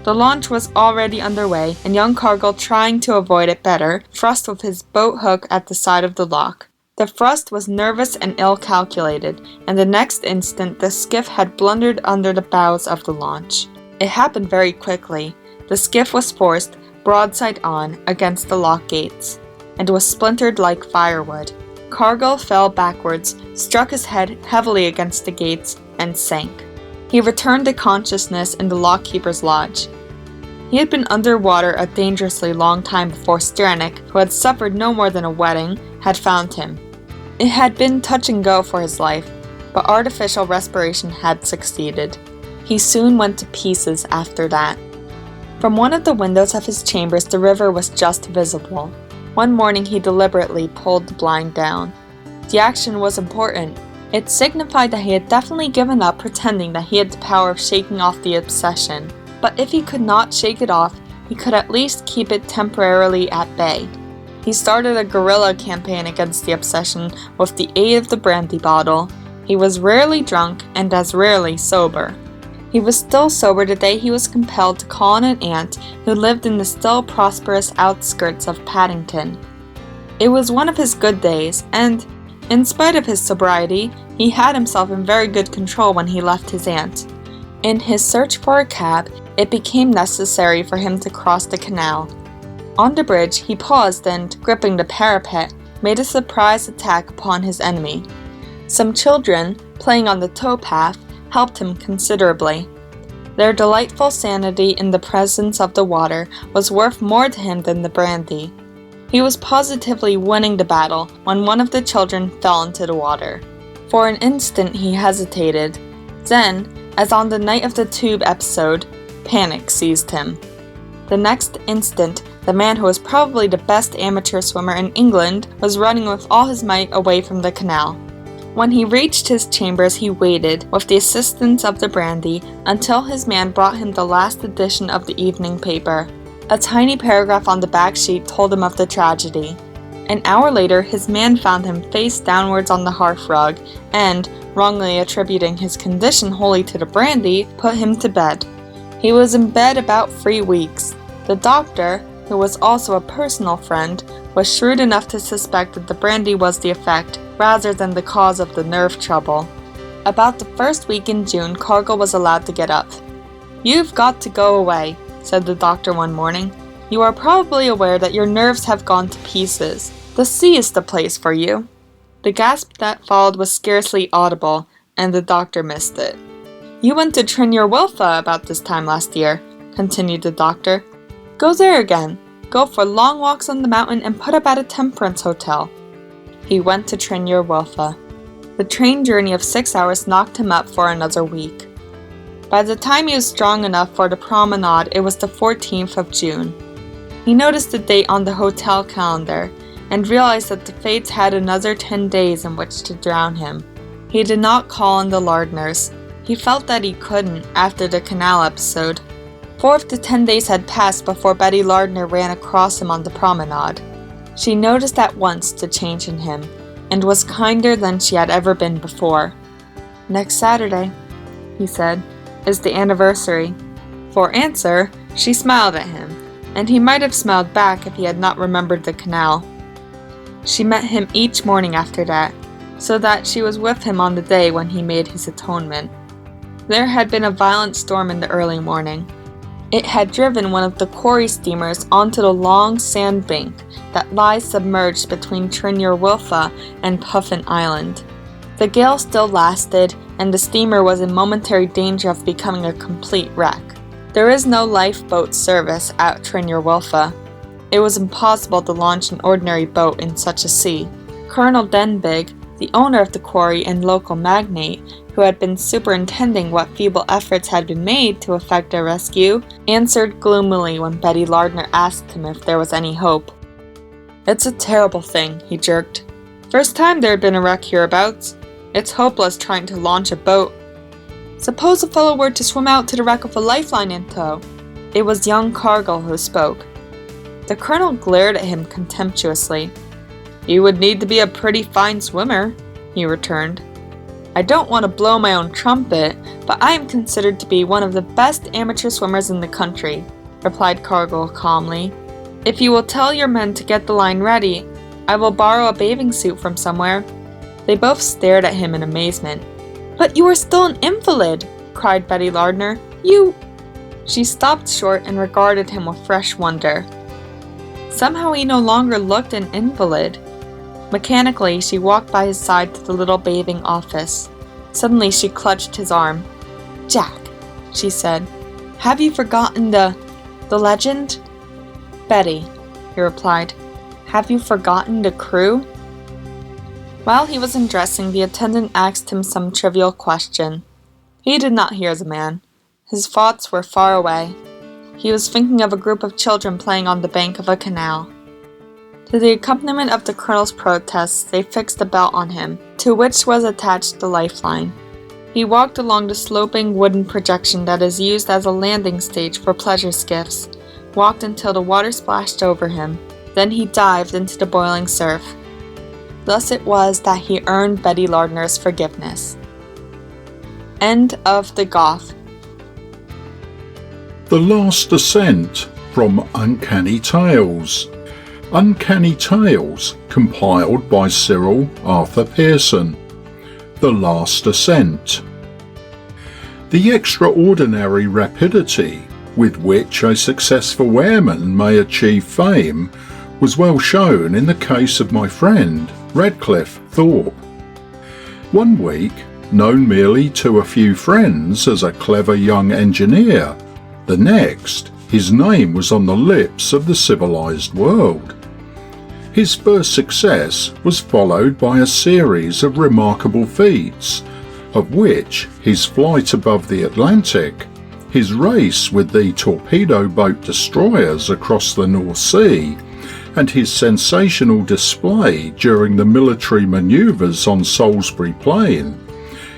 The launch was already underway, and young Cargill, trying to avoid it better, thrust with his boat hook at the side of the loch. The thrust was nervous and ill-calculated, and the next instant the skiff had blundered under the bows of the launch. It happened very quickly. The skiff was forced, broadside on, against the lock gates, and was splintered like firewood. Cargill fell backwards, struck his head heavily against the gates, and sank. He returned to consciousness in the lockkeeper's lodge. He had been underwater a dangerously long time before Stranick, who had suffered no more than a wetting, had found him. It had been touch and go for his life, but artificial respiration had succeeded. He soon went to pieces after that. From one of the windows of his chambers the river was just visible. One morning he deliberately pulled the blind down. The action was important. It signified that he had definitely given up pretending that he had the power of shaking off the obsession. But if he could not shake it off, he could at least keep it temporarily at bay. He started a guerrilla campaign against the obsession with the aid of the brandy bottle. He was rarely drunk and as rarely sober. He was still sober the day he was compelled to call on an aunt who lived in the still prosperous outskirts of Paddington. It was one of his good days, and In spite of his sobriety, he had himself in very good control when he left his aunt. In his search for a cab, it became necessary for him to cross the canal. On the bridge, he paused and, gripping the parapet, made a surprise attack upon his enemy. Some children, playing on the towpath, helped him considerably. Their delightful sanity in the presence of the water was worth more to him than the brandy. He was positively winning the battle when one of the children fell into the water. For an instant he hesitated. Then, as on the night of the tube episode, panic seized him. The next instant, the man who was probably the best amateur swimmer in England was running with all his might away from the canal. When he reached his chambers, he waited, with the assistance of the brandy, until his man brought him the last edition of the evening paper. A tiny paragraph on the back sheet told him of the tragedy. An hour later, his man found him face downwards on the hearthrug and, wrongly attributing his condition wholly to the brandy, put him to bed. He was in bed about 3 weeks. The doctor, who was also a personal friend, was shrewd enough to suspect that the brandy was the effect, rather than the cause of the nerve trouble. About the first week in June, Cargill was allowed to get up. "You've got to go away," said the doctor one morning. "You are probably aware that your nerves have gone to pieces. The sea is the place for you." The gasp that followed was scarcely audible, and the doctor missed it. "You went to Trinur Wilfa about this time last year," continued the doctor. "Go there again. Go for long walks on the mountain and put up at a temperance hotel." He went to Trinur Wilfa. The train journey of 6 hours knocked him up for another week. By the time he was strong enough for the promenade, it was the 14th of June. He noticed the date on the hotel calendar, and realized that the fates had another 10 days in which to drown him. He did not call on the Lardners. He felt that he couldn't, after the canal episode. 4 of the 10 days had passed before Betty Lardner ran across him on the promenade. She noticed at once the change in him, and was kinder than she had ever been before. "Next Saturday," he said, "is the anniversary." For answer, she smiled at him, and he might have smiled back if he had not remembered the canal. She met him each morning after that, so that she was with him on the day when he made his atonement. There had been a violent storm in the early morning. It had driven one of the quarry steamers onto the long sand bank that lies submerged between Trinur Wilfa and Puffin Island. The gale still lasted, and the steamer was in momentary danger of becoming a complete wreck. There is no lifeboat service at Trinur Wilfa. It was impossible to launch an ordinary boat in such a sea. Colonel Denbigh, the owner of the quarry and local magnate, who had been superintending what feeble efforts had been made to effect a rescue, answered gloomily when Betty Lardner asked him if there was any hope. "It's a terrible thing," he jerked. "First time there had been a wreck hereabouts. It's hopeless trying to launch a boat. Suppose a fellow were to swim out to the wreck with a lifeline in tow." It was young Cargill who spoke. The colonel glared at him contemptuously. "You would need to be a pretty fine swimmer," he returned. "I don't want to blow my own trumpet, but I am considered to be one of the best amateur swimmers in the country," replied Cargill calmly. "If you will tell your men to get the line ready, I will borrow a bathing suit from somewhere." They both stared at him in amazement. "But you are still an invalid!" cried Betty Lardner. "You—" She stopped short and regarded him with fresh wonder. Somehow he no longer looked an invalid. Mechanically, she walked by his side to the little bathing office. Suddenly she clutched his arm. "Jack," she said, "have you forgotten the legend?" "Betty," he replied, "have you forgotten the crew?" While he was undressing, the attendant asked him some trivial question. He did not hear the man. His thoughts were far away. He was thinking of a group of children playing on the bank of a canal. To the accompaniment of the colonel's protests, they fixed a belt on him, to which was attached the lifeline. He walked along the sloping wooden projection that is used as a landing stage for pleasure skiffs, walked until the water splashed over him. Then he dived into the boiling surf. Thus it was that he earned Betty Lardner's forgiveness. End of The Goth. The Last Descent from Uncanny Tales. Uncanny Tales, compiled by Cyril Arthur Pearson. The Last Ascent. The extraordinary rapidity with which a successful airman may achieve fame was well shown in the case of my friend Radcliffe Thorpe. One week, known merely to a few friends as a clever young engineer, the next, his name was on the lips of the civilized world. His first success was followed by a series of remarkable feats, of which his flight above the Atlantic, his race with the torpedo boat destroyers across the North Sea, and his sensational display during the military manoeuvres on Salisbury Plain,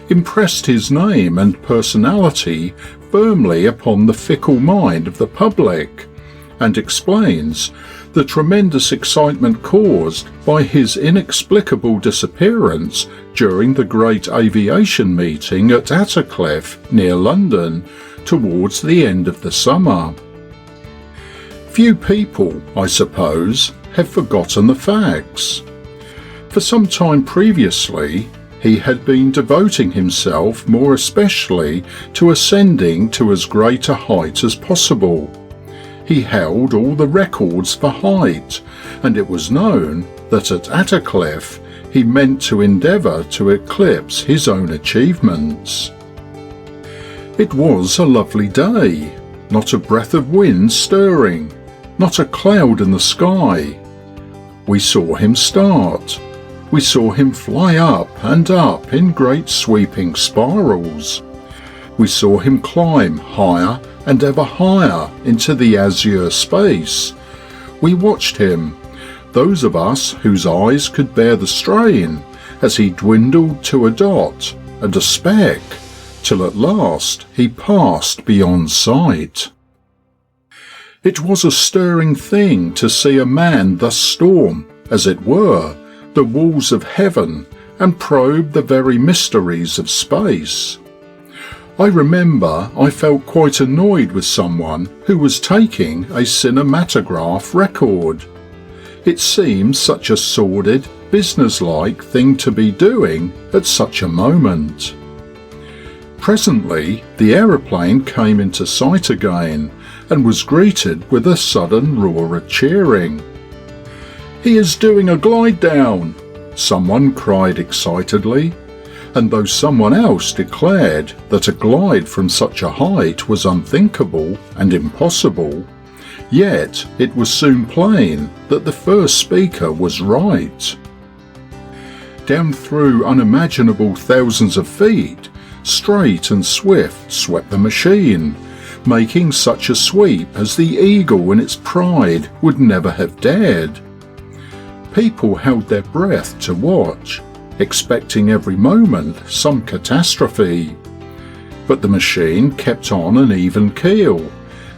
impressed his name and personality firmly upon the fickle mind of the public, and explains the tremendous excitement caused by his inexplicable disappearance during the great aviation meeting at Attercliffe near London towards the end of the summer. Few people, I suppose, have forgotten the facts. For some time previously, he had been devoting himself more especially to ascending to as great a height as possible. He held all the records for height, and it was known that at Attercliffe he meant to endeavour to eclipse his own achievements. It was a lovely day, not a breath of wind stirring, not a cloud in the sky. We saw him start. We saw him fly up and up in great sweeping spirals. We saw him climb higher and ever higher into the azure space. We watched him, those of us whose eyes could bear the strain, as he dwindled to a dot and a speck, till at last he passed beyond sight. It was a stirring thing to see a man thus storm, as it were, the walls of heaven and probe the very mysteries of space. I remember I felt quite annoyed with someone who was taking a cinematograph record. It seemed such a sordid, businesslike thing to be doing at such a moment. Presently, the aeroplane came into sight again and was greeted with a sudden roar of cheering. "He is doing a glide down," someone cried excitedly, and though someone else declared that a glide from such a height was unthinkable and impossible, yet it was soon plain that the first speaker was right. Down through unimaginable thousands of feet, straight and swift swept the machine, making such a sweep as the eagle in its pride would never have dared. People held their breath to watch, expecting every moment some catastrophe. But the machine kept on an even keel,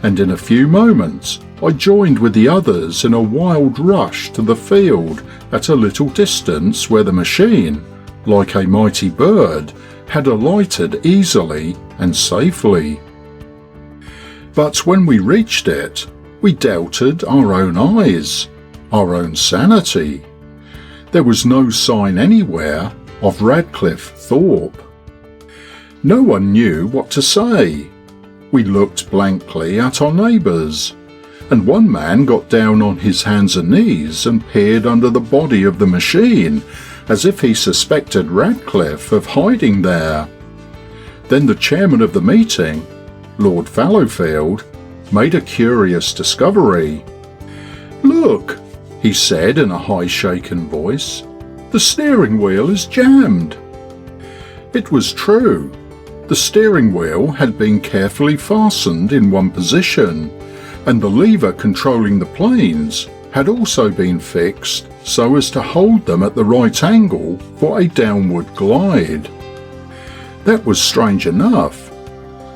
and in a few moments I joined with the others in a wild rush to the field at a little distance where the machine, like a mighty bird, had alighted easily and safely. But when we reached it, we doubted our own eyes, our own sanity. There was no sign anywhere of Radcliffe Thorpe. No one knew what to say. We looked blankly at our neighbours, and one man got down on his hands and knees and peered under the body of the machine, as if he suspected Radcliffe of hiding there. Then the chairman of the meeting, Lord Fallowfield, made a curious discovery. "Look," he said in a high shaken voice, "the steering wheel is jammed." It was true. The steering wheel had been carefully fastened in one position, and the lever controlling the planes had also been fixed so as to hold them at the right angle for a downward glide. That was strange enough,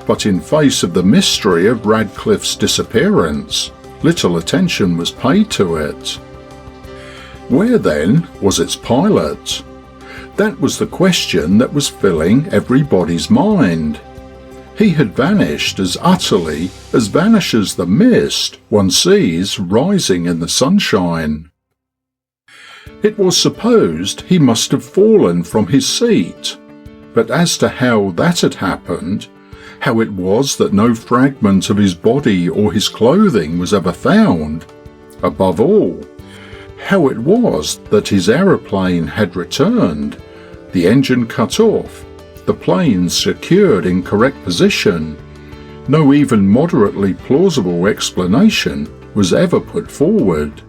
but in face of the mystery of Radcliffe's disappearance, little attention was paid to it. Where then was its pilot? That was the question that was filling everybody's mind. He had vanished as utterly as vanishes the mist one sees rising in the sunshine. It was supposed he must have fallen from his seat, but as to how that had happened, how it was that no fragment of his body or his clothing was ever found, above all, how it was that his aeroplane had returned, the engine cut off, the plane secured in correct position, no even moderately plausible explanation was ever put forward.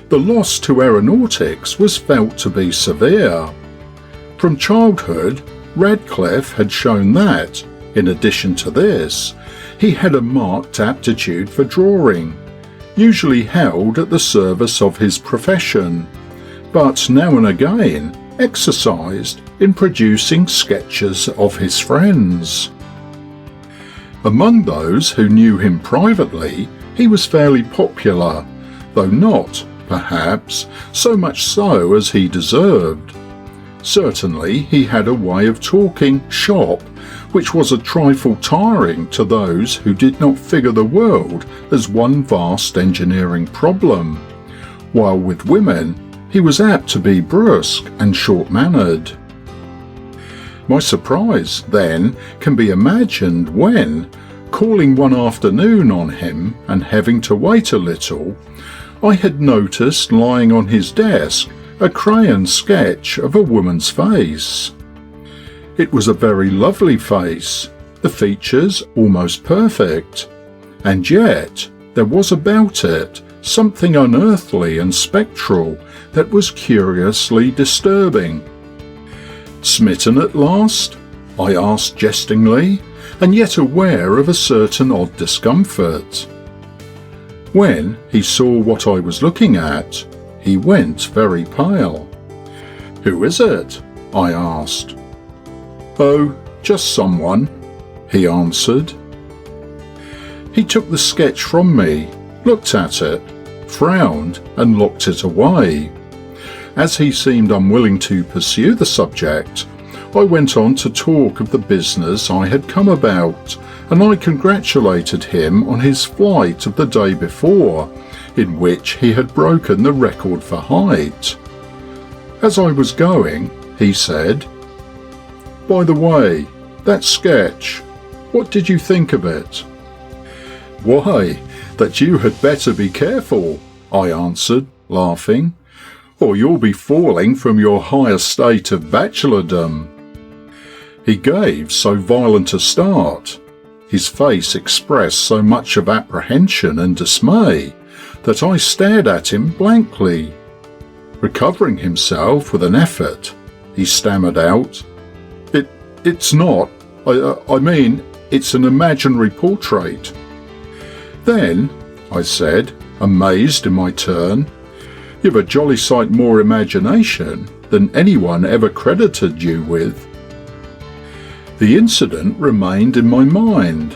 The loss to aeronautics was felt to be severe. From childhood, Radcliffe had shown that, in addition to this, he had a marked aptitude for drawing, usually held at the service of his profession, but now and again exercised in producing sketches of his friends. Among those who knew him privately, he was fairly popular, though not, perhaps, so much so as he deserved. Certainly he had a way of talking shop which was a trifle tiring to those who did not figure the world as one vast engineering problem, while with women he was apt to be brusque and short-mannered. My surprise, then, can be imagined when, calling one afternoon on him and having to wait a little, I had noticed lying on his desk a crayon sketch of a woman's face. It was a very lovely face, the features almost perfect, and yet there was about it something unearthly and spectral that was curiously disturbing. "Smitten at last?" I asked jestingly, and yet aware of a certain odd discomfort. When he saw what I was looking at, he went very pale. "Who is it?" I asked. "Oh, just someone," he answered. He took the sketch from me, looked at it, frowned and locked it away. As he seemed unwilling to pursue the subject, I went on to talk of the business I had come about, and I congratulated him on his flight of the day before, in which he had broken the record for height. As I was going, he said, "By the way, that sketch, what did you think of it?" "Why, that you had better be careful," I answered, laughing, "or you'll be falling from your high estate of bachelordom." He gave so violent a start, his face expressed so much of apprehension and dismay, that I stared at him blankly. Recovering himself with an effort, he stammered out, It's not. I mean, it's an imaginary portrait." "Then," I said, amazed in my turn, "you've a jolly sight more imagination than anyone ever credited you with." The incident remained in my mind.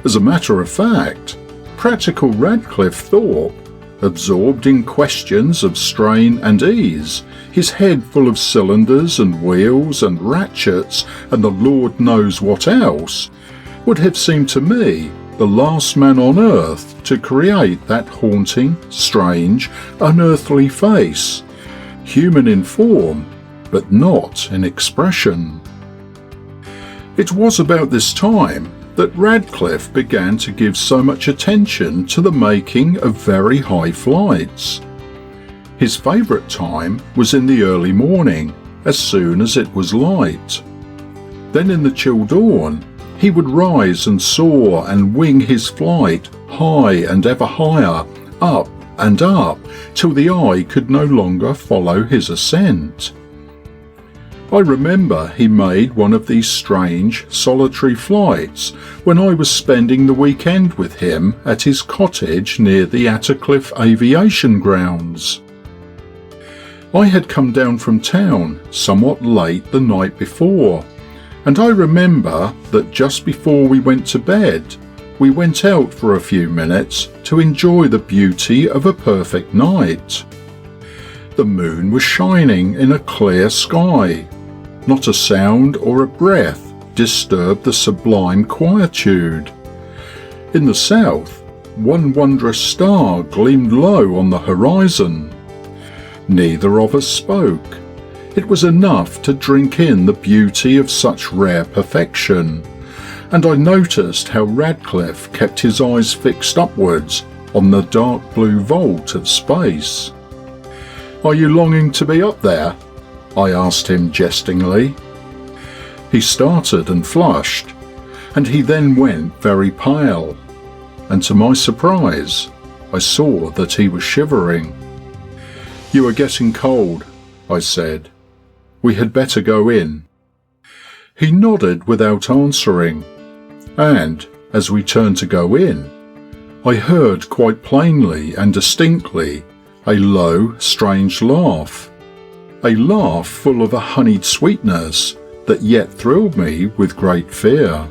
As a matter of fact, practical Radcliffe Thorpe, absorbed in questions of strain and ease, his head full of cylinders and wheels and ratchets and the Lord knows what else, would have seemed to me the last man on earth to create that haunting, strange, unearthly face, human in form, but not in expression. It was about this time that Radcliffe began to give so much attention to the making of very high flights. His favourite time was in the early morning, as soon as it was light. Then in the chill dawn, he would rise and soar and wing his flight high and ever higher, up and up, till the eye could no longer follow his ascent. I remember he made one of these strange, solitary flights when I was spending the weekend with him at his cottage near the Attercliffe Aviation Grounds. I had come down from town somewhat late the night before, and I remember that just before we went to bed, we went out for a few minutes to enjoy the beauty of a perfect night. The moon was shining in a clear sky. Not a sound or a breath disturbed the sublime quietude. In the south, one wondrous star gleamed low on the horizon. Neither of us spoke. It was enough to drink in the beauty of such rare perfection, and I noticed how Radcliffe kept his eyes fixed upwards on the dark blue vault of space. "Are you longing to be up there?" I asked him jestingly. He started and flushed, and he then went very pale, and to my surprise, I saw that he was shivering. "You are getting cold," I said. "We had better go in." He nodded without answering, and as we turned to go in, I heard quite plainly and distinctly a low, strange laugh. A laugh full of a honeyed sweetness that yet thrilled me with great fear.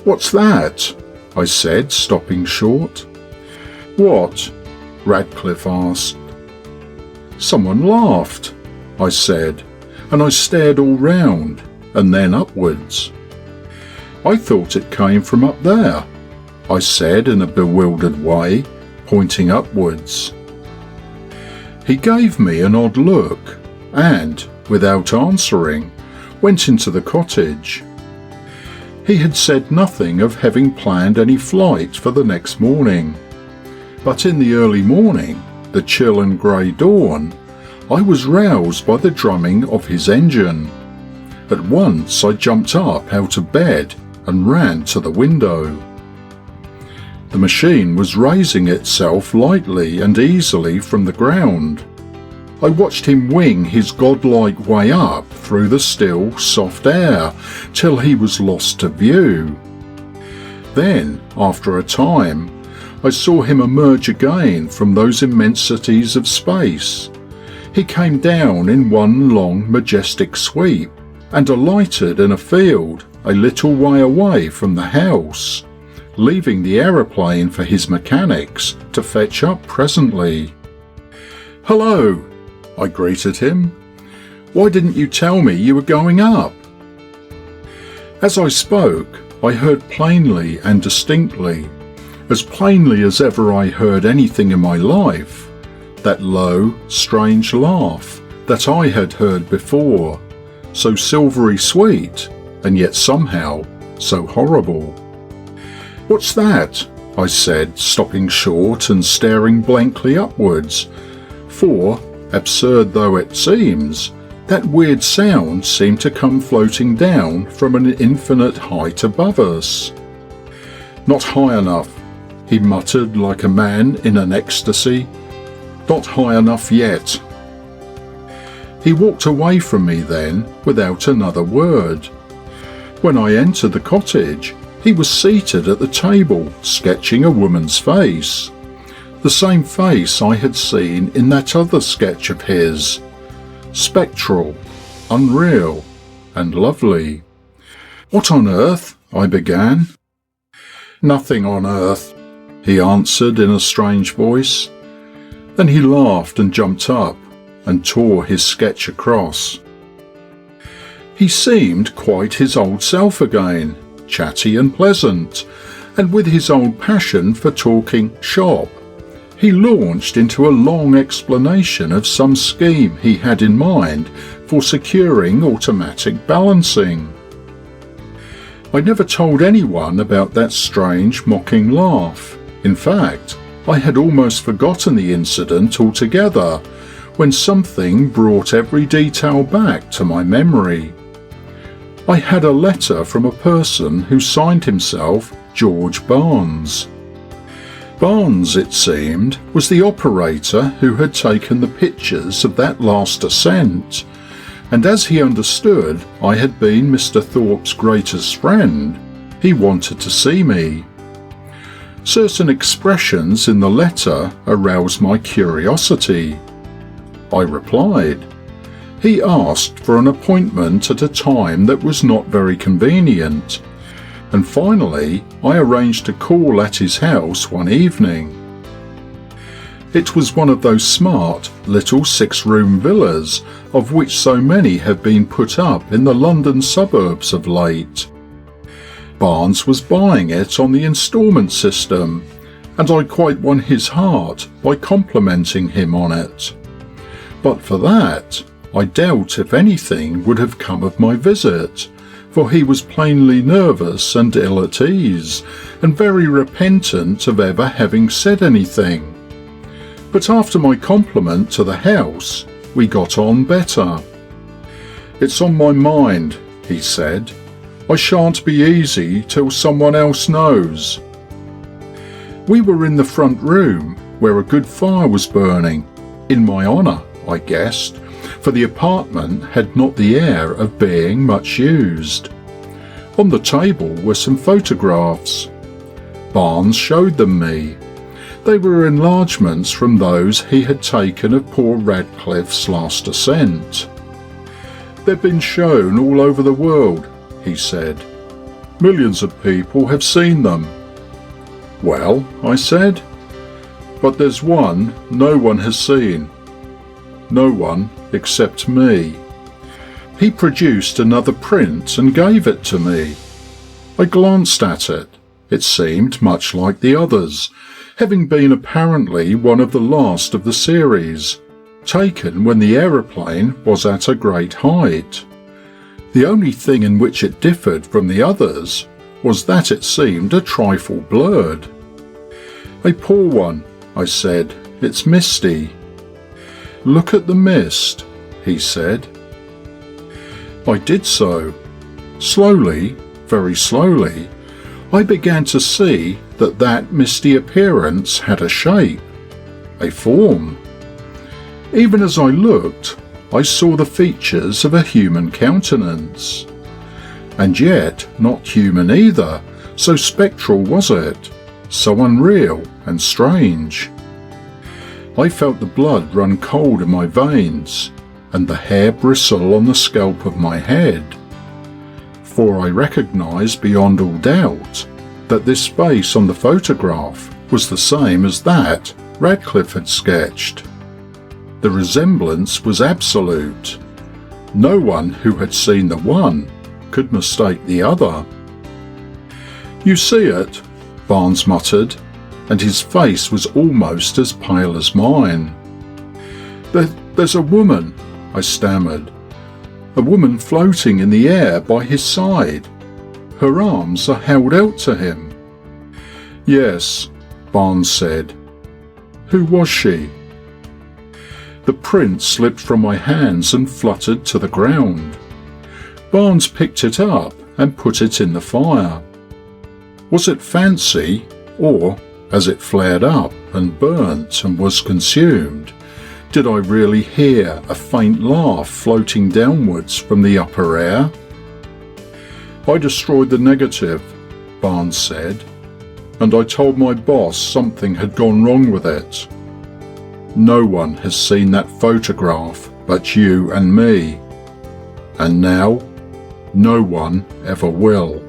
"What's that?" I said, stopping short. "What?" Radcliffe asked. "Someone laughed," I said, and I stared all round, and then upwards. "I thought it came from up there," I said in a bewildered way, pointing upwards. He gave me an odd look, and, without answering, went into the cottage. He had said nothing of having planned any flight for the next morning, but in the early morning, the chill and grey dawn, I was roused by the drumming of his engine. At once I jumped up out of bed and ran to the window. The machine was raising itself lightly and easily from the ground. I watched him wing his godlike way up through the still, soft air till he was lost to view. Then, after a time, I saw him emerge again from those immensities of space. He came down in one long, majestic sweep and alighted in a field a little way away from the house, leaving the aeroplane for his mechanics to fetch up presently. "Hello," I greeted him. "Why didn't you tell me you were going up?" As I spoke, I heard plainly and distinctly, as plainly as ever I heard anything in my life, that low, strange laugh that I had heard before, so silvery sweet, and yet somehow so horrible. "What's that?" I said, stopping short and staring blankly upwards, for, absurd though it seems, that weird sound seemed to come floating down from an infinite height above us. "Not high enough," he muttered like a man in an ecstasy. "Not high enough yet." He walked away from me then without another word. When I entered the cottage, he was seated at the table sketching a woman's face. The same face I had seen in that other sketch of his. Spectral, unreal, and lovely. "What on earth?" I began. "Nothing on earth," he answered in a strange voice. Then he laughed and jumped up and tore his sketch across. He seemed quite his old self again, chatty and pleasant, and with his old passion for talking shop. He launched into a long explanation of some scheme he had in mind for securing automatic balancing. I never told anyone about that strange mocking laugh. In fact, I had almost forgotten the incident altogether, when something brought every detail back to my memory. I had a letter from a person who signed himself George Barnes. Barnes, it seemed, was the operator who had taken the pictures of that last ascent, and as he understood I had been Mr. Thorpe's greatest friend, he wanted to see me. Certain expressions in the letter aroused my curiosity. I replied. He asked for an appointment at a time that was not very convenient, and finally I arranged to call at his house one evening. It was one of those smart little 6-room villas of which so many have been put up in the London suburbs of late. Barnes was buying it on the instalment system, and I quite won his heart by complimenting him on it. But for that, I doubt if anything would have come of my visit, for he was plainly nervous and ill at ease, and very repentant of ever having said anything. But after my compliment to the house, we got on better. "It's on my mind," he said. "I shan't be easy till someone else knows." We were in the front room, where a good fire was burning, in my honour, I guessed, for the apartment had not the air of being much used. On the table were some photographs. Barnes showed them me. They were enlargements from those he had taken of poor Radcliffe's last ascent. "They've been shown all over the world," he said. "Millions of people have seen them." "Well," I said, "but there's one no one has seen. No one except me." He produced another print and gave it to me. I glanced at it. It seemed much like the others, having been apparently one of the last of the series, taken when the aeroplane was at a great height. The only thing in which it differed from the others was that it seemed a trifle blurred. "A poor one," I said. "It's misty." "Look at the mist," he said. I did so. Slowly, very slowly, I began to see that misty appearance had a shape, a form. Even as I looked, I saw the features of a human countenance. And yet not human either, so spectral was it, so unreal and strange. I felt the blood run cold in my veins, and the hair bristle on the scalp of my head. For I recognised beyond all doubt that this face on the photograph was the same as that Radcliffe had sketched. The resemblance was absolute. No one who had seen the one could mistake the other. "You see it?" Barnes muttered, and his face was almost as pale as mine. There's a woman," I stammered. "A woman floating in the air by his side. Her arms are held out to him." "Yes," Barnes said. "Who was she?" The print slipped from my hands and fluttered to the ground. Barnes picked it up and put it in the fire. Was it fancy, or, as it flared up and burnt and was consumed, did I really hear a faint laugh floating downwards from the upper air? "I destroyed the negative," Barnes said, "and I told my boss something had gone wrong with it. No one has seen that photograph but you and me. And now, no one ever will."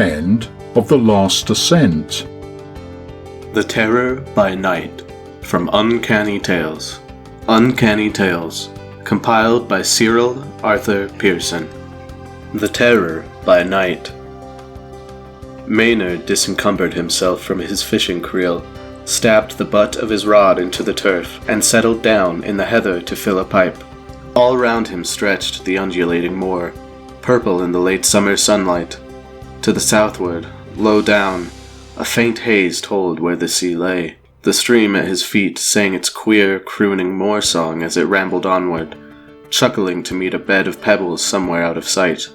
End of The Last Ascent. The Terror by Night, from Uncanny Tales. Uncanny Tales, compiled by Cyril Arthur Pearson. The Terror by Night. Maynard disencumbered himself from his fishing creel, stabbed the butt of his rod into the turf, and settled down in the heather to fill a pipe. All round him stretched the undulating moor, purple in the late summer sunlight. To the southward, low down, a faint haze told where the sea lay. The stream at his feet sang its queer, crooning moor song as it rambled onward, chuckling to meet a bed of pebbles somewhere out of sight,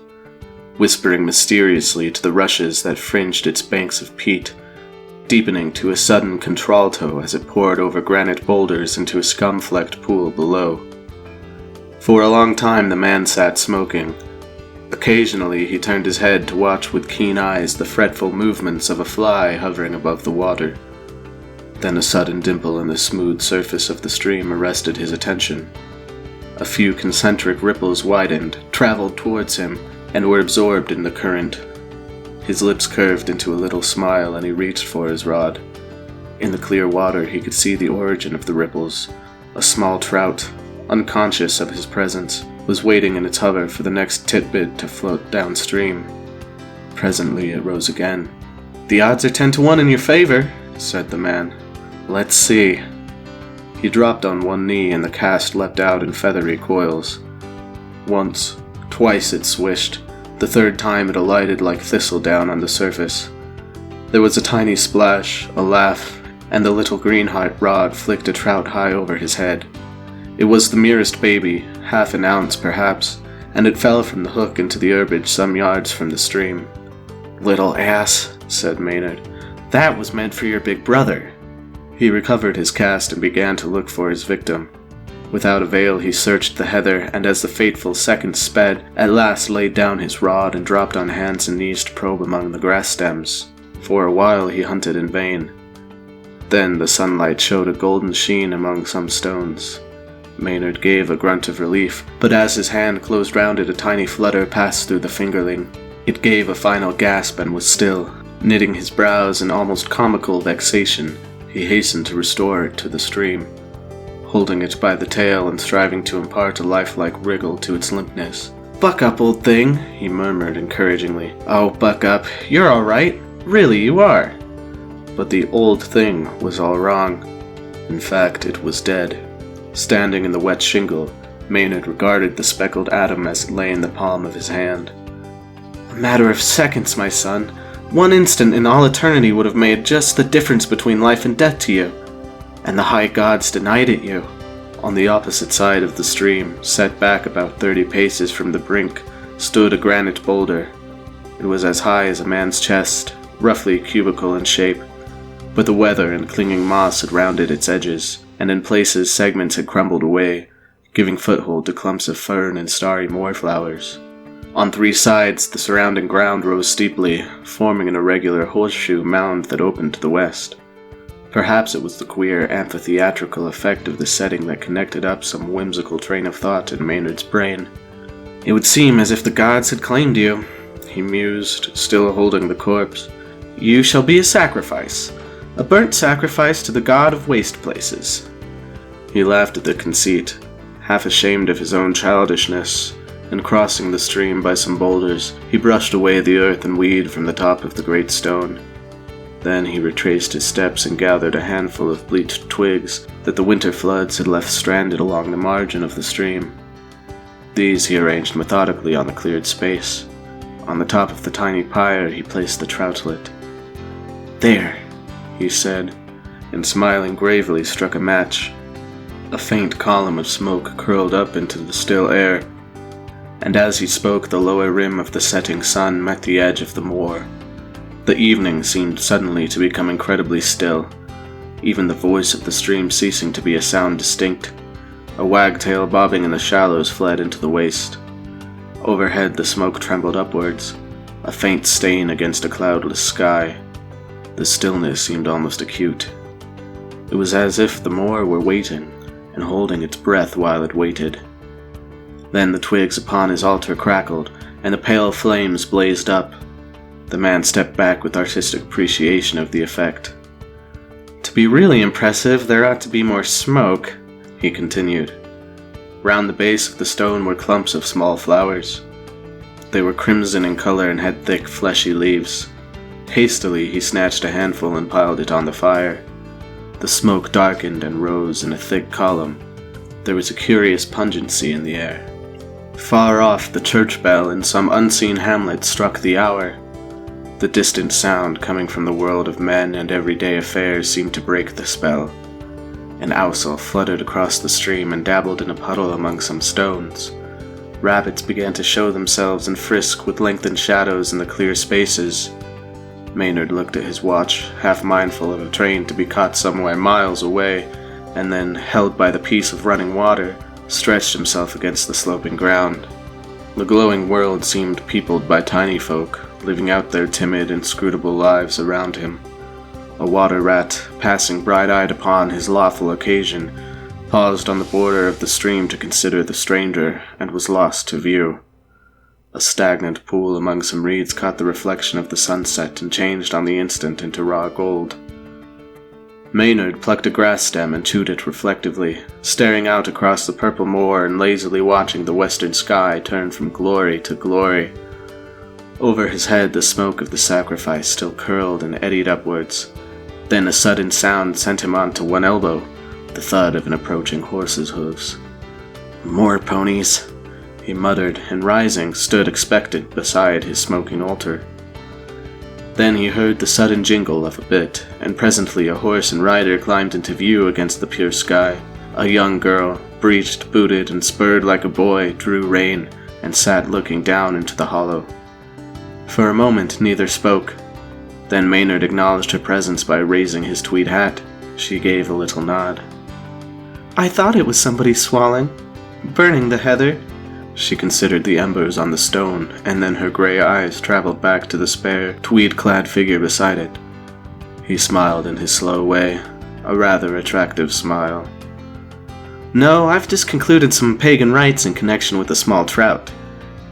whispering mysteriously to the rushes that fringed its banks of peat, deepening to a sudden contralto as it poured over granite boulders into a scum-flecked pool below. For a long time the man sat smoking. Occasionally he turned his head to watch with keen eyes the fretful movements of a fly hovering above the water. Then a sudden dimple in the smooth surface of the stream arrested his attention. A few concentric ripples widened, traveled towards him, and were absorbed in the current. His lips curved into a little smile and he reached for his rod. In the clear water he could see the origin of the ripples. A small trout, unconscious of his presence, was waiting in its hover for the next titbit to float downstream. Presently it rose again. "The odds are 10 to 1 in your favor," said the man. "Let's see." He dropped on one knee and the cast leapt out in feathery coils. Once, twice it swished. The third time it alighted like thistledown on the surface. There was a tiny splash, a laugh, and the little green rod flicked a trout high over his head. It was the merest baby, half an ounce perhaps, and it fell from the hook into the herbage some yards from the stream. "Little ass," said Maynard. "That was meant for your big brother." He recovered his cast and began to look for his victim. Without avail he searched the heather, and as the fateful seconds sped, at last laid down his rod and dropped on hands and knees to probe among the grass stems. For a while he hunted in vain. Then the sunlight showed a golden sheen among some stones. Maynard gave a grunt of relief, but as his hand closed round it a tiny flutter passed through the fingerling. It gave a final gasp and was still. Knitting his brows in almost comical vexation, he hastened to restore it to the stream, holding it by the tail and striving to impart a lifelike wriggle to its limpness. "Buck up, old thing," he murmured encouragingly. "Oh, buck up. You're all right. Really, you are." But the old thing was all wrong. In fact, it was dead. Standing in the wet shingle, Maynard regarded the speckled atom as it lay in the palm of his hand. "A matter of seconds, my son. One instant in all eternity would have made just the difference between life and death to you. And the high gods denied it you." On the opposite side of the stream, set back about 30 paces from the brink, stood a granite boulder. It was as high as a man's chest, roughly cubical in shape, but the weather and clinging moss had rounded its edges, and in places segments had crumbled away, giving foothold to clumps of fern and starry moorflowers. On 3 sides, the surrounding ground rose steeply, forming an irregular horseshoe mound that opened to the west. Perhaps it was the queer amphitheatrical effect of the setting that connected up some whimsical train of thought in Maynard's brain. "It would seem as if the gods had claimed you," he mused, still holding the corpse. "You shall be a sacrifice. A burnt sacrifice to the god of waste places." He laughed at the conceit, half ashamed of his own childishness, and crossing the stream by some boulders, he brushed away the earth and weed from the top of the great stone. Then he retraced his steps and gathered a handful of bleached twigs that the winter floods had left stranded along the margin of the stream. These he arranged methodically on the cleared space. On the top of the tiny pyre he placed the troutlet. "There," he said, and smiling gravely struck a match. A faint column of smoke curled up into the still air, and as he spoke the lower rim of the setting sun met the edge of the moor. The evening seemed suddenly to become incredibly still, even the voice of the stream ceasing to be a sound distinct. A wagtail bobbing in the shallows fled into the waste. Overhead the smoke trembled upwards, a faint stain against a cloudless sky. The stillness seemed almost acute. It was as if the moor were waiting, and holding its breath while it waited. Then the twigs upon his altar crackled, and the pale flames blazed up. The man stepped back with artistic appreciation of the effect. "To be really impressive, there ought to be more smoke," he continued. Round the base of the stone were clumps of small flowers. They were crimson in color and had thick, fleshy leaves. Hastily he snatched a handful and piled it on the fire. The smoke darkened and rose in a thick column. There was a curious pungency in the air. Far off, the church bell in some unseen hamlet struck the hour. The distant sound coming from the world of men and everyday affairs seemed to break the spell. An ousel fluttered across the stream and dabbled in a puddle among some stones. Rabbits began to show themselves and frisk with lengthened shadows in the clear spaces. Maynard looked at his watch, half mindful of a train to be caught somewhere miles away, and then, held by the piece of running water, stretched himself against the sloping ground. The glowing world seemed peopled by tiny folk, living out their timid, inscrutable lives around him. A water rat, passing bright-eyed upon his lawful occasion, paused on the border of the stream to consider the stranger, and was lost to view. A stagnant pool among some reeds caught the reflection of the sunset and changed on the instant into raw gold. Maynard plucked a grass stem and chewed it reflectively, staring out across the purple moor and lazily watching the western sky turn from glory to glory. Over his head, the smoke of the sacrifice still curled and eddied upwards. Then a sudden sound sent him onto one elbow, the thud of an approaching horse's hooves. "More ponies," he muttered, and rising, stood expectant beside his smoking altar. Then he heard the sudden jingle of a bit, and presently a horse and rider climbed into view against the pure sky. A young girl, breeched, booted, and spurred like a boy, drew rein, and sat looking down into the hollow. For a moment neither spoke. Then Maynard acknowledged her presence by raising his tweed hat. She gave a little nod. "I thought it was somebody swallowing, burning the heather." She considered the embers on the stone, and then her grey eyes traveled back to the spare, tweed-clad figure beside it. He smiled in his slow way, a rather attractive smile. "No, I've just concluded some pagan rites in connection with a small trout."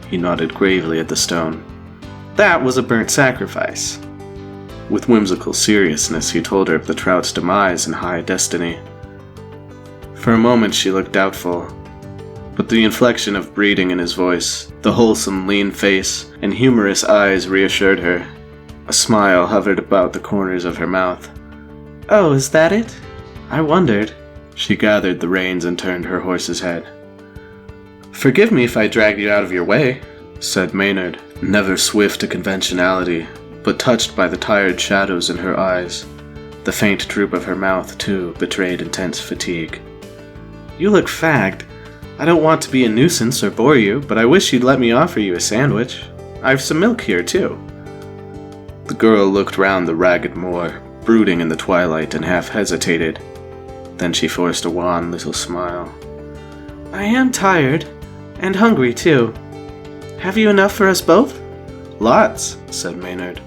He nodded gravely at the stone. "That was a burnt sacrifice." With whimsical seriousness, he told her of the trout's demise and high destiny. For a moment she looked doubtful, but the inflection of breeding in his voice, the wholesome lean face, and humorous eyes reassured her. A smile hovered about the corners of her mouth. "Oh, is that it? I wondered." She gathered the reins and turned her horse's head. "Forgive me if I dragged you out of your way," said Maynard, never swift to conventionality, but touched by the tired shadows in her eyes. The faint droop of her mouth, too, betrayed intense fatigue. "You look fagged. I don't want to be a nuisance or bore you, but I wish you'd let me offer you a sandwich. I've some milk here, too." The girl looked round the ragged moor, brooding in the twilight, and half hesitated. Then she forced a wan little smile. "I am tired, and hungry, too. Have you enough for us both?" "Lots," said Maynard.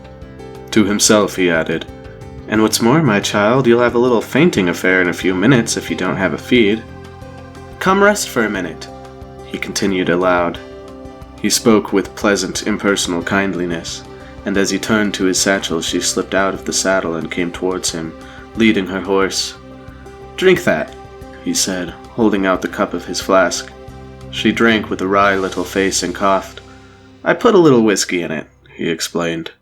To himself he added, "And what's more, my child, you'll have a little fainting affair in a few minutes if you don't have a feed. Come rest for a minute," he continued aloud. He spoke with pleasant, impersonal kindliness, and as he turned to his satchel she slipped out of the saddle and came towards him, leading her horse. "Drink that," he said, holding out the cup of his flask. She drank with a wry little face and coughed. "I put a little whiskey in it," he explained.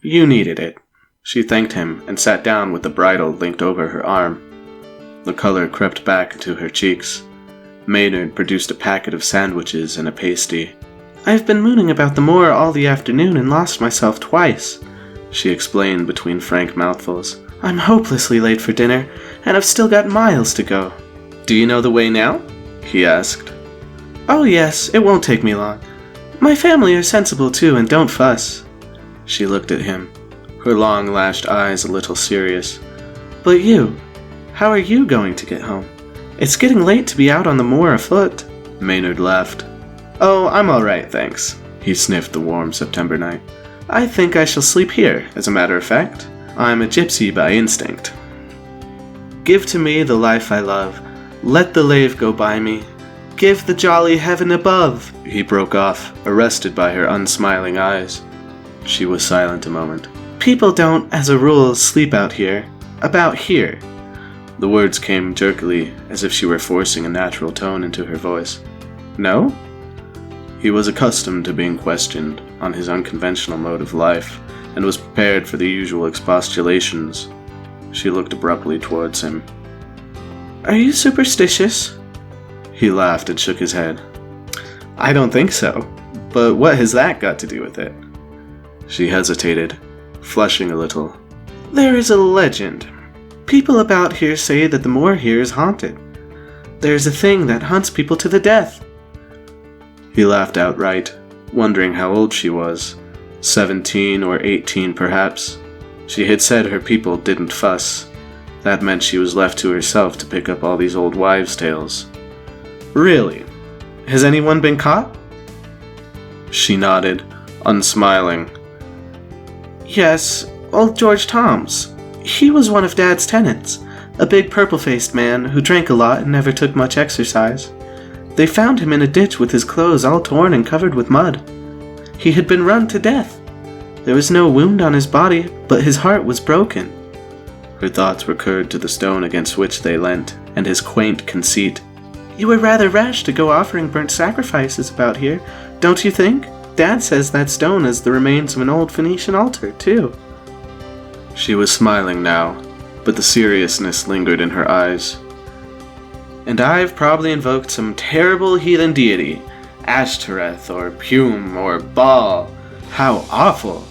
"You needed it." She thanked him and sat down with the bridle linked over her arm. The color crept back into her cheeks. Maynard produced a packet of sandwiches and a pasty. "I've been mooning about the moor all the afternoon and lost myself twice," she explained between frank mouthfuls. "I'm hopelessly late for dinner, and I've still got miles to go." "Do you know the way now?" he asked. "Oh yes, it won't take me long. My family are sensible too and don't fuss." She looked at him, her long-lashed eyes a little serious. "But you, how are you going to get home? It's getting late to be out on the moor afoot." Maynard laughed. "Oh, I'm all right, thanks." He sniffed the warm September night. "I think I shall sleep here, as a matter of fact. I'm a gypsy by instinct. Give to me the life I love. Let the lave go by me. Give the jolly heaven above." He broke off, arrested by her unsmiling eyes. She was silent a moment. "People don't, as a rule, sleep out here. About here." The words came jerkily, as if she were forcing a natural tone into her voice. "No?" He was accustomed to being questioned on his unconventional mode of life, and was prepared for the usual expostulations. She looked abruptly towards him. "Are you superstitious?" He laughed and shook his head. "I don't think so, but what has that got to do with it?" She hesitated, flushing a little. "There is a legend. People about here say that the moor here is haunted. There's a thing that hunts people to the death." He laughed outright, wondering how old she was. 17 or 18 perhaps. She had said her people didn't fuss. That meant she was left to herself to pick up all these old wives' tales. "Really? Has anyone been caught?" She nodded, unsmiling. "Yes, old George Toms. He was one of Dad's tenants, a big purple-faced man who drank a lot and never took much exercise. They found him in a ditch with his clothes all torn and covered with mud. He had been run to death. There was no wound on his body, but his heart was broken." Her thoughts recurred to the stone against which they leant, and his quaint conceit. "You were rather rash to go offering burnt sacrifices about here, don't you think? Dad says that stone is the remains of an old Phoenician altar, too." She was smiling now, but the seriousness lingered in her eyes. "And I've probably invoked some terrible heathen deity, Ashtoreth or Pume or Baal. How awful!"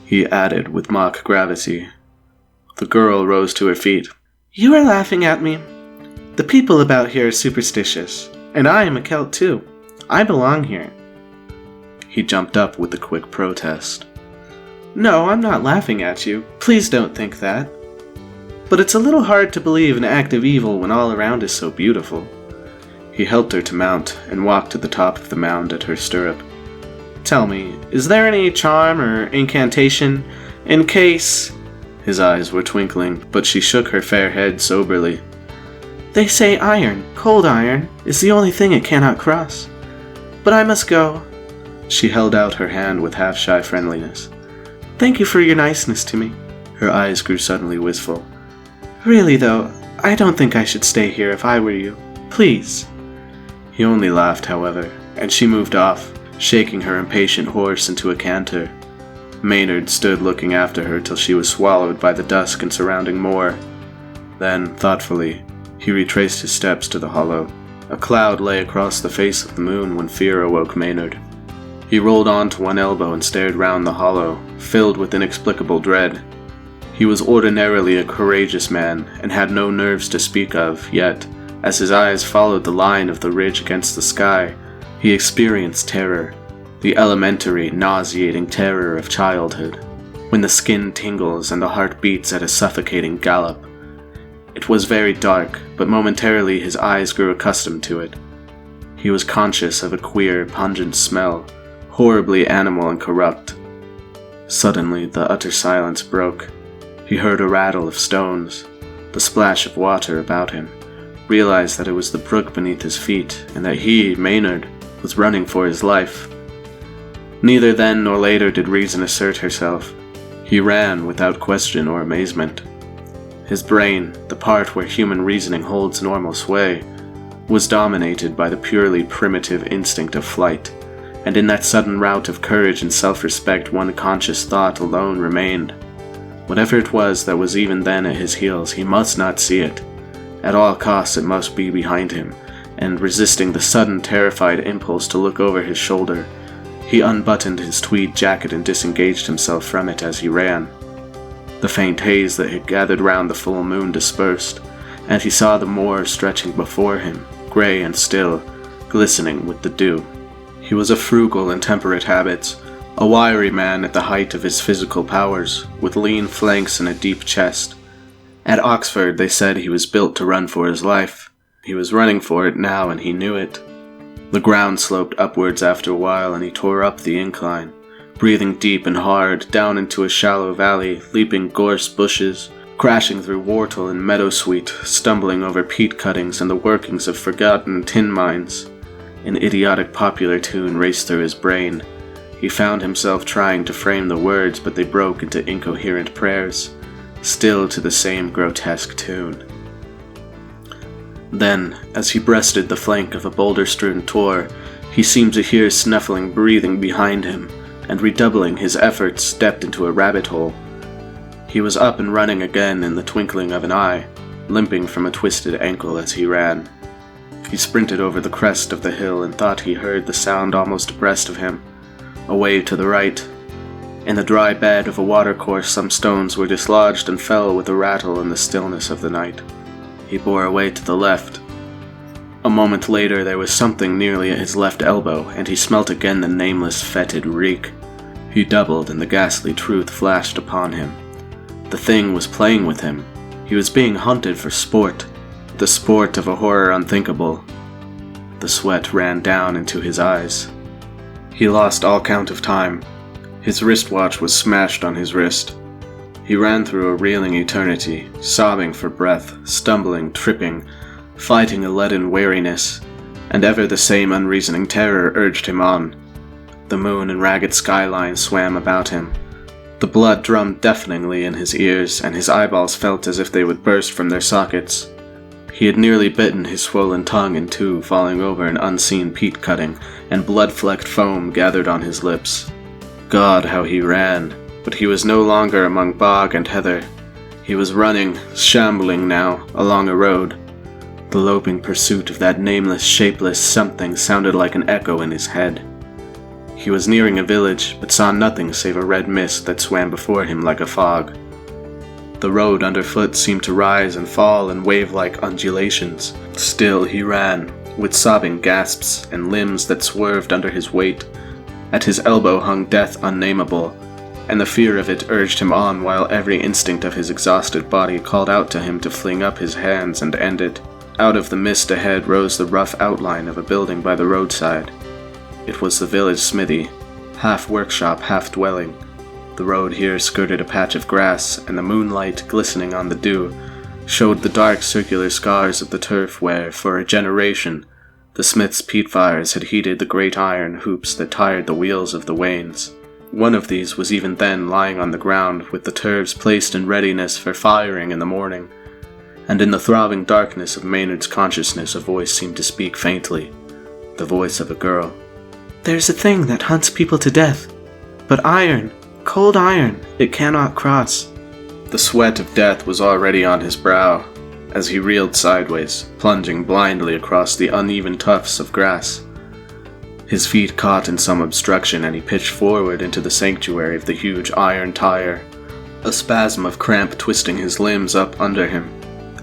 he added with mock gravity. The girl rose to her feet. "You are laughing at me. The people about here are superstitious, and I am a Celt too. I belong here." He jumped up with a quick protest. "No, I'm not laughing at you. Please don't think that. But it's a little hard to believe an act of evil when all around is so beautiful." He helped her to mount and walked to the top of the mound at her stirrup. "Tell me, is there any charm or incantation in case—" His eyes were twinkling, but she shook her fair head soberly. "They say iron, cold iron, is the only thing it cannot cross. But I must go." She held out her hand with half-shy friendliness. "Thank you for your niceness to me." Her eyes grew suddenly wistful. "Really, though, I don't think I should stay here if I were you. Please." He only laughed, however, and she moved off, shaking her impatient horse into a canter. Maynard stood looking after her till she was swallowed by the dusk and surrounding moor. Then, thoughtfully, he retraced his steps to the hollow. A cloud lay across the face of the moon when fear awoke Maynard. He rolled on to one elbow and stared round the hollow, filled with inexplicable dread. He was ordinarily a courageous man, and had no nerves to speak of, yet, as his eyes followed the line of the ridge against the sky, he experienced terror, the elementary, nauseating terror of childhood, when the skin tingles and the heart beats at a suffocating gallop. It was very dark, but momentarily his eyes grew accustomed to it. He was conscious of a queer, pungent smell, horribly animal and corrupt. Suddenly, the utter silence broke. He heard a rattle of stones, the splash of water about him, realized that it was the brook beneath his feet, and that he, Maynard, was running for his life. Neither then nor later did reason assert herself. He ran without question or amazement. His brain, the part where human reasoning holds normal sway, was dominated by the purely primitive instinct of flight, and in that sudden rout of courage and self-respect one conscious thought alone remained. Whatever it was that was even then at his heels, he must not see it. At all costs it must be behind him, and resisting the sudden terrified impulse to look over his shoulder, he unbuttoned his tweed jacket and disengaged himself from it as he ran. The faint haze that had gathered round the full moon dispersed, and he saw the moor stretching before him, grey and still, glistening with the dew. He was of frugal and temperate habits, a wiry man at the height of his physical powers, with lean flanks and a deep chest. At Oxford they said he was built to run for his life. He was running for it now, and he knew it. The ground sloped upwards after a while, and he tore up the incline, breathing deep and hard, down into a shallow valley, leaping gorse bushes, crashing through whortle and meadowsweet, stumbling over peat cuttings and the workings of forgotten tin mines. An idiotic popular tune raced through his brain. He found himself trying to frame the words, but they broke into incoherent prayers, still to the same grotesque tune. Then, as he breasted the flank of a boulder-strewn tor, he seemed to hear snuffling breathing behind him, and redoubling his efforts, stepped into a rabbit hole. He was up and running again in the twinkling of an eye, limping from a twisted ankle as he ran. He sprinted over the crest of the hill and thought he heard the sound almost abreast of him, away to the right. In the dry bed of a watercourse some stones were dislodged and fell with a rattle in the stillness of the night. He bore away to the left. A moment later there was something nearly at his left elbow, and he smelt again the nameless fetid reek. He doubled, and the ghastly truth flashed upon him. The thing was playing with him. He was being hunted for sport, the sport of a horror unthinkable. The sweat ran down into his eyes. He lost all count of time. His wristwatch was smashed on his wrist. He ran through a reeling eternity, sobbing for breath, stumbling, tripping, fighting a leaden weariness, and ever the same unreasoning terror urged him on. The moon and ragged skyline swam about him. The blood drummed deafeningly in his ears, and his eyeballs felt as if they would burst from their sockets. He had nearly bitten his swollen tongue in two, falling over an unseen peat cutting, and blood-flecked foam gathered on his lips. God, how he ran! But he was no longer among bog and heather. He was running, shambling now, along a road. The loping pursuit of that nameless, shapeless something sounded like an echo in his head. He was nearing a village, but saw nothing save a red mist that swam before him like a fog. The road underfoot seemed to rise and fall in wave-like undulations. Still he ran, with sobbing gasps and limbs that swerved under his weight. At his elbow hung death unnameable, and the fear of it urged him on while every instinct of his exhausted body called out to him to fling up his hands and end it. Out of the mist ahead rose the rough outline of a building by the roadside. It was the village smithy, half workshop, half dwelling. The road here skirted a patch of grass, and the moonlight, glistening on the dew, showed the dark circular scars of the turf where, for a generation, the smith's peat fires had heated the great iron hoops that tired the wheels of the wains. One of these was even then lying on the ground, with the turves placed in readiness for firing in the morning. And in the throbbing darkness of Maynard's consciousness a voice seemed to speak faintly, the voice of a girl. "There's a thing that hunts people to death, but iron, cold iron, it cannot cross." The sweat of death was already on his brow, as he reeled sideways, plunging blindly across the uneven tufts of grass. His feet caught in some obstruction, and he pitched forward into the sanctuary of the huge iron tire, a spasm of cramp twisting his limbs up under him.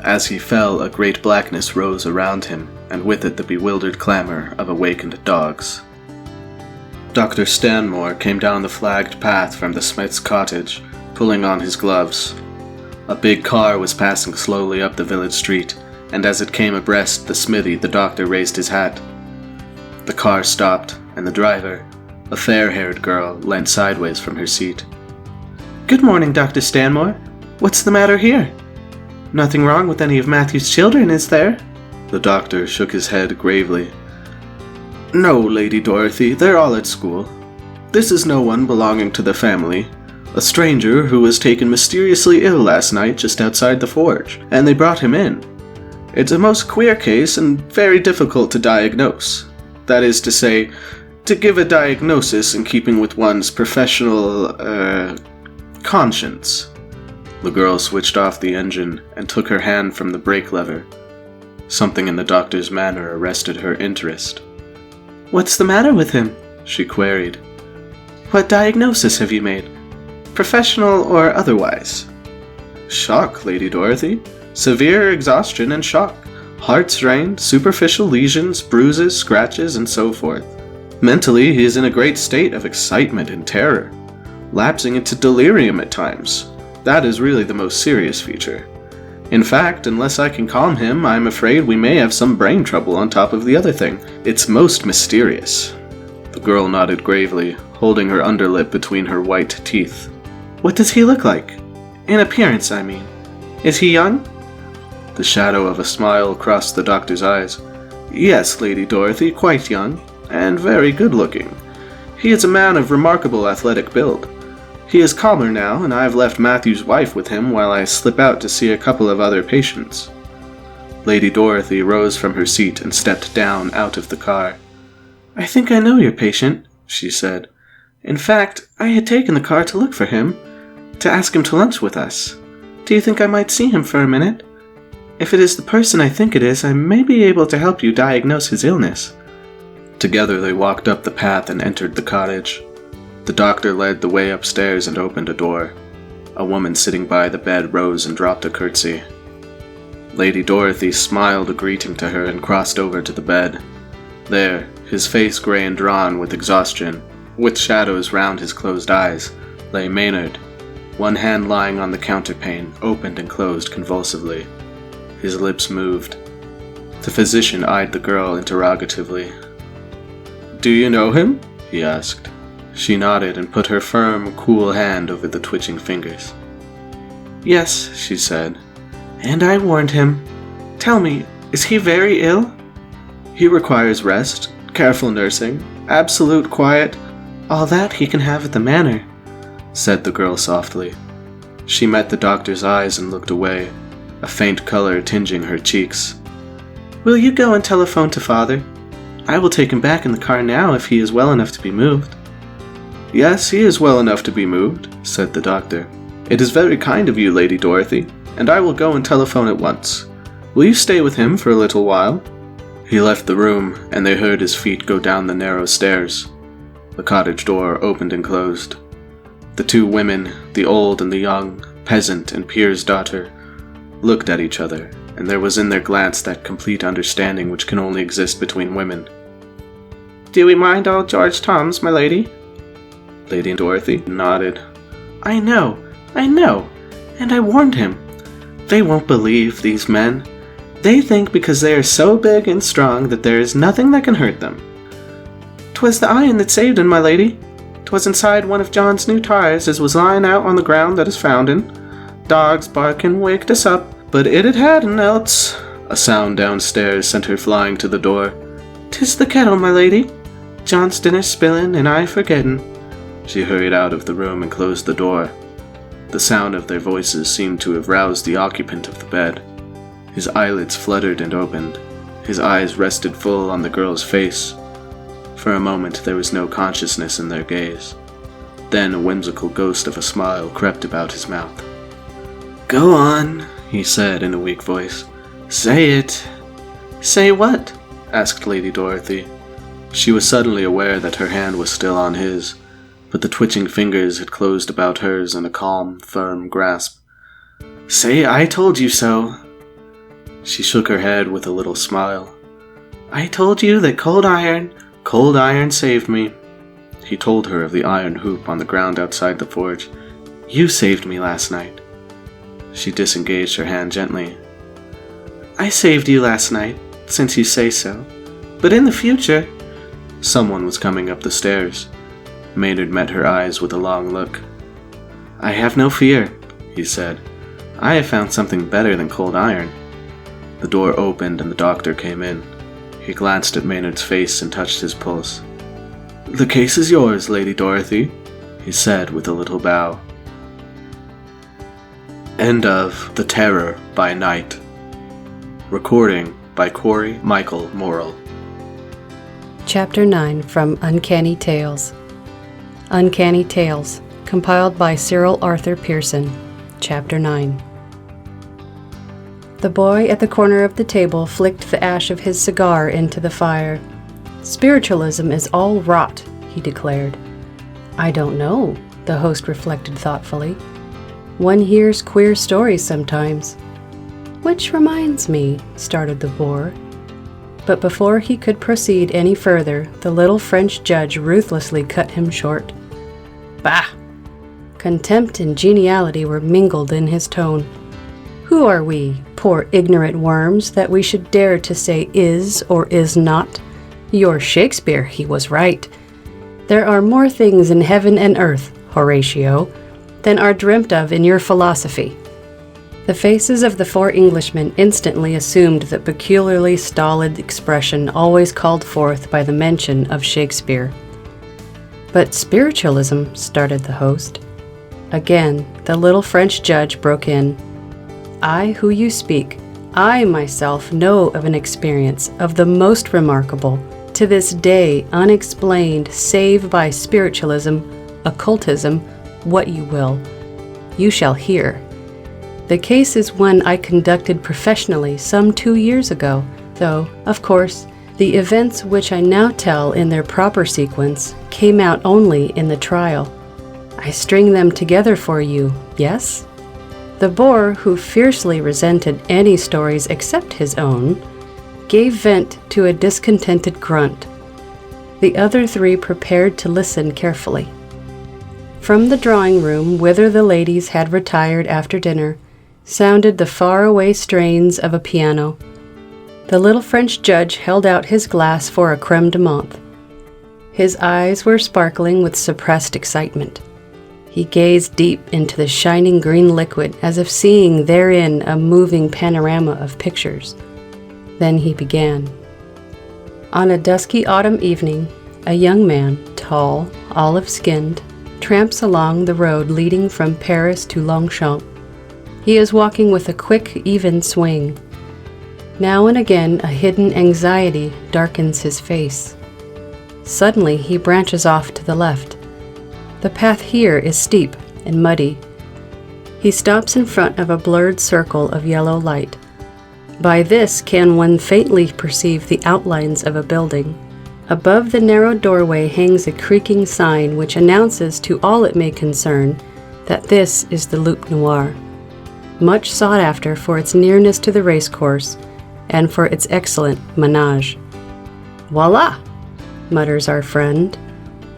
As he fell, a great blackness rose around him, and with it the bewildered clamor of awakened dogs. Dr. Stanmore came down the flagged path from the smith's cottage, pulling on his gloves. A big car was passing slowly up the village street, and as it came abreast the smithy, the doctor raised his hat. The car stopped, and the driver, a fair-haired girl, leant sideways from her seat. "Good morning, Dr. Stanmore. What's the matter here? Nothing wrong with any of Matthew's children, is there?" The doctor shook his head gravely. "No, Lady Dorothy, they're all at school. This is no one belonging to the family. A stranger who was taken mysteriously ill last night just outside the forge, and they brought him in. It's a most queer case and very difficult to diagnose. That is to say, to give a diagnosis in keeping with one's professional, conscience." The girl switched off the engine and took her hand from the brake lever. Something in the doctor's manner arrested her interest. "What's the matter with him?" she queried. "What diagnosis have you made? Professional or otherwise?" "Shock, Lady Dorothy. Severe exhaustion and shock. Heart strained, superficial lesions, bruises, scratches, and so forth. Mentally, he is in a great state of excitement and terror, lapsing into delirium at times. That is really the most serious feature. In fact, unless I can calm him, I'm afraid we may have some brain trouble on top of the other thing. It's most mysterious." The girl nodded gravely, holding her underlip between her white teeth. "What does he look like? In appearance, I mean. Is he young?" The shadow of a smile crossed the doctor's eyes. "Yes, Lady Dorothy, quite young, and very good-looking. He is a man of remarkable athletic build. He is calmer now, and I have left Matthew's wife with him while I slip out to see a couple of other patients." Lady Dorothy rose from her seat and stepped down out of the car. "I think I know your patient," she said. "In fact, I had taken the car to look for him, to ask him to lunch with us. Do you think I might see him for a minute? If it is the person I think it is, I may be able to help you diagnose his illness." Together they walked up the path and entered the cottage. The doctor led the way upstairs and opened a door. A woman sitting by the bed rose and dropped a curtsy. Lady Dorothy smiled a greeting to her and crossed over to the bed. There, his face grey and drawn with exhaustion, with shadows round his closed eyes, lay Maynard, one hand lying on the counterpane, opened and closed convulsively. His lips moved. The physician eyed the girl interrogatively. "Do you know him?" he asked. She nodded and put her firm, cool hand over the twitching fingers. "Yes," she said, "and I warned him. Tell me, is he very ill?" "He requires rest, careful nursing, absolute quiet. All that he can have at the manor. said the girl softly. She met the doctor's eyes and looked away, a faint color tinging her cheeks. "Will you go and telephone to Father? I will take him back in the car now if he is well enough to be moved." "Yes, he is well enough to be moved," said the doctor. "It is very kind of you, Lady Dorothy, and I will go and telephone at once. Will you stay with him for a little while?" He left the room, and they heard his feet go down the narrow stairs. The cottage door opened and closed. The two women, the old and the young, peasant and peer's daughter, looked at each other, and there was in their glance that complete understanding which can only exist between women. "Do we mind old George Toms, my lady?" Lady Dorothy nodded. I know, and I warned him. They won't believe, these men. They think because they are so big and strong that there is nothing that can hurt them. 'Twas the iron that saved him, my lady. 'Twas inside one of John's new tires as was lying out on the ground that is foundein'. Dogs barkin' waked us up, but it hadn't else." A sound downstairs sent her flying to the door. "'Tis the kettle, my lady. John's dinner spillin' and I forgettin'." She hurried out of the room and closed the door. The sound of their voices seemed to have roused the occupant of the bed. His eyelids fluttered and opened. His eyes rested full on the girl's face. For a moment there was no consciousness in their gaze. Then a whimsical ghost of a smile crept about his mouth. "Go on," he said in a weak voice. "Say it." "Say what?" asked Lady Dorothy. She was suddenly aware that her hand was still on his, but the twitching fingers had closed about hers in a calm, firm grasp. "Say I told you so." She shook her head with a little smile. "I told you that cold iron saved me." He told her of the iron hoop on the ground outside the forge. "You saved me last night." She disengaged her hand gently. "I saved you last night, since you say so. But in the future—" Someone was coming up the stairs. Maynard met her eyes with a long look. "I have no fear," he said. "I have found something better than cold iron." The door opened and the doctor came in. He glanced at Maynard's face and touched his pulse. "The case is yours, Lady Dorothy," he said with a little bow. End of The Terror by Night. Recording by Corey Michael Morrill. Chapter 9 from Uncanny Tales. Uncanny Tales, compiled by Cyril Arthur Pearson. Chapter 9. The boy at the corner of the table flicked the ash of his cigar into the fire. "Spiritualism is all rot," he declared. "I don't know," the host reflected thoughtfully. "One hears queer stories sometimes." "Which reminds me," started the boar. But before he could proceed any further, the little French judge ruthlessly cut him short. "Bah!" Contempt and geniality were mingled in his tone. "Who are we, poor ignorant worms, that we should dare to say is or is not? Your Shakespeare, he was right. There are more things in heaven and earth, Horatio, than are dreamt of in your philosophy." The faces of the four Englishmen instantly assumed the peculiarly stolid expression always called forth by the mention of Shakespeare. "But spiritualism," started the host. Again, the little French judge broke in. "I who you speak, I myself know of an experience of the most remarkable, to this day unexplained save by spiritualism, occultism, what you will. You shall hear. The case is one I conducted professionally some 2 years ago, though, of course, the events which I now tell in their proper sequence came out only in the trial. I string them together for you, yes?" The boar, who fiercely resented any stories except his own, gave vent to a discontented grunt. The other three prepared to listen carefully. From the drawing room, whither the ladies had retired after dinner, sounded the far-away strains of a piano. The little French judge held out his glass for a creme de menthe. His eyes were sparkling with suppressed excitement. He gazed deep into the shining green liquid as if seeing therein a moving panorama of pictures. Then he began. On a dusky autumn evening, a young man, tall, olive-skinned, tramps along the road leading from Paris to Longchamp. He is walking with a quick, even swing. Now and again, a hidden anxiety darkens his face. Suddenly, he branches off to the left. The path here is steep and muddy. He stops in front of a blurred circle of yellow light. By this can one faintly perceive the outlines of a building. Above the narrow doorway hangs a creaking sign which announces to all it may concern that this is the Loup Noir, much sought after for its nearness to the racecourse and for its excellent menage. Voila! Mutters our friend.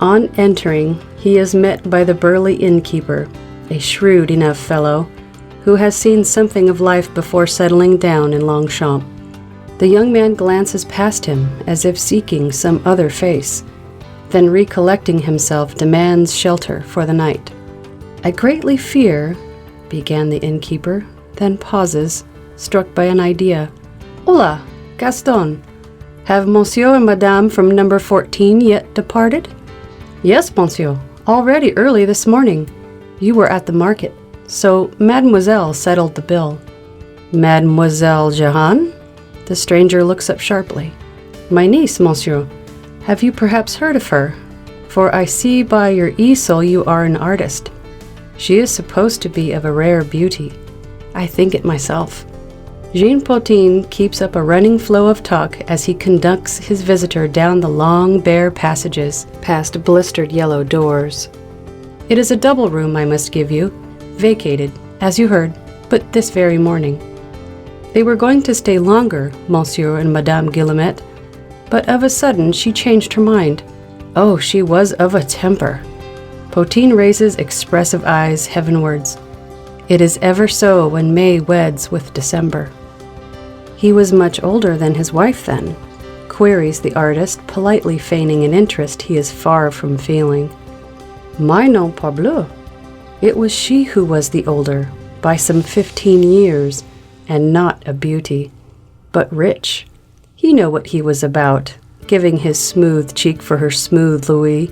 On entering, he is met by the burly innkeeper, a shrewd enough fellow who has seen something of life before settling down in Longchamp. The young man glances past him as if seeking some other face, then recollecting himself demands shelter for the night. I greatly fear, began the innkeeper, then pauses, struck by an idea. Hola, Gaston. Have Monsieur and Madame from number 14 yet departed? Yes, Monsieur, already early this morning. You were at the market, so Mademoiselle settled the bill. Mademoiselle Jehan? The stranger looks up sharply. My niece, Monsieur. Have you perhaps heard of her? For I see by your easel you are an artist. She is supposed to be of a rare beauty. I think it myself. Jean Potin keeps up a running flow of talk as he conducts his visitor down the long, bare passages, past blistered yellow doors. It is a double room, I must give you, vacated, as you heard, but this very morning. They were going to stay longer, Monsieur and Madame Guillemette, but of a sudden she changed her mind. Oh, she was of a temper. Potin raises expressive eyes heavenwards. It is ever so when May weds with December. He was much older than his wife then, queries the artist, politely feigning an interest he is far from feeling. Mais non, parbleu. It was she who was the older, by some 15 years, and not a beauty, but rich. He knew what he was about, giving his smooth cheek for her smooth louis.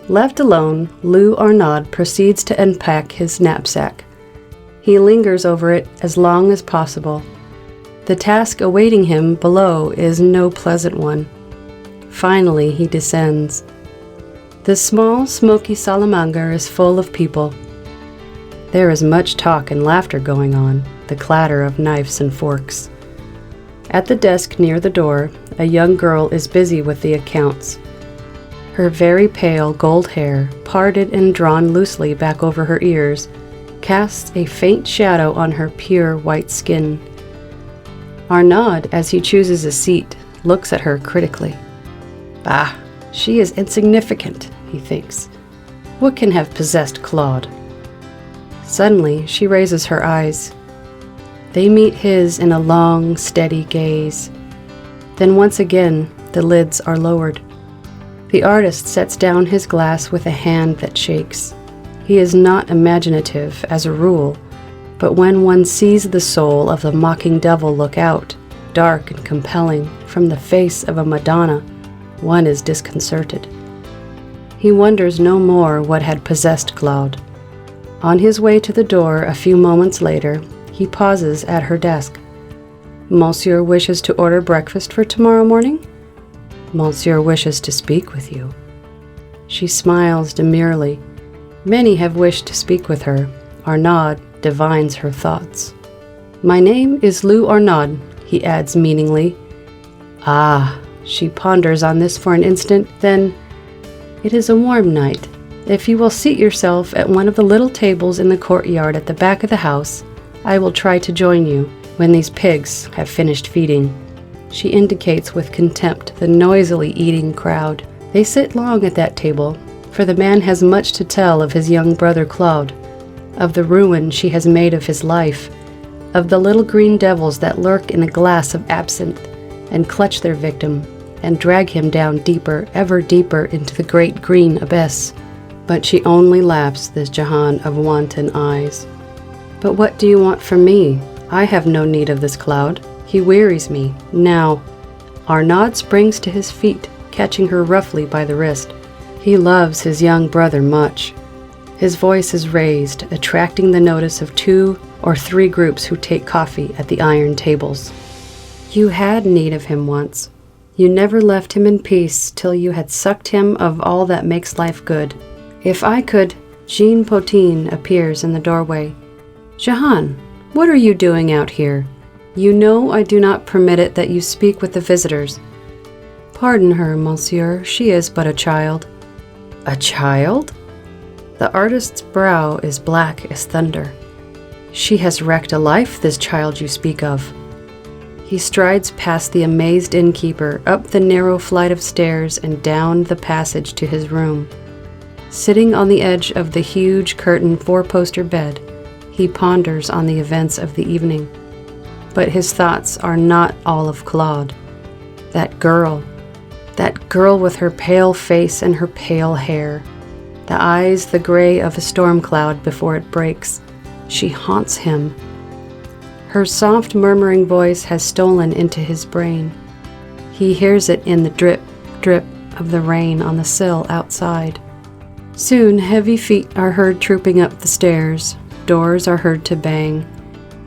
Left alone, Lou Arnaud proceeds to unpack his knapsack. He lingers over it as long as possible. The task awaiting him below is no pleasant one. Finally, he descends. The small, smoky salle à manger is full of people. There is much talk and laughter going on, the clatter of knives and forks. At the desk near the door, a young girl is busy with the accounts. Her very pale gold hair, parted and drawn loosely back over her ears, casts a faint shadow on her pure white skin. Arnaud, as he chooses a seat, looks at her critically. Bah, she is insignificant, he thinks. What can have possessed Claude? Suddenly, she raises her eyes. They meet his in a long, steady gaze. Then once again, the lids are lowered. The artist sets down his glass with a hand that shakes. He is not imaginative, as a rule, but when one sees the soul of the mocking devil look out, dark and compelling, from the face of a Madonna, one is disconcerted. He wonders no more what had possessed Claude. On his way to the door a few moments later, he pauses at her desk. Monsieur wishes to order breakfast for tomorrow morning? Monsieur wishes to speak with you. She smiles demurely. Many have wished to speak with her. Arnaud divines her thoughts. My name is Lou Arnaud, he adds meaningly. Ah, she ponders on this for an instant, then, it is a warm night. If you will seat yourself at one of the little tables in the courtyard at the back of the house, I will try to join you when these pigs have finished feeding. She indicates with contempt the noisily eating crowd. They sit long at that table, for the man has much to tell of his young brother Claude, of the ruin she has made of his life, of the little green devils that lurk in a glass of absinthe and clutch their victim and drag him down deeper, ever deeper into the great green abyss. But she only laughs, this Jehan of wanton eyes. But what do you want from me? I have no need of this Claude. He wearies me. Now. Arnaud springs to his feet, catching her roughly by the wrist. He loves his young brother much. His voice is raised, attracting the notice of 2 or 3 groups who take coffee at the iron tables. You had need of him once. You never left him in peace till you had sucked him of all that makes life good. If I could... Jean Potin appears in the doorway. Jahan, what are you doing out here? You know I do not permit it that you speak with the visitors. Pardon her, monsieur, she is but a child. A child? The artist's brow is black as thunder. She has wrecked a life, this child you speak of. He strides past the amazed innkeeper, up the narrow flight of stairs and down the passage to his room. Sitting on the edge of the huge curtained 4-poster bed, he ponders on the events of the evening. But his thoughts are not all of Claude. That girl with her pale face and her pale hair, the eyes the gray of a storm cloud before it breaks, she haunts him. Her soft murmuring voice has stolen into his brain. He hears it in the drip, drip of the rain on the sill outside. Soon heavy feet are heard trooping up the stairs, doors are heard to bang,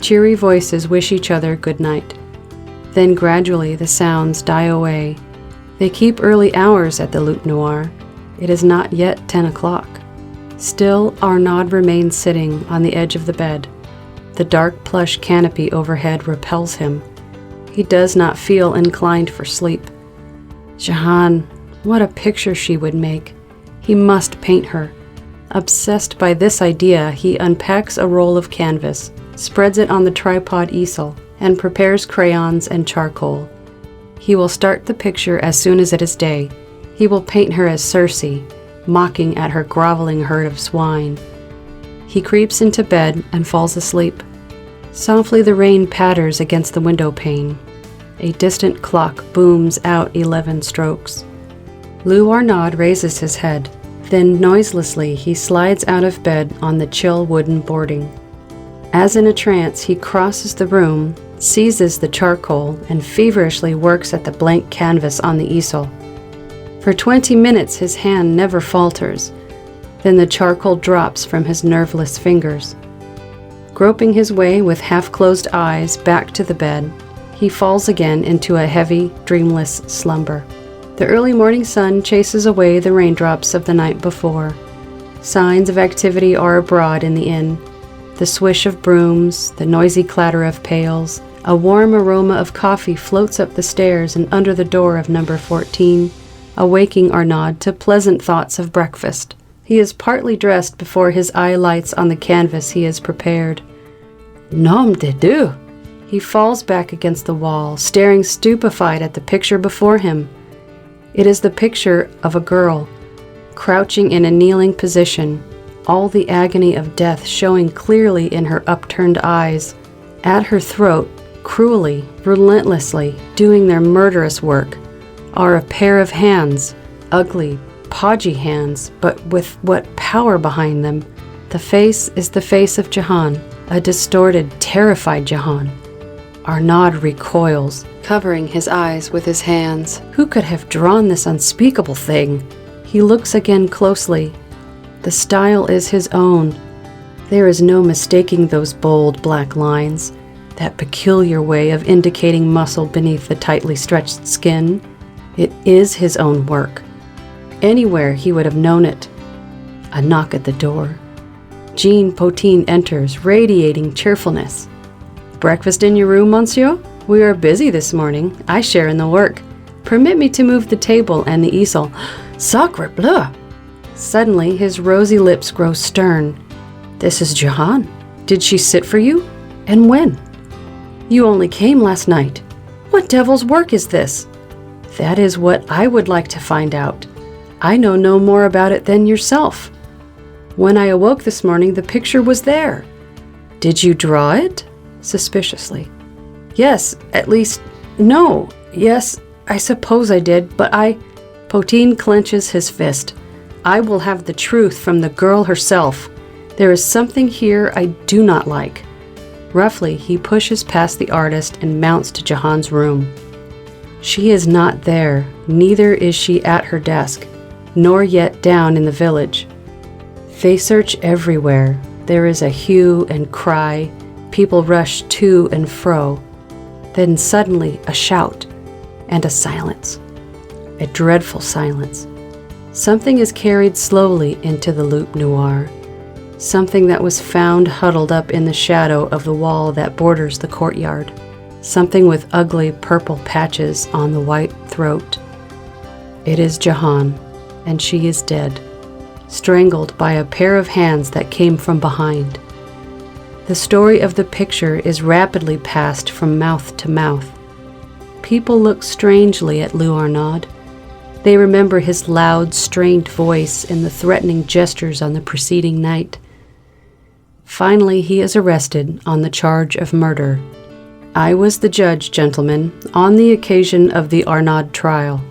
cheery voices wish each other good night. Then gradually the sounds die away. They keep early hours at the Loup Noir. It is not yet 10 o'clock. Still Arnaud remains sitting on the edge of the bed. The dark plush canopy overhead repels him. He does not feel inclined for sleep. Jahan, what a picture she would make. He must paint her. Obsessed by this idea, he unpacks a roll of canvas, spreads it on the tripod easel, and prepares crayons and charcoal. He will start the picture as soon as it is day. He will paint her as Circe, mocking at her groveling herd of swine. He creeps into bed and falls asleep. Softly the rain patters against the window pane. A distant clock booms out 11 strokes. Lou Arnaud raises his head. Then noiselessly he slides out of bed on the chill wooden boarding. As in a trance, he crosses the room, seizes the charcoal, and feverishly works at the blank canvas on the easel. For 20 minutes his hand never falters. Then the charcoal drops from his nerveless fingers. Groping his way with half-closed eyes back to the bed, he falls again into a heavy, dreamless slumber. The early morning sun chases away the raindrops of the night before. Signs of activity are abroad in the inn. The swish of brooms, the noisy clatter of pails, a warm aroma of coffee floats up the stairs and under the door of number 14, awaking Arnaud to pleasant thoughts of breakfast. He is partly dressed before his eye lights on the canvas he has prepared. Nom de Dieu! He falls back against the wall, staring stupefied at the picture before him. It is the picture of a girl, crouching in a kneeling position, all the agony of death showing clearly in her upturned eyes. At her throat, cruelly, relentlessly, doing their murderous work, are a pair of hands, ugly, podgy hands, but with what power behind them. The face is the face of Jahan, a distorted, terrified Jahan. Arnaud recoils, covering his eyes with his hands. Who could have drawn this unspeakable thing? He looks again closely. The style is his own. There is no mistaking those bold black lines, that peculiar way of indicating muscle beneath the tightly stretched skin. It is his own work. Anywhere he would have known it. A knock at the door. Jean Potin enters, radiating cheerfulness. Breakfast in your room, monsieur? We are busy this morning. I share in the work. Permit me to move the table and the easel. Sacre bleu! Suddenly, his rosy lips grow stern. This is Jahan. Did she sit for you? And when? You only came last night. What devil's work is this? That is what I would like to find out. I know no more about it than yourself. When I awoke this morning, the picture was there. Did you draw it? Suspiciously. Yes, at least, no. Yes, I suppose I did, but Potin clenches his fist. I will have the truth from the girl herself. There is something here I do not like. Roughly, he pushes past the artist and mounts to Jahan's room. She is not there, neither is she at her desk, nor yet down in the village. They search everywhere. There is a hue and cry. People rush to and fro. Then suddenly a shout and a silence. A dreadful silence. Something is carried slowly into the Loup Noir. Something that was found huddled up in the shadow of the wall that borders the courtyard. Something with ugly purple patches on the white throat. It is Jahan, and she is dead, strangled by a pair of hands that came from behind. The story of the picture is rapidly passed from mouth to mouth. People look strangely at Lou Arnaud. They remember his loud, strained voice and the threatening gestures on the preceding night. Finally, he is arrested on the charge of murder. I was the judge, gentlemen, on the occasion of the Arnaud trial.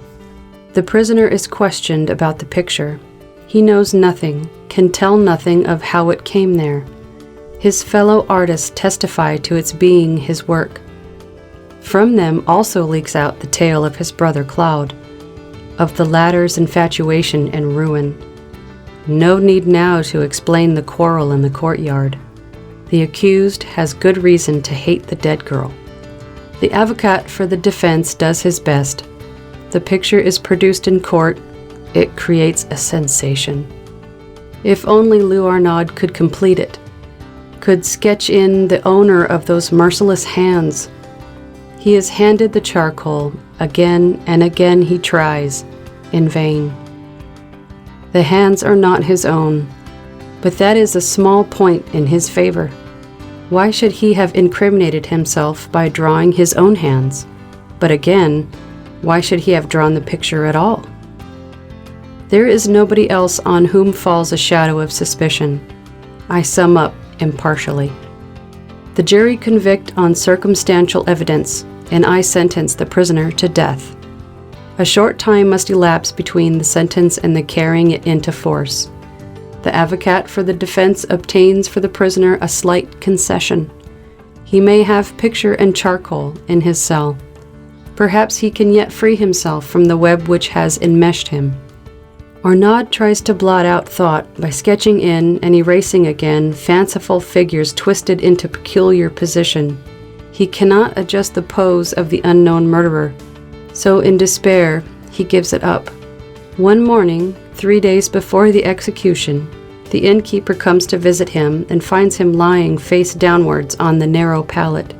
The prisoner is questioned about the picture. He knows nothing, can tell nothing of how it came there. His fellow artists testify to its being his work. From them also leaks out the tale of his brother Claude, of the latter's infatuation and ruin. No need now to explain the quarrel in the courtyard. The accused has good reason to hate the dead girl. The avocat for the defense does his best. The picture is produced in court. It creates a sensation. If only Lou Arnaud could complete it, could sketch in the owner of those merciless hands. He is handed the charcoal. Again and again he tries, in vain. The hands are not his own, but that is a small point in his favor. Why should he have incriminated himself by drawing his own hands? But again, why should he have drawn the picture at all? There is nobody else on whom falls a shadow of suspicion. I sum up impartially. The jury convict on circumstantial evidence, and I sentence the prisoner to death. A short time must elapse between the sentence and the carrying it into force. The avocat for the defense obtains for the prisoner a slight concession. He may have picture and charcoal in his cell. Perhaps he can yet free himself from the web which has enmeshed him. Arnaud tries to blot out thought by sketching in and erasing again fanciful figures twisted into peculiar position. He cannot adjust the pose of the unknown murderer, so in despair he gives it up. One morning, 3 days before the execution, the innkeeper comes to visit him and finds him lying face downwards on the narrow pallet.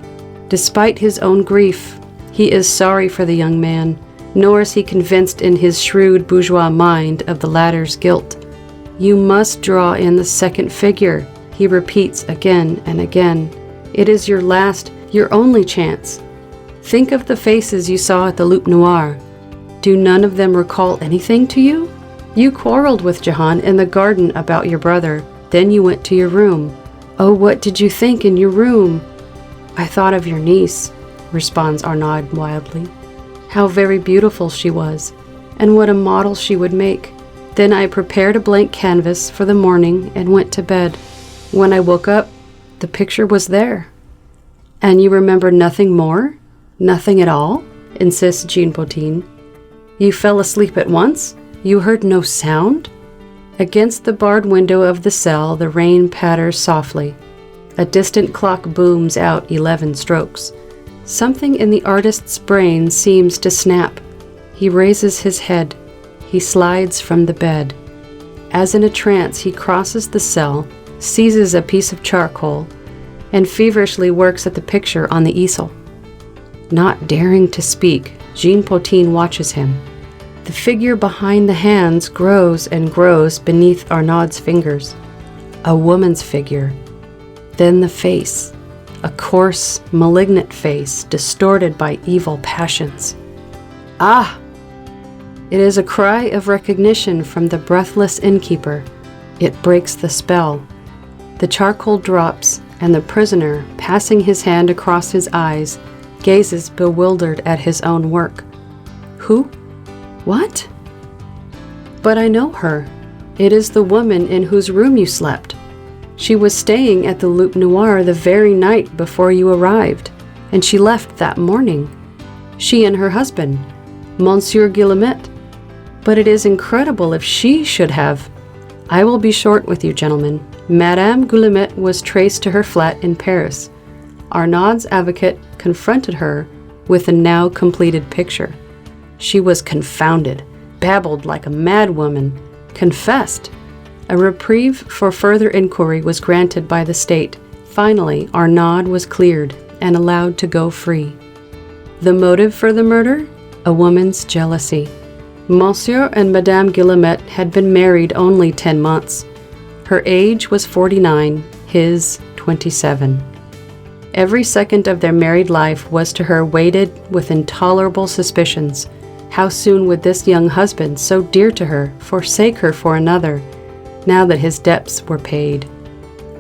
Despite his own grief, he is sorry for the young man, nor is he convinced in his shrewd bourgeois mind of the latter's guilt. You must draw in the second figure, he repeats again and again. It is your last, your only chance. Think of the faces you saw at the Loup Noir. Do none of them recall anything to you? You quarreled with Jahan in the garden about your brother. Then you went to your room. Oh, what did you think in your room? I thought of your niece, responds Arnaud wildly. How very beautiful she was, and what a model she would make. Then I prepared a blank canvas for the morning and went to bed. When I woke up, the picture was there. And you remember nothing more? Nothing at all? Insists Jean Bottine. You fell asleep at once? You heard no sound? Against the barred window of the cell, the rain patters softly. A distant clock booms out 11 strokes. Something in the artist's brain seems to snap. He raises his head. He slides from the bed. As in a trance, he crosses the cell, seizes a piece of charcoal, and feverishly works at the picture on the easel. Not daring to speak, Jean Bottine watches him. The figure behind the hands grows and grows beneath Arnaud's fingers. A woman's figure. Then the face. A coarse, malignant face, distorted by evil passions. Ah! It is a cry of recognition from the breathless innkeeper. It breaks the spell. The charcoal drops, and the prisoner, passing his hand across his eyes, gazes bewildered at his own work. Who? What? But I know her. It is the woman in whose room you slept. She was staying at the Loup Noir the very night before you arrived, and she left that morning. She and her husband, Monsieur Guillemette. But it is incredible if she should have. I will be short with you, gentlemen. Madame Guillemette was traced to her flat in Paris. Arnaud's advocate confronted her with a now completed picture. She was confounded, babbled like a madwoman, confessed. A reprieve for further inquiry was granted by the state. Finally, Arnaud was cleared and allowed to go free. The motive for the murder? A woman's jealousy. Monsieur and Madame Guillemette had been married only 10 months. Her age was 49, his 27. Every second of their married life was to her weighted with intolerable suspicions. How soon would this young husband, so dear to her, forsake her for another, now that his debts were paid?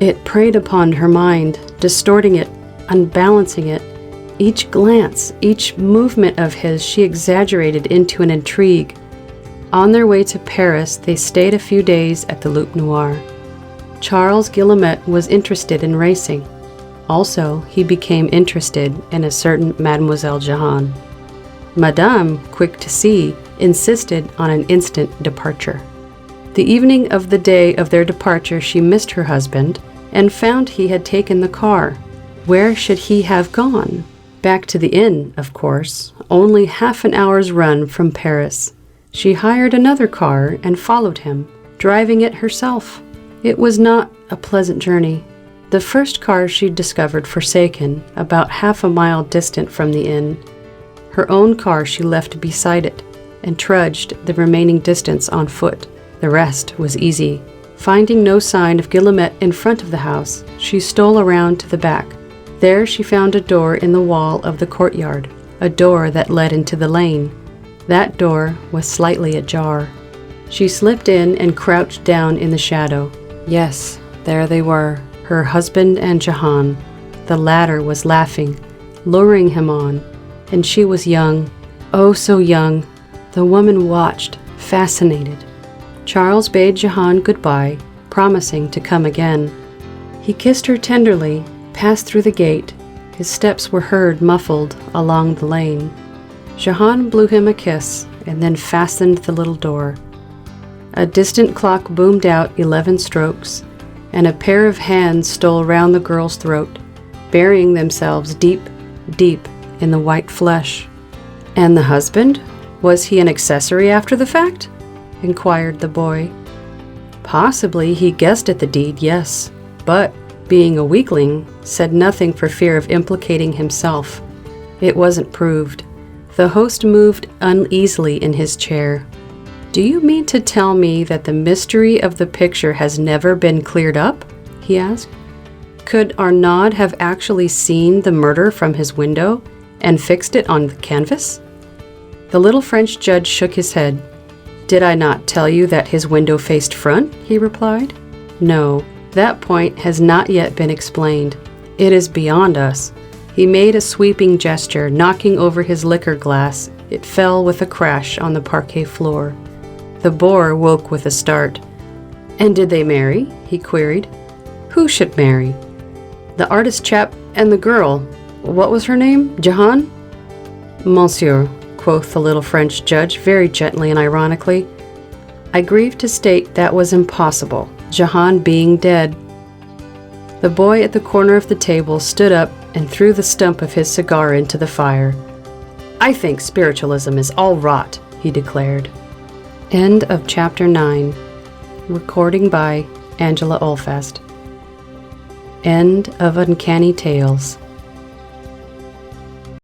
It preyed upon her mind, distorting it, unbalancing it. Each glance, each movement of his she exaggerated into an intrigue. On their way to Paris, they stayed a few days at the Loup Noir. Charles Guillemette was interested in racing. Also, he became interested in a certain Mademoiselle Jahan. Madame, quick to see, insisted on an instant departure. The evening of the day of their departure, she missed her husband and found he had taken the car. Where should he have gone? Back to the inn, of course, only half an hour's run from Paris. She hired another car and followed him, driving it herself. It was not a pleasant journey. The first car she discovered forsaken, about half a mile distant from the inn. Her own car she left beside it, and trudged the remaining distance on foot. The rest was easy. Finding no sign of Guillemette in front of the house, she stole around to the back. There she found a door in the wall of the courtyard, a door that led into the lane. That door was slightly ajar. She slipped in and crouched down in the shadow. Yes, there they were, her husband and Jahan. The latter was laughing, luring him on, and she was young, oh so young. The woman watched, fascinated. Charles bade Jahan goodbye, promising to come again. He kissed her tenderly, passed through the gate. His steps were heard muffled along the lane. Jahan blew him a kiss and then fastened the little door. A distant clock boomed out 11 strokes, and a pair of hands stole round the girl's throat, burying themselves deep, deep in the white flesh. And the husband? Was he an accessory after the fact? Inquired the boy. Possibly he guessed at the deed, yes, but, being a weakling, said nothing for fear of implicating himself. It wasn't proved. The host moved uneasily in his chair. Do you mean to tell me that the mystery of the picture has never been cleared up? He asked. Could Arnaud have actually seen the murder from his window and fixed it on the canvas? The little French judge shook his head. Did I not tell you that his window faced front? He replied. No, that point has not yet been explained. It is beyond us. He made a sweeping gesture, knocking over his liquor glass. It fell with a crash on the parquet floor. The boar woke with a start. And did they marry? He queried. Who should marry? The artist chap and the girl. What was her name? Jahan? Monsieur, quoth the little French judge very gently and ironically. I grieve to state that was impossible, Jahan being dead. The boy at the corner of the table stood up and threw the stump of his cigar into the fire. I think spiritualism is all rot, he declared. End of Chapter 9. Recording by Angela Olfast. End of Uncanny Tales.